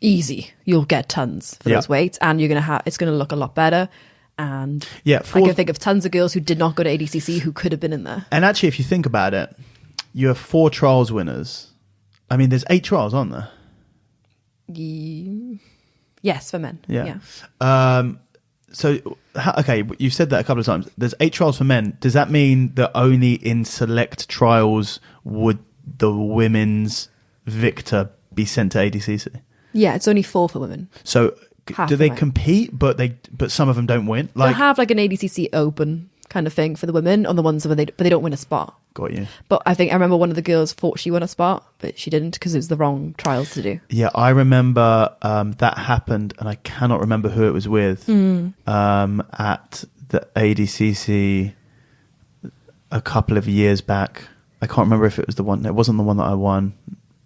Easy. You'll get tons for those weights, and you're gonna it's gonna look a lot better. And I can think of tons of girls who did not go to ADCC who could have been in there. And actually, if you think about it, you have 4 trials winners. I mean, there's 8 trials, aren't there? Yes, for men. Yeah. So, okay, you've said that a couple of times. There's 8 trials for men. Does that mean that only in select trials would the women's victor be sent to ADCC? Yeah, it's only 4 for women. So do they compete, but some of them don't win? They'll have like an ADCC Open kind of thing for the women on the ones where they don't win a spot. Got you. But I remember one of the girls thought she won a spot, but she didn't, because it was the wrong trials to do. Yeah, I remember that happened, and I cannot remember who it was with, at the ADCC a couple of years back. I can't remember if it was the one. It wasn't the one that I won.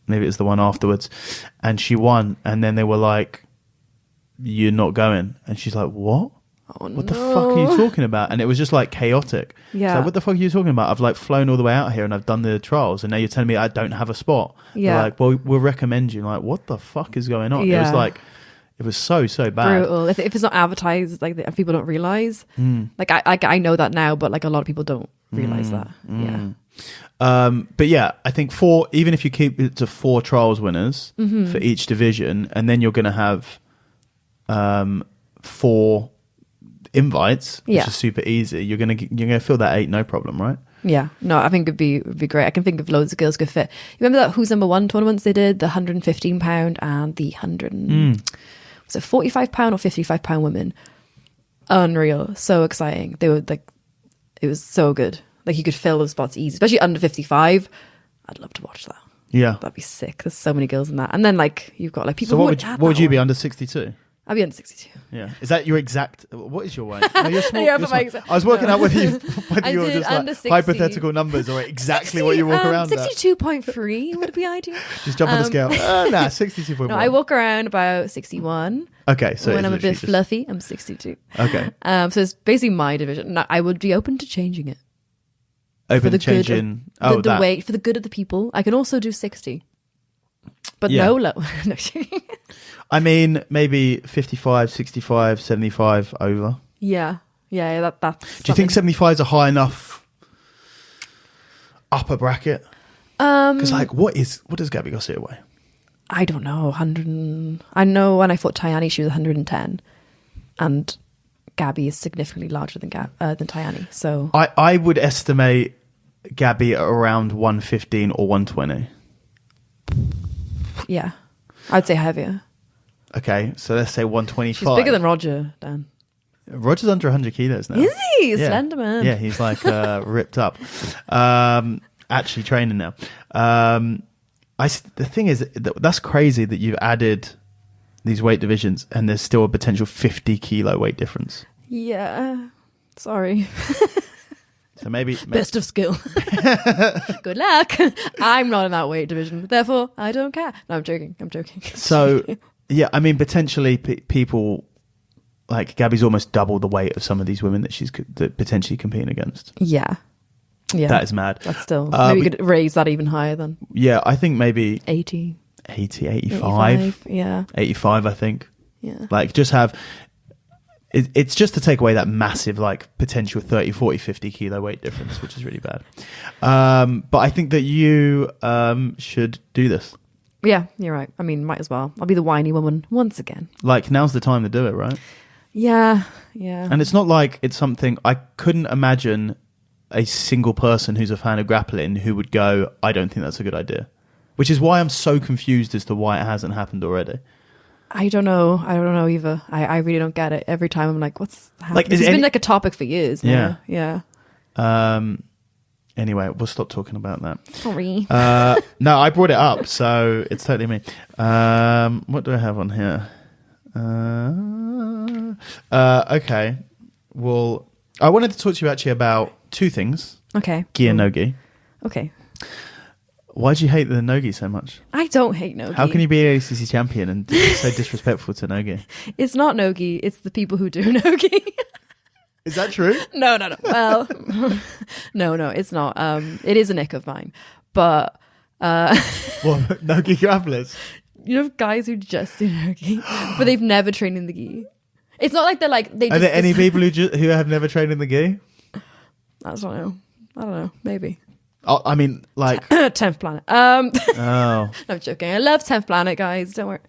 Maybe it was the one afterwards. And she won, and then they were like, "You're not going." And she's like, "What? What the fuck are you talking about?" And it was just like chaotic. Yeah. So what the fuck are you talking about? I've like flown all the way out here and I've done the trials, and now you're telling me I don't have a spot. Yeah. They're like, well, we'll recommend you. Like, what the fuck is going on? Yeah. It was like, it was so bad. Brutal. If it's not advertised, like, if people don't realize. Like I know that now, but like a lot of people don't realize that. Yeah. But yeah, I think even if you keep it to 4 trials winners for each division, and then you're going to have 4 invites, which is super easy. You're gonna fill that 8, no problem, right? Yeah, no, I think it'd be great. I can think of loads of girls could fit. You remember that Who's Number One tournaments they did, the £115 and the 100 was it £45 or £55 women? unreal, so exciting. They were like, it was so good. Like you could fill those spots easy, especially under 55. I'd love to watch that. Yeah, that'd be sick. There's so many girls in that, and then like you've got like people. So who what would you be under 62? I'd be under 62. Yeah, is that your exact? What is your weight? No, you're small. Yeah, you're but small. I was working out whether you were just under like 60. hypothetical numbers or exactly what you walk around. 62.3 would be ideal. Just jump on the scale. Nah, 62.1. No, I walk around about 61. Okay, so when I'm a bit fluffy, I'm 62. Okay. So it's basically my division. No, I would be open to changing it. Open to changing the weight for the good of the people. I can also do 60. But no low. No. I mean, maybe 55, 65, 75 over. Yeah. That's Do you think 75 is a high enough upper bracket? Because like, what does Gabby Garcia weigh? I don't know. I know when I fought Tayani, she was 110, and Gabby is significantly larger than Tayani. So I would estimate Gabby at around 115 or 120. Yeah, I'd say heavier. Okay, so let's say 125. She's bigger than Roger, Dan. Roger's under 100 kilos now. Is he? Slender man. Yeah, he's like ripped up. Actually training now. The thing is, that's crazy that you've added these weight divisions and there's still a potential 50 kilo weight difference. Yeah, sorry. So maybe best of skill. Good luck. I'm not in that weight division, therefore I don't care. No, I'm joking. So yeah, I mean, potentially people like Gabby's almost double the weight of some of these women that she's potentially competing against. Yeah, that is mad. That's still maybe we could raise that even higher then. Yeah, I think maybe 80, 85. Yeah, 85. I think. Yeah, like just have. It's just to take away that massive, like, potential 30, 40, 50 kilo weight difference, which is really bad. But I think that you should do this. Yeah, you're right. I mean, might as well. I'll be the whiny woman once again. Like, now's the time to do it, right? Yeah. And it's not like it's something... I couldn't imagine a single person who's a fan of grappling who would go, I don't think that's a good idea. Which is why I'm so confused as to why it hasn't happened already. I don't know either. I really don't get it. Every time I'm like, what's happening? Like, it's been like a topic for years now. Yeah. Anyway, we'll stop talking about that. Sorry. No, I brought it up, so it's totally me. What do I have on here? Okay. Well, I wanted to talk to you actually about two things. Okay. Gi and no gi. Okay. Why do you hate the no gi so much? I don't hate no gi. How can you be an ADCC champion and be so disrespectful to no gi? It's not no gi. It's the people who do no gi. Is that true? No. Well, no, it's not. It is an ick of mine. But... Well, no gi grapplers? You know guys who just do no gi, but they've never trained in the gi. It's not like they're like... Are there any people who have never trained in the gi? I don't know. Maybe. Oh, I mean, like 10th Planet. Oh, no, I'm joking. I love 10th Planet, guys. Don't worry.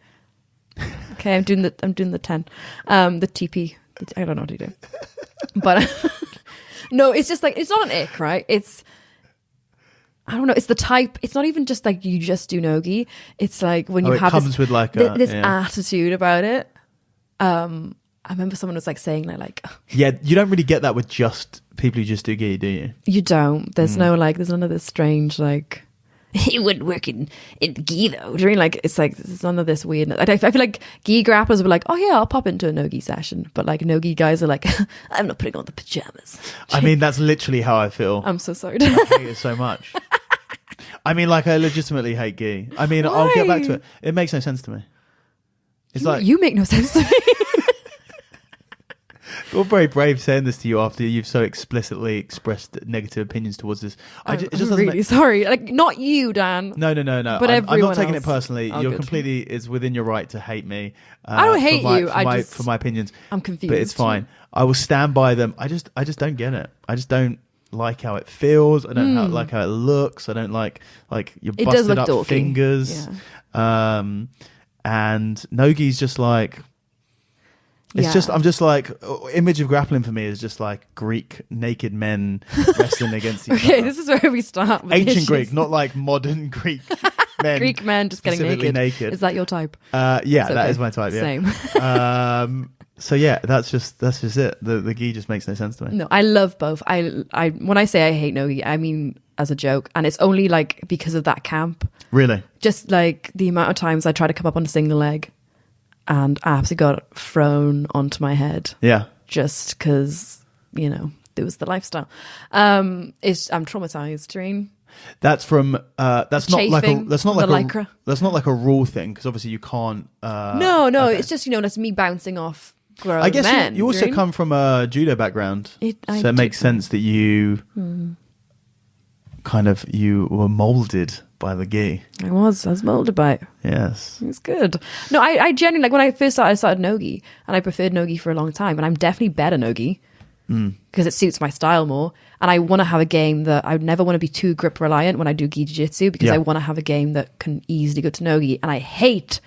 Okay, I'm doing the 10. The TP. I don't know what to do. But no, it's just like it's not an ick, right? It's I don't know. It's the type. It's not even just like you just do no-gi. It's like when you have comes with like this attitude about it. I remember someone was like saying like yeah, you don't really get that with just people who just do gi, do you? You don't. There's no like. There's none of this strange like. It wouldn't work in gi though. Do you mean like it's like there's none of this weirdness. I feel like gi grapplers were like, oh yeah, I'll pop into a no-gi session, but like no-gi guys are like, I'm not putting on the pajamas. I mean, that's literally how I feel. I'm so sorry. I hate it so much. I mean, like I legitimately hate gi. I mean, why? I'll get back to it. It makes no sense to me. It's like you make no sense to me. You're very brave saying this to you after you've so explicitly expressed negative opinions towards this. I'm just really sorry. Like, not you, Dan. No. But I'm not taking else. it personally. Oh, You're good. completely is within your right to hate me. I don't hate you. For my opinions. I'm confused. But it's fine. I will stand by them. I just don't get it. I just don't like how it feels. I don't like how it looks. I don't like your busted up dorky. fingers. Yeah. And no-gi's just like. It's just, I'm just like, image of grappling for me is just like Greek naked men wrestling against each other. Okay, this is where we start. With Ancient Greek, not like modern Greek men. Greek men just getting naked. Is that your type? Yeah, that is my type. Yeah. Same. So yeah, that's just it. The gi just makes no sense to me. No, I love both. I when I say I hate no-gi, I mean as a joke, and it's only like because of that camp. Really? Just like the amount of times I tried to come up on a single leg and I absolutely got thrown onto my head. Yeah. Just because, you know, it was the lifestyle. I'm traumatized, Doreen. That's from that's not like a rule thing, because obviously you can't. No, okay. It's just, you know, that's me bouncing off grown I guess men. You also come from a judo background, so it makes sense that you you were molded by the gi. I was molded by it. Yes, it was good. No, I genuinely, like when I first started, I started no-gi, and I preferred no-gi for a long time, and I'm definitely better no-gi because it suits my style more. And I want to have a game that I would never want to be too grip reliant when I do gi jiu-jitsu, because I want to have a game that can easily go to no-gi. And I hate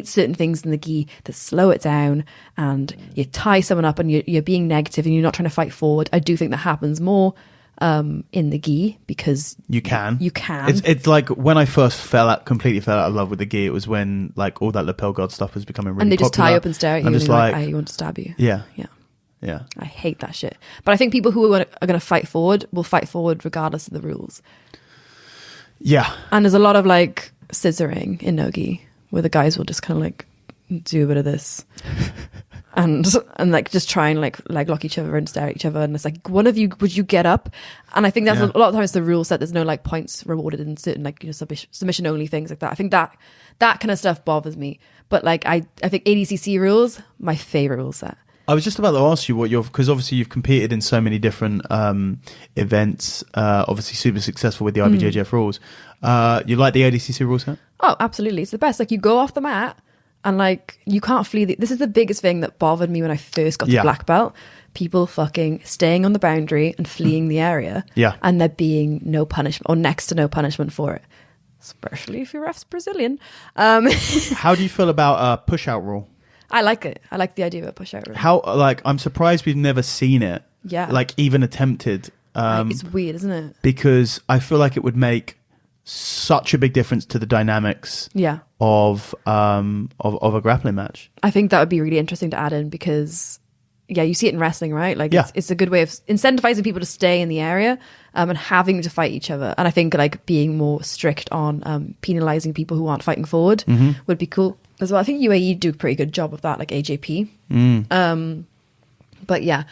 certain things in the gi that slow it down, and you tie someone up and you're being negative and you're not trying to fight forward. I do think that happens more in the gi, because you can. It's like when I first completely fell out of love with the gi, it was when like all that lapel guard stuff was becoming really popular. And they just tie up and stare at you, and and just like, I want to stab you. Yeah. I hate that shit. But I think people who are going to fight forward will fight forward regardless of the rules. Yeah. And there's a lot of like scissoring in no-gi, where the guys will just kind of like do a bit of this and like just try and like lock each other and stare at each other, and it's like, one of you, would you get up? And I think that's a lot of times the rule set, there's no like points rewarded in certain like, you know, submission only things like that. I think that kind of stuff bothers me. But like I think ADCC rules, my favorite rule set. I was just about to ask you because obviously you've competed in so many different events, obviously super successful with the IBJJF rules. You like the ADCC rule set? Oh, absolutely. It's the best. Like, you go off the mat and like you can't flee. This is the biggest thing that bothered me when I first got to black belt. People fucking staying on the boundary and fleeing the area. Yeah. And there being no punishment, or next to no punishment for it. Especially if your ref's Brazilian. How do you feel about a push-out rule? I like it. I like the idea of a push-out rule. I'm surprised we've never seen it. Yeah. Like, even attempted. It's weird, isn't it? Because I feel like it would make such a big difference to the dynamics of a grappling match. I think that would be really interesting to add in, because you see it in wrestling, right? Like it's a good way of incentivizing people to stay in the area and having to fight each other. And I think like being more strict on penalizing people who aren't fighting forward would be cool as well. I think UAE do a pretty good job of that, like AJP. But yeah,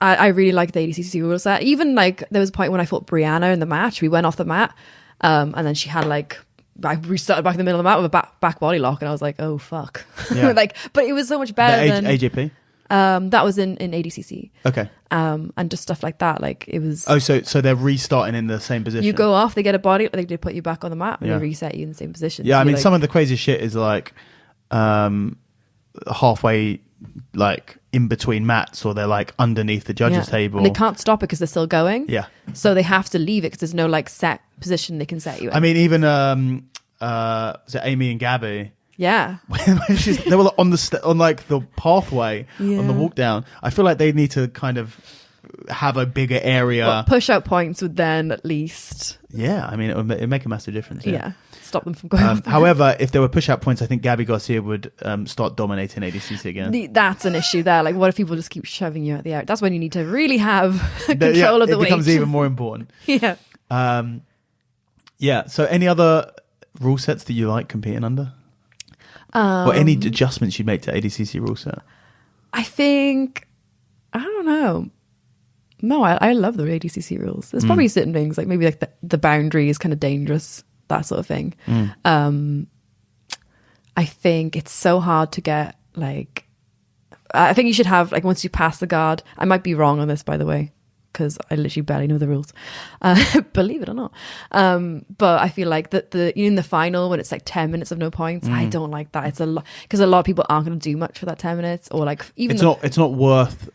I really like the ADCC rule set. Even like there was a point when I fought Brianna in the match, we went off the mat and then she had like, I restarted back in the middle of the mat with a back body lock, and I was like, oh fuck. But it was so much better than AJP. That was in ADCC. Okay. And just stuff like that. Like it was. Oh, so they're restarting in the same position. You go off, they get a body, they put you back on the mat, and they reset you in the same position. Yeah, so I mean, like, some of the craziest shit is like halfway, like in between mats, or they're like underneath the judges table. And they can't stop it because they're still going. Yeah. So they have to leave it because there's no like set position they can set you in. I mean, even was it Amy and Gabby? Yeah. They were on the pathway on the walk down. I feel like they need to kind of have a bigger area. Push out points would then at least. Yeah, I mean, it'd make a massive difference. Yeah. Stop them from going off. However, if there were push out points, I think Gabby Garcia would start dominating ADCC again. That's an issue there. Like, what if people just keep shoving you out the air? That's when you need to really have control of the weight. It becomes even more important. Yeah. So any other rule sets that you like competing under? Or any adjustments you make to ADCC rule set? I think, I don't know. No, I love the ADCC rules. There's probably certain things, like maybe like the boundary is kind of dangerous, that sort of thing. I think it's so hard to get like, I think you should have like, once you pass the guard, I might be wrong on this, by the way, because I literally barely know the rules, believe it or not. But I feel like that in the final, when it's like 10 minutes of no points, I don't like that. It's a lot, because a lot of people aren't going to do much for that 10 minutes, or like even it's not worth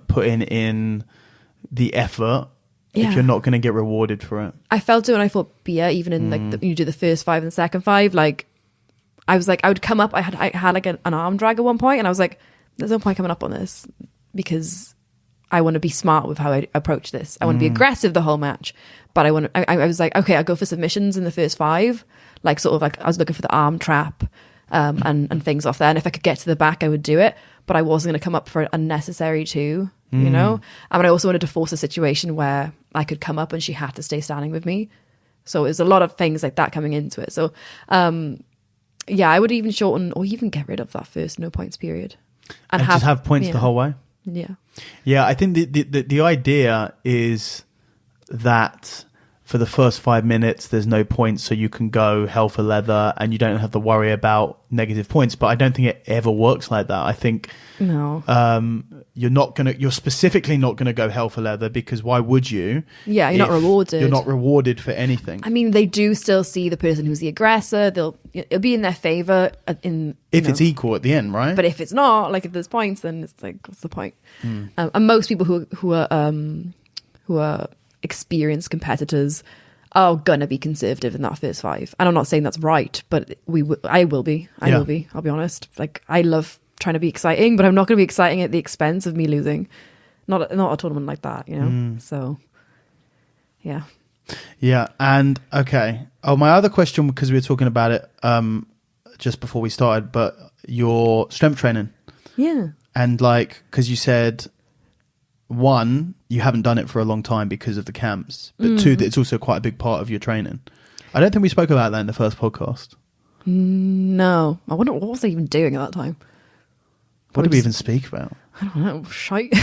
putting in the effort if you're not going to get rewarded for it. I felt it when I fought Bia, even in like you do the first 5 and the second 5. Like I was like, I would come up. I had like an arm drag at one point, and I was like, there's no point coming up on this, because I want to be smart with how I approach this. I want to be aggressive the whole match, but I was like, okay, I'll go for submissions in the first 5. Like sort of like I was looking for the arm trap and things off there. And if I could get to the back, I would do it. But I wasn't going to come up for an unnecessary two, you know? And I also wanted to force a situation where I could come up and she had to stay standing with me. So there's a lot of things like that coming into it. So, yeah, I would even shorten or even get rid of that first no points period. And just have points the whole way? Yeah. Yeah, I think the idea is that for the first 5 minutes, there's no points, so you can go hell for leather and you don't have to worry about negative points. But I don't think it ever works like that. I think you're specifically not gonna go hell for leather, because why would you? Yeah, you're not rewarded. You're not rewarded for anything. I mean, they do still see the person who's the aggressor. It'll be in their favor if it's equal at the end, right? But if it's not, like if there's points, then it's like, what's the point? And most people who are experienced competitors are gonna be conservative in that first 5. And I'm not saying that's right, but I will be. I'll be honest. Like, I love trying to be exciting, but I'm not going to be exciting at the expense of me losing. Not a tournament like that, you know. So, yeah. And okay. Oh, my other question, because we were talking about it just before we started, but your strength training. Yeah. And like, because you said, 1, you haven't done it for a long time because of the camps, but 2, it's also quite a big part of your training. I don't think we spoke about that in the first podcast. No. I wonder, what was I even doing at that time? What did we even speak about? I don't know. Shite.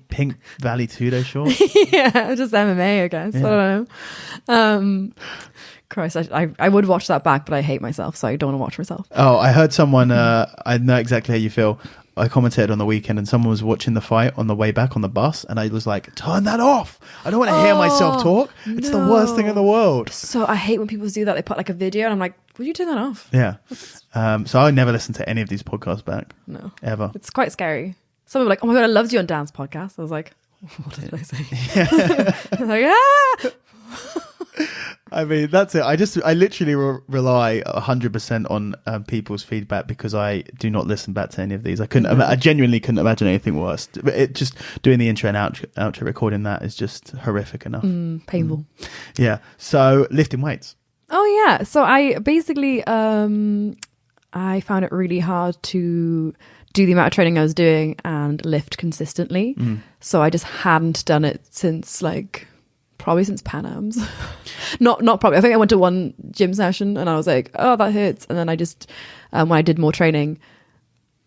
Pink Valley Tudo shorts? Yeah, just MMA, I guess. Yeah. I don't know. Christ, I would watch that back, but I hate myself, so I don't want to watch myself. Oh, I heard someone, I know exactly how you feel. I commentated on the weekend and someone was watching the fight on the way back on the bus, and I was like, turn that off. I don't want to hear myself talk. It's the worst thing in the world. So I hate when people do that. They put like a video and I'm like, would you turn that off? Yeah. So I never listen to any of these podcasts back. No. Ever. It's quite scary. Some people are like, oh my God, I loved you on Dan's podcast. I was like, what did I say? Yeah. I was like, ah! I mean, that's it. I literally rely 100% on people's feedback, because I do not listen back to any of these. I genuinely couldn't imagine anything worse. It just doing the intro and outro, recording that is just horrific enough. Painful. Yeah. So lifting weights. Oh yeah. So I basically, I found it really hard to do the amount of training I was doing and lift consistently. So I just hadn't done it since probably since Pan Am's. not probably. I think I went to one gym session and I was like, oh, that hurts. And then I just, when I did more training,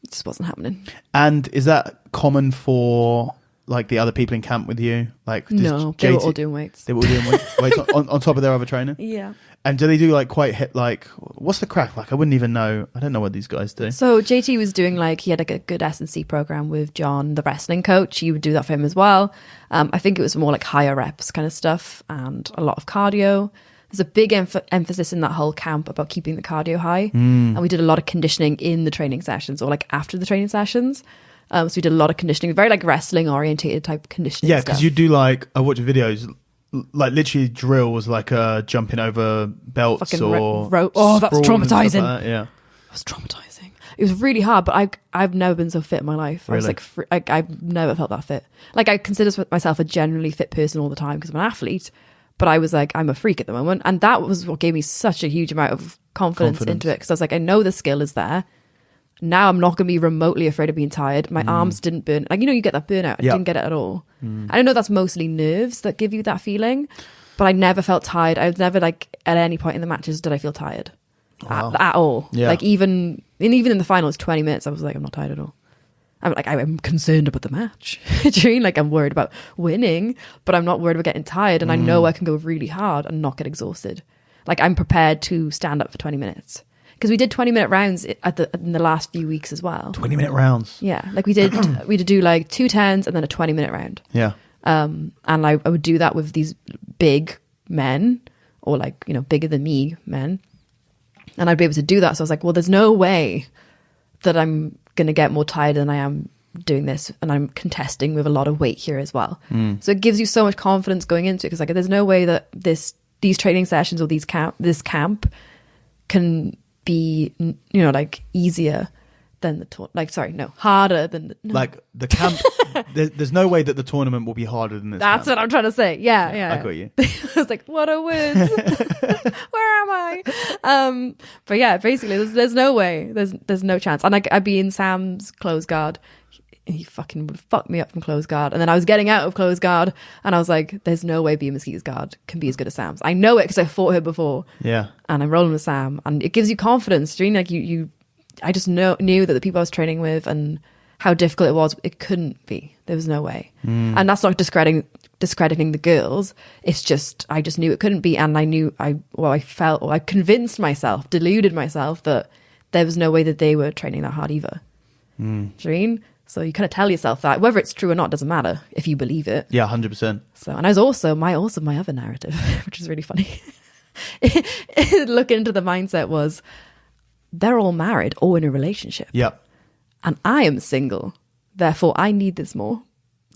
it just wasn't happening. And is that common for like the other people in camp with you? Like, no, they were all doing weights. They were all doing weights on top of their other training? Yeah. And do they do what's the crack? Like, I wouldn't even know. I don't know what these guys do. So JT was doing he had a good S&C program with John, the wrestling coach. He would do that for him as well. I think it was more like higher reps kind of stuff and a lot of cardio. There's a big emphasis in that whole camp about keeping the cardio high. And we did a lot of conditioning in the training sessions or after the training sessions. So we did a lot of conditioning, very wrestling orientated type conditioning. Yeah, because you do I watch videos, literally drills, jumping over belts fucking or rope. Oh, that's traumatizing. Like that. Yeah, it was traumatizing. It was really hard, but I've never been so fit in my life. Really? I was I've never felt that fit. I consider myself a generally fit person all the time because I'm an athlete, but I was I'm a freak at the moment, and that was what gave me such a huge amount of confidence into it, because I was I know the skill is there. Now I'm not going to be remotely afraid of being tired. My arms didn't burn. You get that burnout. I didn't get it at all. I know that's mostly nerves that give you that feeling, but I never felt tired. I was never at any point in the matches did I feel tired at all. Yeah. Even in the finals, 20 minutes, I was I'm not tired at all. I'm concerned about the match. Do you mean? I'm worried about winning, but I'm not worried about getting tired. And I know I can go really hard and not get exhausted. I'm prepared to stand up for 20 minutes. Because we did 20-minute rounds in the last few weeks as well. 20-minute rounds. Yeah, we did do 2 10s and then a 20-minute round. Yeah. And I would do that with these big men, or bigger than me men, and I'd be able to do that. So I was well, there's no way that I'm going to get more tired than I am doing this, and I'm contesting with a lot of weight here as well. So it gives you so much confidence going into it, because there's no way that these training sessions or this camp can be easier than the harder than the, no. Like the camp. there's no way that the tournament will be harder than this. That's camp. what I'm trying to say. Yeah. I got you. I was like, what a words. Where am I? But yeah, basically, there's no way. There's no chance. And I'd be in Sam's close guard. He fucking would fuck me up from close guard. And then I was getting out of close guard, and I was like, there's no way being Mesquita's guard can be as good as Sam's. I know it because I fought her before. Yeah. And I'm rolling with Sam, and it gives you confidence. Do you know, like I just knew that the people I was training with and how difficult it was, it couldn't be. There was no way. And that's not discrediting the girls. It's just, I just knew it couldn't be. And I convinced myself, deluded myself that there was no way that they were training that hard either. Do you mean? So you kind of tell yourself that, whether it's true or not doesn't matter if you believe it. Yeah, 100%. So, and I was also my other narrative, which is really funny. Look into the mindset was, they're all married or in a relationship. Yep. And I am single. Therefore, I need this more.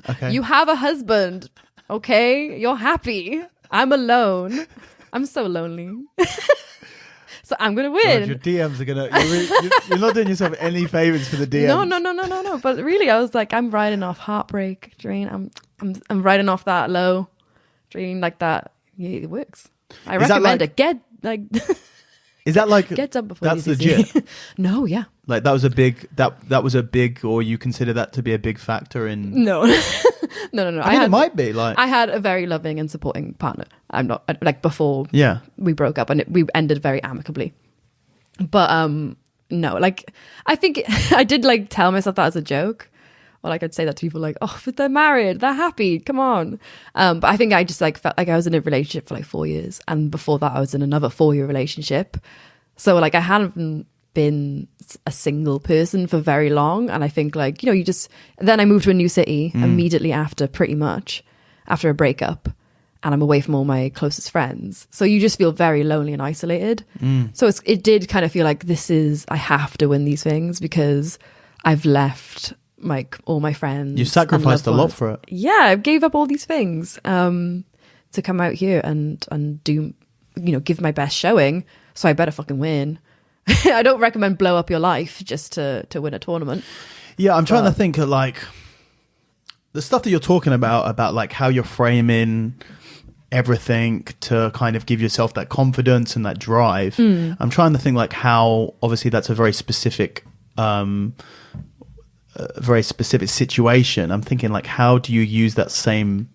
Okay. You have a husband. Okay. You're happy. I'm alone. I'm so lonely. So I'm going to win. God, your DMs are going to... You're not doing yourself any favors for the DMs. No. But really, I was like, I'm riding off heartbreak, Dream. I'm riding off that low, Dream, like that. Yeah, it works. I recommend it. Get like... Is that like... Get up before that's ADCC. legit? No, yeah. Like that was a big... That was a big... Or you consider that to be a big factor in... No. No. I mean, it might be like... I had a very loving and supporting partner. I'm not... Like before we broke up, and we ended very amicably. But no, like I think I did like tell myself that as a joke. Or like I'd say that to people like, oh, but they're married, they're happy, come on. But I think I just like felt like I was in a relationship for like 4 years. And before that I was in another 4-year relationship. So like I hadn't been a single person for very long. And I think like, you know, then I moved to a new city immediately after, pretty much after a breakup. And I'm away from all my closest friends. So you just feel very lonely and isolated. So it did kind of feel like I have to win these things because I've left like all my friends. You sacrificed a lot for it. Yeah, I gave up all these things to come out here and do, you know, give my best showing. So I better fucking win. I don't recommend blow up your life just to win a tournament. Yeah, I'm trying to think of like the stuff that you're talking about like how you're framing everything to kind of give yourself that confidence and that drive. I'm trying to think like how obviously that's a very specific situation. I'm thinking like how do you use that same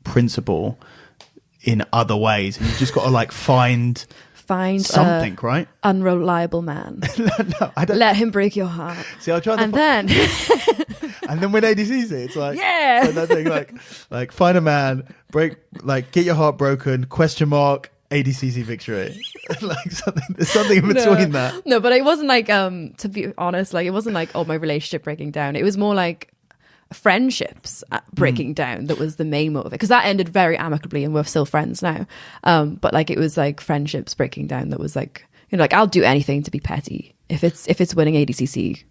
principle in other ways? And you've just got to like find something, right? Unreliable man. No, I don't. Let him break your heart. See, I'll try to and then when ADCC, it's like that thing, like find a man, get your heart broken, ? ADCC victory. Like there's something in between that. No, but it wasn't like to be honest, like it wasn't like my relationship breaking down. It was more like friendships breaking down that was the main motive, because that ended very amicably and we're still friends now. But like it was like friendships breaking down that was like, you know, like I'll do anything to be petty. If it's winning ADCC,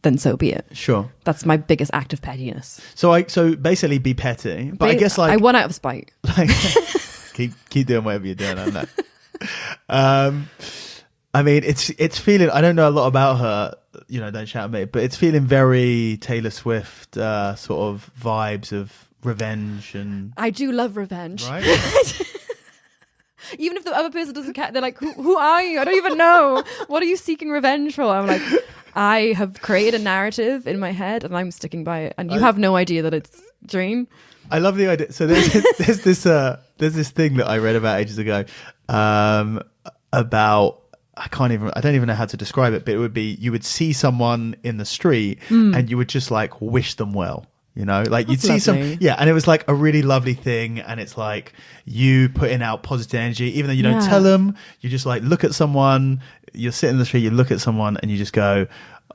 then so be it. Sure. That's my biggest act of pettiness. So basically be petty. But I guess like I won out of spite. Like, keep doing whatever you're doing. I know. I mean, it's feeling. I don't know a lot about her. You know, don't shout at me. But it's feeling very Taylor Swift sort of vibes of revenge and. I do love revenge. Right. Even if the other person doesn't care, they're like, "Who are you? I don't even know. What are you seeking revenge for?" I'm like, I have created a narrative in my head, and I'm sticking by it. And you have no idea that it's Dream. I love the idea. So there's this thing that I read about ages ago about I don't even know how to describe it, but it would be you would see someone in the street and you would just like wish them well. You know, like you'd see some, and it was like a really lovely thing. And it's like you putting out positive energy, even though you don't tell them, you just like look at someone, you're sitting in the street, you look at someone and you just go,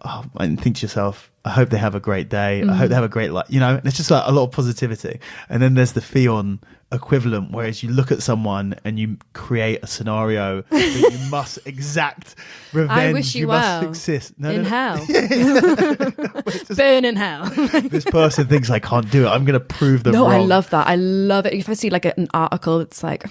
oh, and think to yourself, I hope they have a great day. I hope they have a great life. You know, and it's just like a lot of positivity. And then there's the Ffion equivalent, whereas you look at someone and you create a scenario that you must exact revenge. I wish you well. Must exist. In hell. Just, burn in hell. This person thinks I can't do it. I'm going to prove them wrong. No, I love that. I love it. If I see like an article that's like,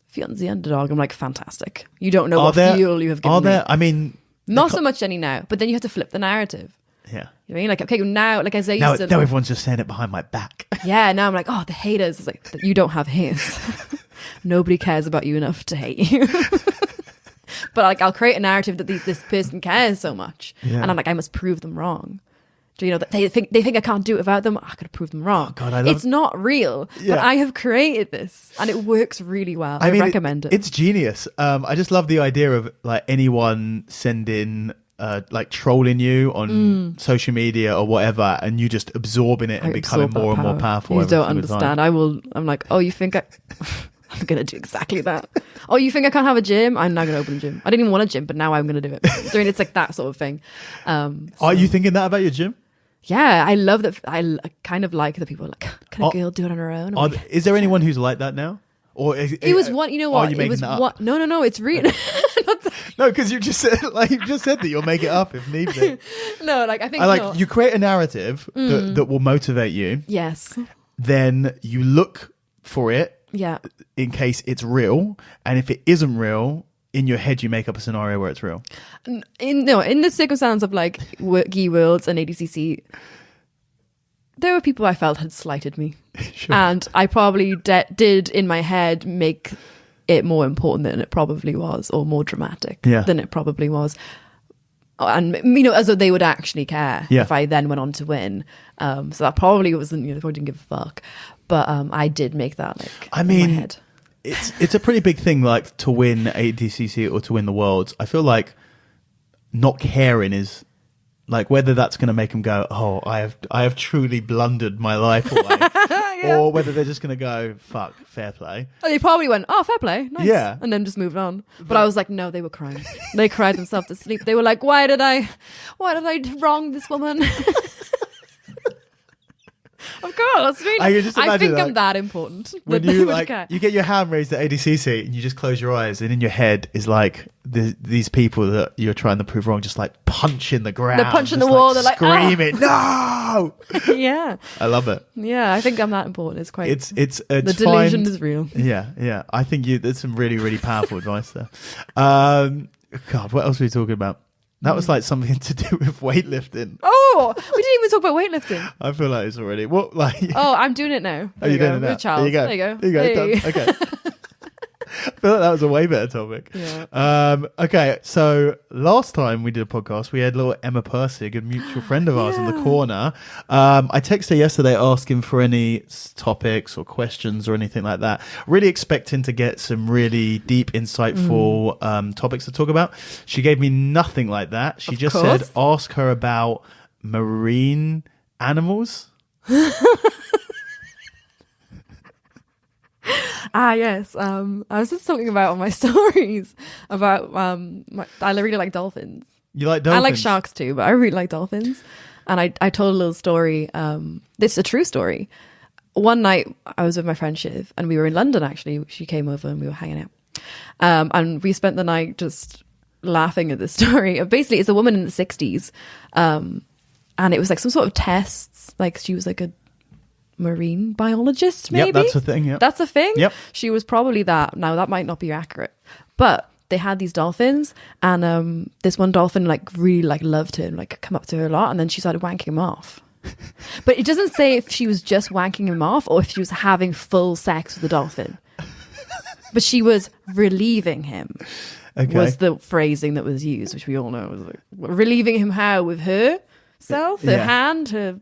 Fion's the underdog, I'm like, fantastic. You don't know what fuel you have given me. I mean, Not so much any now, but then you have to flip the narrative. Yeah. You know what I mean? Like, okay, now, like as I Now, used to... now everyone's just saying it behind my back. Yeah, now I'm like, oh, the haters. It's like, you don't have haters. Nobody cares about you enough to hate you. But like, I'll create a narrative that this person cares so much. Yeah. And I'm like, I must prove them wrong. Do you know that they think I can't do it without them? I could prove them wrong. Oh, God, I love it's not real, but I have created this and it works really well. I recommend it. It's genius. I just love the idea of like anyone sending like trolling you on social media or whatever, and you just absorbing it and becoming more and more powerful. You don't understand. I'm like, oh, you think I'm gonna do exactly that. Oh, you think I can't have a gym? I'm now gonna open a gym. I didn't even want a gym, but now I'm gonna do it. I mean, it's like that sort of thing. Are you thinking that about your gym? Yeah, I love that. I kind of like the people are like, can a girl do it on her own? Is there anyone who's like that now? Or it was one. You know what? It was what? No. It's real. No, because you just said that you'll make it up if need be. No, like I think you create a narrative that will motivate you. Yes. Then you look for it. Yeah. In case it's real, and if it isn't real, in your head you make up a scenario where it's real. In the circumstance of like Geek Worlds and ADCC, there were people I felt had slighted me. Sure. And I probably did in my head make it more important than it probably was, or more dramatic than it probably was. And, you know, as though they would actually care if I then went on to win. So that probably wasn't, you know, they probably didn't give a fuck. But I did make that, like, in my head. It's a pretty big thing, like, to win ADCC or to win the Worlds. I feel like not caring is, like, whether that's going to make them go, oh, I have truly blundered my life away. Or whether they're just going to go, fuck, fair play. Oh, they probably went, oh, fair play, nice. Yeah. And then just moved on. But I was like, no, they were crying. They cried themselves to sleep. They were like, why did I wrong this woman? Of course, really. I think I'm that important. When you you get your hand raised at ADCC and you just close your eyes, and in your head is like these people that you're trying to prove wrong, just like punching the ground. They're punching the wall. They're like screaming, no. Yeah, I love it. Yeah, I think I'm that important. It's quite. It's the delusion is real. Yeah. I think there's some really, really powerful advice there. God, what else were we talking about? That was like something to do with weightlifting. Oh, we didn't even talk about weightlifting. I feel like it's already. What, like? Oh, I'm doing it now. Are you doing it now? Charles. There you go. Hey. Okay. I feel like that was a way better topic. Yeah. Okay, so last time we did a podcast, we had little Emma Persig, a mutual friend of ours, in the corner. I texted her yesterday asking for any topics or questions or anything like that. Really expecting to get some really deep, insightful topics to talk about. She gave me nothing like that. She just said, ask her about marine animals. Yes. I was just talking about on my stories about I really like dolphins. You like dolphins? I like sharks too, but I really like dolphins. And I told a little story. It's a true story. One night I was with my friend Shiv, and we were in London actually. She came over and we were hanging out. And we spent the night just laughing at this story. Basically, it's a woman in the 60s. And it was like some sort of tests. Like she was like a marine biologist, maybe. Yep, that's a thing. Yep. That's a thing. Yep. She was probably that. Now that might not be accurate, but they had these dolphins, and this one dolphin like really like loved him, like come up to her a lot, and then she started wanking him off. But it doesn't say if she was just wanking him off or if she was having full sex with the dolphin. But she was relieving him. Okay. Was the phrasing that was used, which we all know was like relieving him how with her self, her hand, her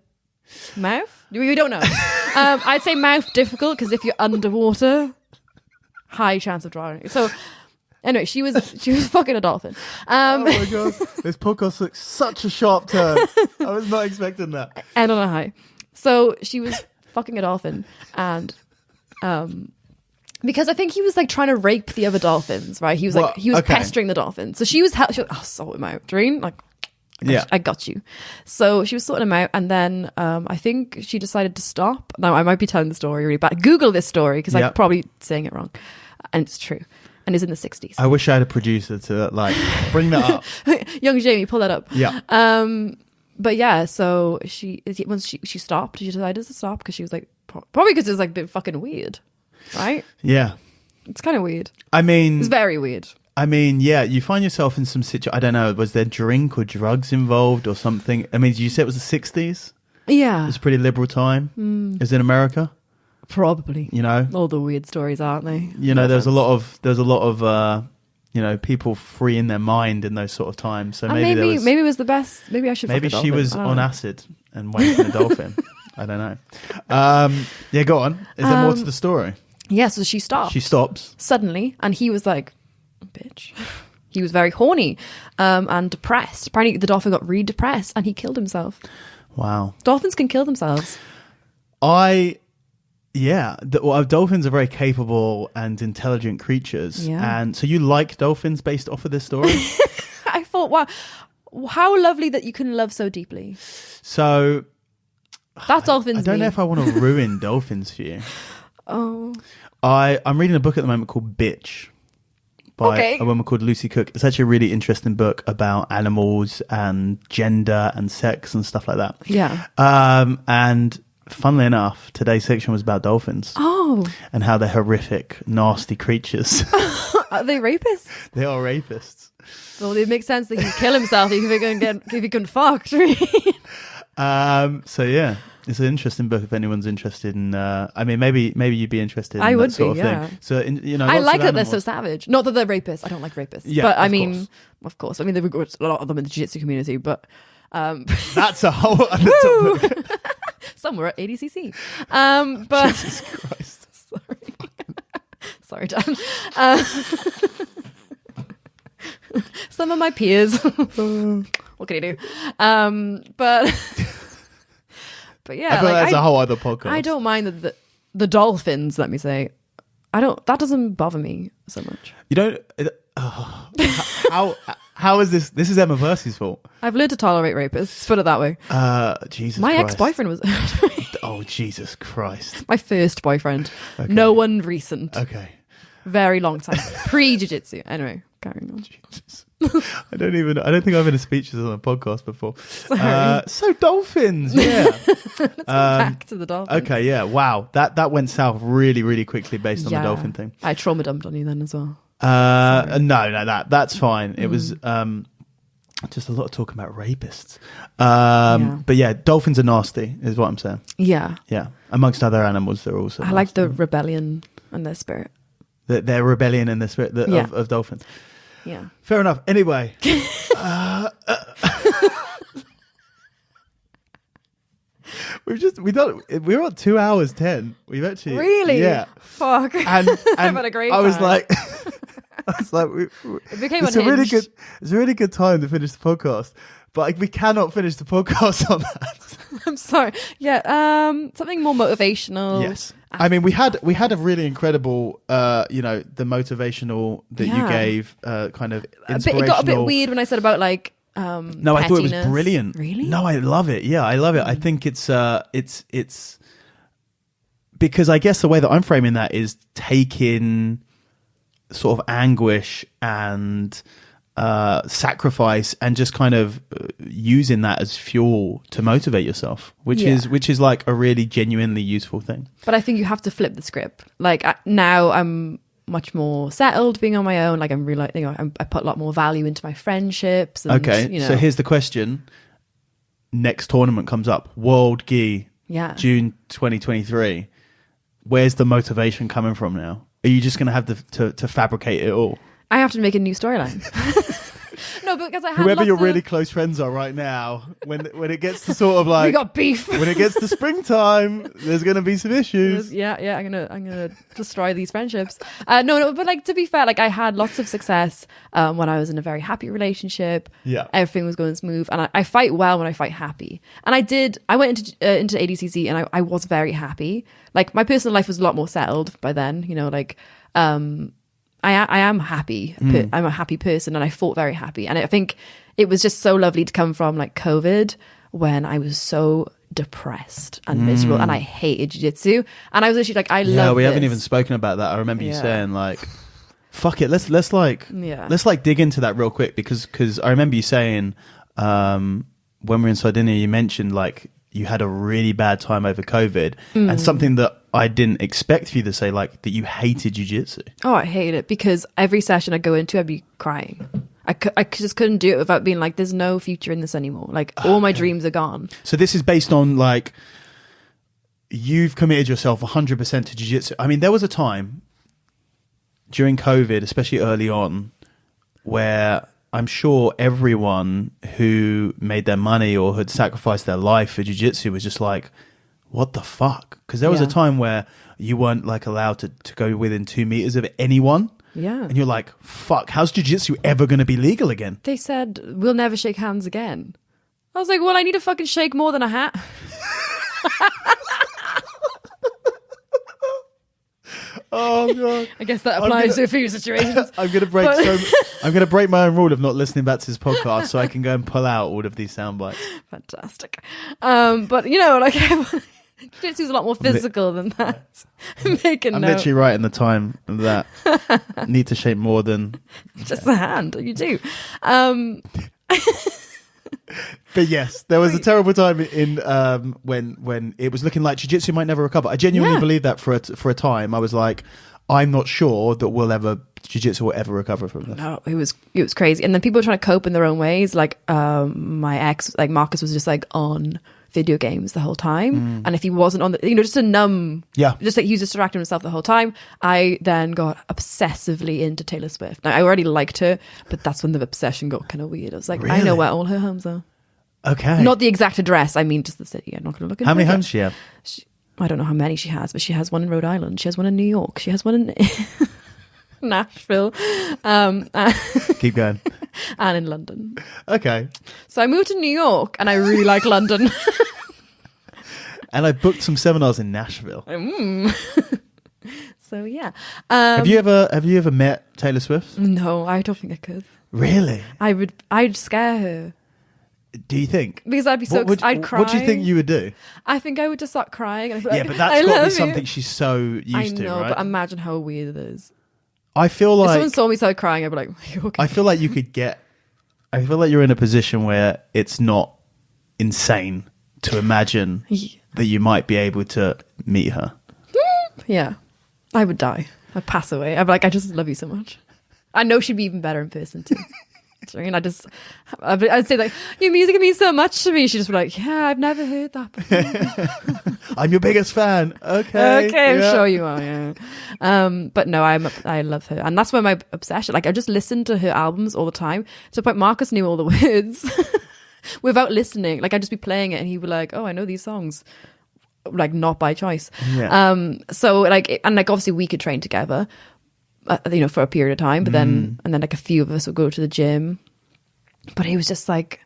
mouth. We don't know. I'd say mouth difficult because if you're underwater, high chance of drowning. So anyway, she was fucking a dolphin. Oh my god, this podcast took such a sharp turn. I was not expecting that. And on a high. So she was fucking a dolphin, and because I think he was like trying to rape the other dolphins, right? He was pestering the dolphin. So she was sort him out, Doreen, like. I got you. So she was sorting him out, and then I think she decided to stop. Now I might be telling the story really bad. Google this story because I'm probably saying it wrong, and it's true, and it's in the 60s. I wish I had a producer to like bring that up. Young Jamie, pull that up. Yeah. But yeah, so once she stopped, she decided to stop because she was like probably because it was like a bit fucking weird, right? Yeah, it's kind of weird. I mean, it's very weird. I mean, yeah, you find yourself in some I don't know, was there drink or drugs involved or something? I mean, did you say it was the 60s? Yeah. It was a pretty liberal time. Is it in America? Probably. You know? All the weird stories, aren't they? You know, there's a lot of you know, people free in their mind in those sort of times. So maybe it was the best. Maybe I should. Maybe fuck a she dolphin. was I don't on know. acid and went for a dolphin. I don't know. Yeah, go on. Is there more to the story? Yeah, so she stopped. She stops. Suddenly, and he was like, bitch. He was very horny and depressed. Apparently, the dolphin got really depressed and he killed himself. Wow. Dolphins can kill themselves. Dolphins are very capable and intelligent creatures. Yeah. And so you like dolphins based off of this story? I thought, wow, how lovely that you can love so deeply. So That dolphin's I don't me. know if I want to ruin dolphins for you. Oh. I'm reading a book at the moment called Bitch by Okay. a woman called Lucy Cook. It's actually a really interesting book about animals and gender and sex and stuff like that. Yeah. And funnily enough, today's section was about dolphins. Oh. And how they're horrific, nasty creatures. Are they rapists? They are rapists. Well, it makes sense that he can kill himself if he can fuck. So yeah, it's an interesting book if anyone's interested in. I mean, maybe you'd be interested. I in would that sort be, of yeah. thing. So you know, I lots like of that they're so animals- savage. Not that they're rapists. I don't like rapists. Yeah, but I of mean, course. of course. I mean, there were a lot of them in the jiu-jitsu community, but That's a whole other topic. some were at ADCC. But Jesus Christ. sorry, Dan. Some of my peers. What can you do? But yeah, I feel like that's a whole other podcast. I don't mind the dolphins. Let me say, that doesn't bother me so much. You don't. How is this? This is Emma Versi's fault. I've learned to tolerate rapists. Put it that way. Jesus. My Christ. ex-boyfriend was Oh Jesus Christ. my first boyfriend. Okay. No one recent. Okay. Very long time. Pre-jiu-jitsu. Anyway, carrying on. Jesus. I don't think I've been a speeches on a podcast before. Sorry. So dolphins, yeah. Let's go back to the dolphins. Okay, yeah. Wow, that went south really, really quickly based on the dolphin thing. I trauma dumped on you then as well. No, that's fine. It was just a lot of talk about rapists. But yeah, dolphins are nasty, is what I'm saying. Yeah. Yeah, amongst other animals, they're also. I like the rebellion and their spirit. Their rebellion and the spirit of dolphins. Yeah. Fair enough. Anyway. We're on 2 hours 10. We've actually Really? Yeah. Fuck. And I've had a great I was time. like It became it's a really unhinged. good time to finish the podcast. But we cannot finish the podcast on that. I'm sorry. Yeah. Something more motivational. Yes. I mean, we had a really incredible, the motivational that you gave, kind of inspirational. It got a bit weird when I said about like, No, I thought it was pettiness. brilliant. Really? No, I love it. Yeah, I love it. I think it's because I guess the way that I'm framing that is taking sort of anguish and sacrifice and just kind of using that as fuel to motivate yourself, which is like a really genuinely useful thing. But I think you have to flip the script. Like now I'm much more settled being on my own. Like I'm really, I put a lot more value into my friendships. And, Okay, so here's the question. Next tournament comes up, World Gi, June 2023. Where's the motivation coming from now? Are you just going to have to fabricate it all? I have to make a new storyline. No, because I had Whoever lots your of... really close friends are right now, when it gets to sort of like we got beef. when it gets to springtime, there's going to be some issues. Yeah. I'm gonna destroy these friendships. No, but like to be fair, like I had lots of success when I was in a very happy relationship. Yeah, everything was going smooth, and I fight well when I fight happy. And I went into ADCC, and I was very happy. Like my personal life was a lot more settled by then. I am happy. I'm a happy person and I fought very happy. And I think it was just so lovely to come from like COVID when I was so depressed and miserable and I hated jiu-jitsu. And I was literally like, I love we this. haven't even spoken about that. I remember you saying like, fuck it. Let's dig into that real quick because I remember you saying when we were in Sardinia, you mentioned like you had a really bad time over COVID, and something that I didn't expect for you to say, like that you hated jiu-jitsu. Oh, I hate it because every session I go into, I'd be crying. I just couldn't do it without being like, there's no future in this anymore. Like all my dreams are gone. So this is based on like, you've committed yourself 100% to jiu-jitsu. I mean, there was a time during COVID, especially early on, where I'm sure everyone who made their money or had sacrificed their life for jiu-jitsu was just like, what the fuck? Because there was a time where you weren't like allowed to go within 2 meters of anyone. Yeah. And you're like, fuck, how's jiu-jitsu ever going to be legal again? They said, we'll never shake hands again. I was like, well, I need to fucking shake more than a hat. Oh god! I guess that applies to a few situations. I'm gonna break my own rule of not listening back to this podcast, so I can go and pull out all of these sound bites. Fantastic. But you know, like jiu-jitsu's a lot more physical than that. I'm literally writing the time that need to shape more than just a hand. You do. But yes, there was a terrible time in when it was looking like jiu-jitsu might never recover. I genuinely believed that for a time. I was like, I'm not sure that jiu-jitsu will ever recover from this. No, it was crazy. And then people were trying to cope in their own ways. Like my ex, like Marcus, was just like on video games the whole time, and if he wasn't on just a numb, just like he was distracting himself the whole time. I then got obsessively into Taylor Swift. Now I already liked her, but that's when the obsession got kind of weird. I was like, really? I know where all her homes are. Okay, not the exact address, I mean just the city. I'm not going to look at how many homes she have. I don't know how many she has, but she has one in Rhode Island, she has one in New York, she has one in Nashville, keep going. And in London. Okay. So I moved to New York and I really like London. And I booked some seminars in Nashville. So yeah. Have you ever met Taylor Swift? No, I don't think I could. Really? I'd scare her. Do you think? Because I'd be so I'd cry. What do you think you would do? I think I would just start crying. And I'd be like, but that's got to be something she's so used to, right? But imagine how weird it is. I feel like if someone saw me start crying, I'd be like, are you okay? I feel like you're in a position where it's not insane to imagine that you might be able to meet her. Yeah. I would die. I'd pass away. I'd be like, I just love you so much. I know she'd be even better in person too. And I'd say like, your music means so much to me. She'd just be like, yeah, I've never heard that before. I'm your biggest fan. Okay, I'm sure you are. Yeah. But no, I love her, and that's where my obsession. Like I just listened to her albums all the time. To the point, Marcus knew all the words without listening. Like I'd just be playing it, and he'd be like, "Oh, I know these songs." Like not by choice. Yeah. So like, and like obviously we could train together. For a period of time, but then like a few of us would go to the gym, but it was just like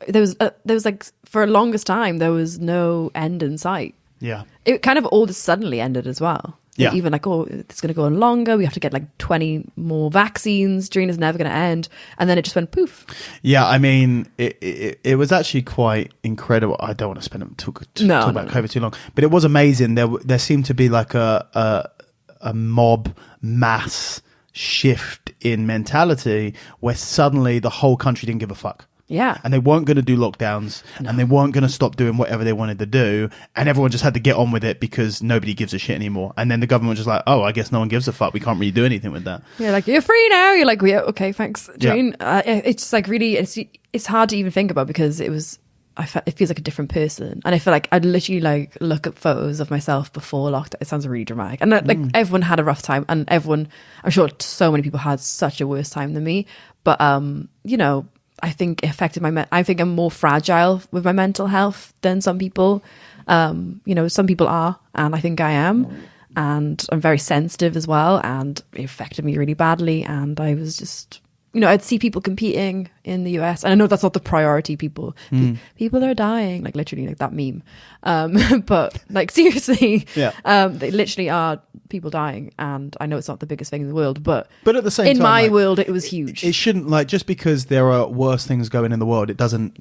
there was like for the longest time there was no end in sight. Yeah, it kind of all just suddenly ended as well. Yeah, even like, oh, it's going to go on longer. We have to get like 20 more vaccines. Drina's never going to end, and then it just went poof. Yeah, I mean, it was actually quite incredible. I don't want to spend talk about COVID too long, but it was amazing. There seemed to be like a mob mass shift in mentality where suddenly the whole country didn't give a fuck. Yeah. And they weren't going to do lockdowns and they weren't going to stop doing whatever they wanted to do. And everyone just had to get on with it because nobody gives a shit anymore. And then the government was just like, oh, I guess no one gives a fuck. We can't really do anything with that. Yeah, like, you're free now. You're like, yeah, okay, thanks, Jane. Yeah. It's like really, it's hard to even think about because it feels like a different person. And I feel like I'd literally like look at photos of myself before lockdown. It sounds really dramatic. And like everyone had a rough time, and I'm sure so many people had such a worse time than me. But, I think it affected I think I'm more fragile with my mental health than some people. Some people are, and I think I am. And I'm very sensitive as well. And it affected me really badly. And I was just, I'd see people competing in the US, and I know that's not the priority. People are dying, like literally, like that meme. But like seriously, they literally are people dying, and I know it's not the biggest thing in the world, but at the same time, in my world, it was huge. It shouldn't, like, just because there are worse things going in the world, it doesn't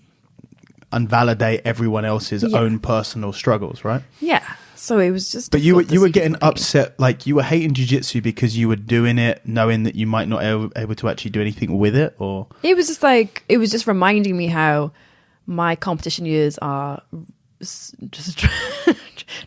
invalidate everyone else's own personal struggles, right? Yeah. So it was just. But you were getting upset, like you were hating jiu-jitsu because you were doing it knowing that you might not able to actually do anything with it, or it was just reminding me how my competition years are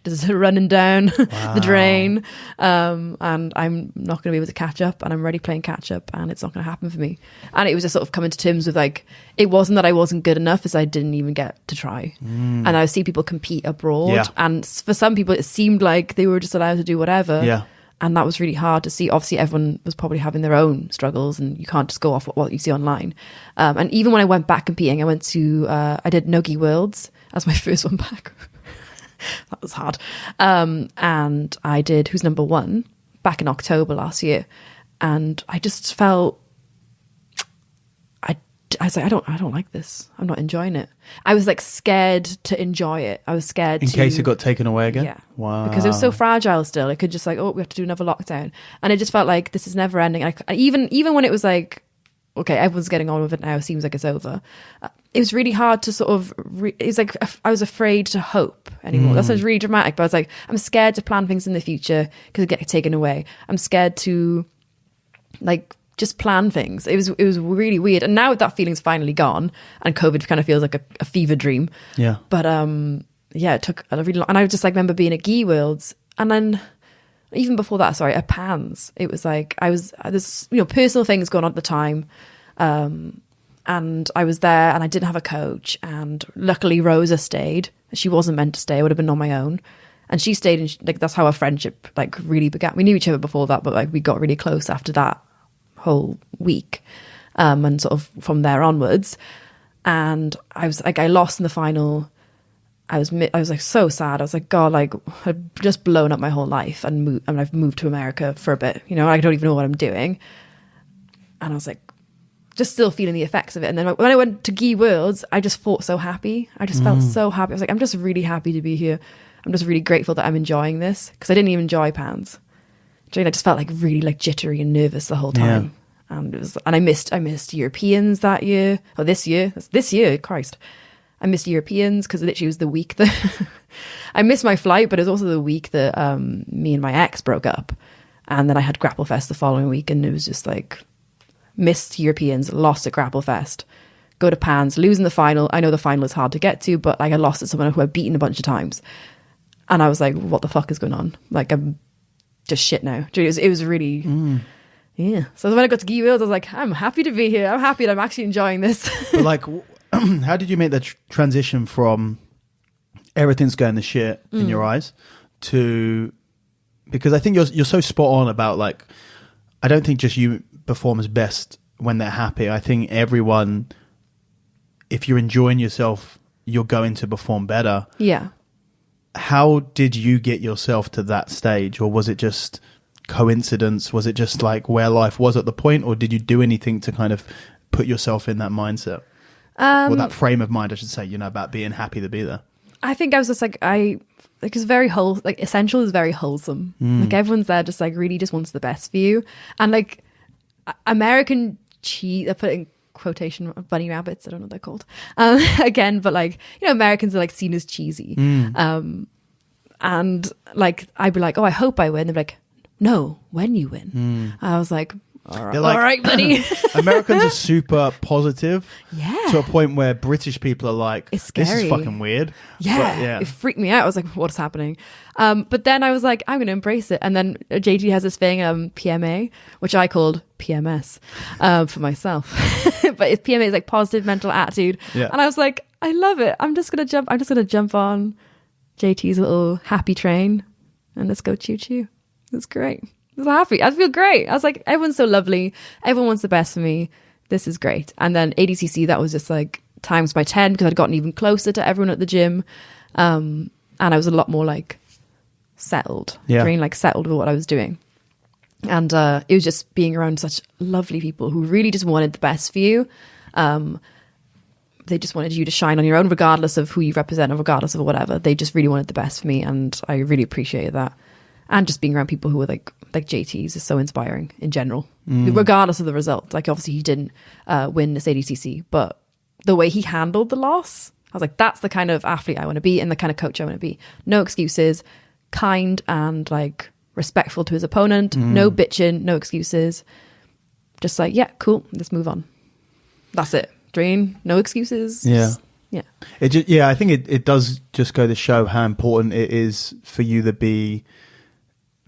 just running down the drain, and I'm not going to be able to catch up, and I'm already playing catch up, and it's not going to happen for me. And it was just sort of coming to terms with like, it wasn't that I wasn't good enough, as I didn't even get to try. And I see people compete abroad, and for some people it seemed like they were just allowed to do whatever. And that was really hard to see. Obviously, everyone was probably having their own struggles, and you can't just go off what you see online. And even when I went back competing, I went to, I did Nogi Worlds as my first one back. That was hard. And I did Who's Number One back in October last year. And I just felt, I was like, I don't like this. I'm not enjoying it. I was like scared to enjoy it. I was scared in case it got taken away again. Yeah. Wow. Because it was so fragile still. It could just like, oh, we have to do another lockdown. And it just felt like this is never ending. Even when it was like, okay, everyone's getting on with it now, seems like it's over. It was really hard to sort of, it was like, I was afraid to hope anymore. That sounds really dramatic, but I was like, I'm scared to plan things in the future because it get taken away. I'm scared to like just plan things. It was really weird. And now that feeling's finally gone, and COVID kind of feels like a fever dream. Yeah. But it took a really long, and I just like remember being at Gi Worlds, and then even before that, at Pans, it was like there's personal things going on at the time, and I was there, and I didn't have a coach, and luckily Rosa stayed. She wasn't meant to stay. I would have been on my own, and she stayed, and like that's how our friendship like really began. We knew each other before that, but like we got really close after that whole week, and sort of from there onwards. And I was like, I lost in the final. I was like so sad. I was like, God, like I'd just blown up my whole life, and I've moved to America for a bit. I don't even know what I'm doing. And I was like, just still feeling the effects of it. And then when I went to Gi Worlds, I just felt so happy. I just felt so happy. I was like, I'm just really happy to be here. I'm just really grateful that I'm enjoying this, because I didn't even enjoy Pans. I just felt like really like jittery and nervous the whole time. Yeah. And I missed Europeans that year, or this year, Christ. I missed Europeans because it literally was the week that I missed my flight, but it was also the week that me and my ex broke up. And then I had Grapple Fest the following week, and it was just like missed Europeans, lost at Grapple Fest, go to Pans, losing the final. I know the final is hard to get to, but like I lost to someone who I'd beaten a bunch of times. And I was like, what the fuck is going on? Like I'm just shit now. It was really, yeah. So when I got to Gi Worlds, I was like, I'm happy to be here. I'm happy that I'm actually enjoying this. But like, how did you make the transition from everything's going to shit in your eyes to, because I think you're so spot on about like, I don't think just you perform as best when they're happy. I think everyone, if you're enjoying yourself, you're going to perform better. Yeah. How did you get yourself to that stage? Or was it just coincidence? Was it just like where life was at the point? Or did you do anything to kind of put yourself in that mindset? Or that frame of mind, I should say, about being happy to be there? I think I was just like, it's very Essential is very wholesome. Like everyone's there just like really just wants the best for you. And like American cheese, I put in quotation bunny rabbits, I don't know what they're called again, but like Americans are like seen as cheesy, and like I'd be like, oh, I hope I win. They're like, no, when you win. I was like, all right, buddy. Americans are super positive, yeah, to a point where British people are like, it's scary. This is fucking weird. Yeah, it freaked me out. I was like, what's happening? But then I was like, I'm going to embrace it. And then JT has this thing, PMA, which I called PMS for myself. But PMA is like positive mental attitude. Yeah. And I was like, I love it. I'm just going to jump on JT's little happy train and let's go choo choo. It's great. I was happy. I feel great. I was like, everyone's so lovely. Everyone wants the best for me. This is great. And then ADCC, that was just like times by 10 because I'd gotten even closer to everyone at the gym. And I was a lot more like settled, settled with what I was doing. And it was just being around such lovely people who really just wanted the best for you. They just wanted you to shine on your own, regardless of who you represent or regardless of whatever. They just really wanted the best for me. And I really appreciated that. And just being around people who were like JT's is so inspiring in general, regardless of the result. Like obviously he didn't win this ADCC, but the way he handled the loss, I was like, that's the kind of athlete I want to be and the kind of coach I want to be. No excuses, kind and like respectful to his opponent, no bitching, no excuses. Just like, yeah, cool, let's move on. That's it. Drain, no excuses. Yeah. Yeah. I think it does just go to show how important it is for you to be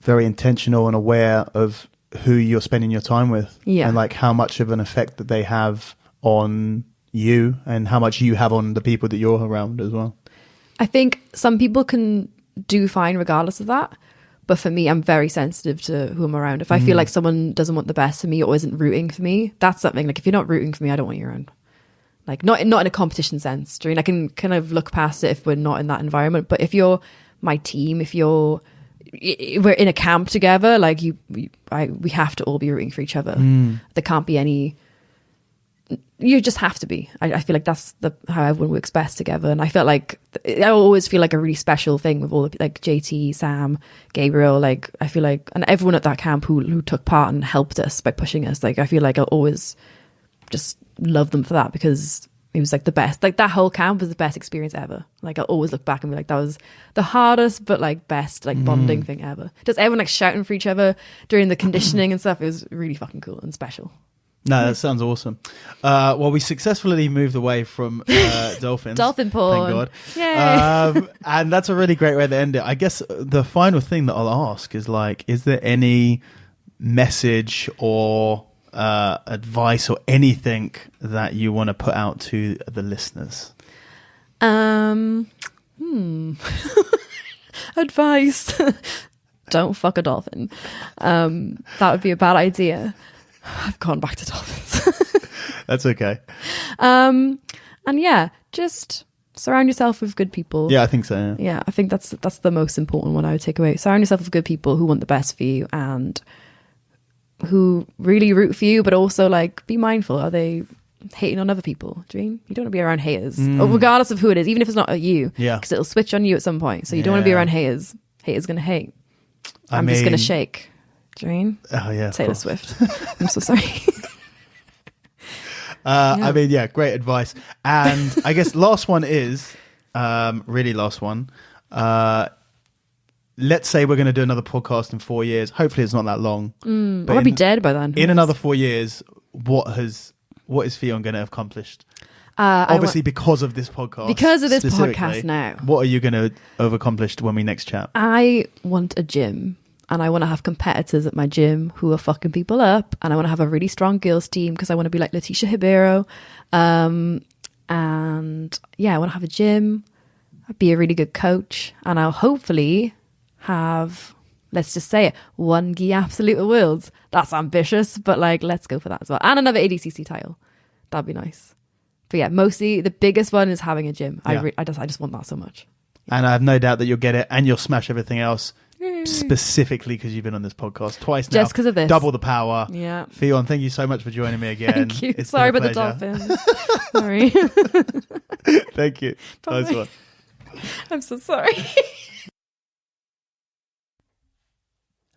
very intentional and aware of who you're spending your time with, and like how much of an effect that they have on you and how much you have on the people that you're around as well. I think some people can do fine regardless of that, but for me, I'm very sensitive to who I'm around. If I feel like someone doesn't want the best for me or isn't rooting for me, that's something. Like if you're not rooting for me, I don't want you around. Like not in a competition sense. I can kind of look past it if we're not in that environment. But if you're my team, we're in a camp together, like we have to all be rooting for each other. There can't be any. You just have to be. I feel like that's how everyone works best together. And I felt like I always feel like a really special thing with all the like JT, Sam, Gabriel. Like I feel like, and everyone at that camp who took part and helped us by pushing us. Like I feel like I'll always just love them for that, because it was like the best. Like that whole camp was the best experience ever. Like I'll always look back and be like, that was the hardest but like best like bonding thing ever. Just everyone like shouting for each other during the conditioning and stuff. It was really fucking cool and special. No, that sounds awesome. Well, we successfully moved away from dolphins. Dolphin porn. Thank God. Yay. And that's a really great way to end it. I guess the final thing that I'll ask is like, is there any message or advice or anything that you want to put out to the listeners? Advice. Don't fuck a dolphin. That would be a bad idea. I've gone back to dolphins. That's okay. And yeah, just surround yourself with good people. Yeah, I think so. Yeah, I think that's the most important one I would take away. Surround yourself with good people who want the best for you and who really root for you, but also like be mindful. Are they hating on other people? Do you don't want to be around haters, regardless of who it is, even if it's not you. Yeah, because it'll switch on you at some point. So you don't want to be around haters. Haters gonna hate. I'm just gonna shake. Dream. Oh yeah, Taylor Swift. I'm so sorry. I mean, yeah, great advice. And I guess last one is really last one. Let's say we're going to do another podcast in 4 years. Hopefully, it's not that long. But I'll be dead by then. In another 4 years, what is Ffion going to have accomplished? Obviously, because of this podcast. Because of this podcast now. What are you going to have accomplished when we next chat? I want a gym. And I want to have competitors at my gym who are fucking people up. And I want to have a really strong girls team because I want to be like Letitia Hibero. And yeah, I want to have a gym. I'd be a really good coach. And I'll hopefully have, let's just say it, one Gi Absolute Worlds. That's ambitious, but like, let's go for that as well. And another ADCC title. That'd be nice. But yeah, mostly the biggest one is having a gym. Yeah. I just want that so much. And I have no doubt that you'll get it and you'll smash everything else. Specifically because you've been on this podcast twice now. Just because of this. Double the power. Yeah. Ffion, thank you so much for joining me again. Thank you. Sorry about the dolphins. Sorry. Thank you. Bye. Nice one. I'm so sorry.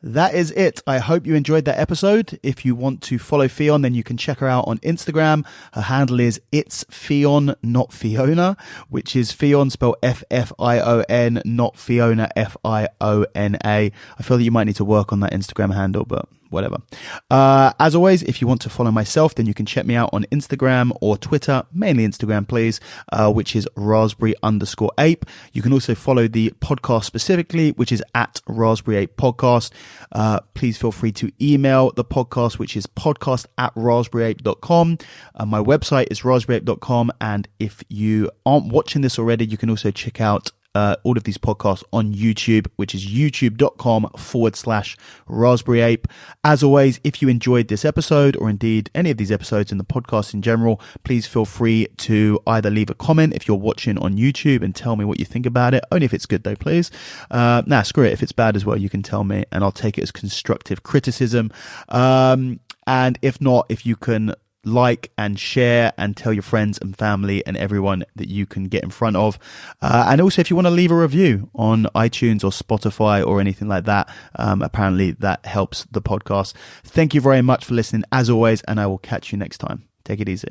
That is it. I hope you enjoyed that episode. If you want to follow Ffion, then you can check her out on Instagram. Her handle is It's Ffion, not Fiona, which is Ffion spelled Ffion, not Fiona, Fiona. I feel that you might need to work on that Instagram handle, but whatever. As always, if you want to follow myself, then you can check me out on Instagram or Twitter, mainly Instagram, please, which is raspberry_ape. You can also follow the podcast specifically, which is at raspberryape_podcast. Please feel free to email the podcast, which is podcast@raspberryape.com. My website is raspberryape.com. And if you aren't watching this already, you can also check out all of these podcasts on YouTube, which is youtube.com/raspberryape. As always, if you enjoyed this episode or indeed any of these episodes in the podcast in general, please feel free to either leave a comment if you're watching on YouTube and tell me what you think about it. Only if it's good though, please. Screw it. If it's bad as well, you can tell me and I'll take it as constructive criticism. And if not, if you can like and share and tell your friends and family and everyone that you can get in front of. And also if you want to leave a review on iTunes or Spotify or anything like that, apparently that helps the podcast. Thank you very much for listening as always, and I will catch you next time. Take it easy.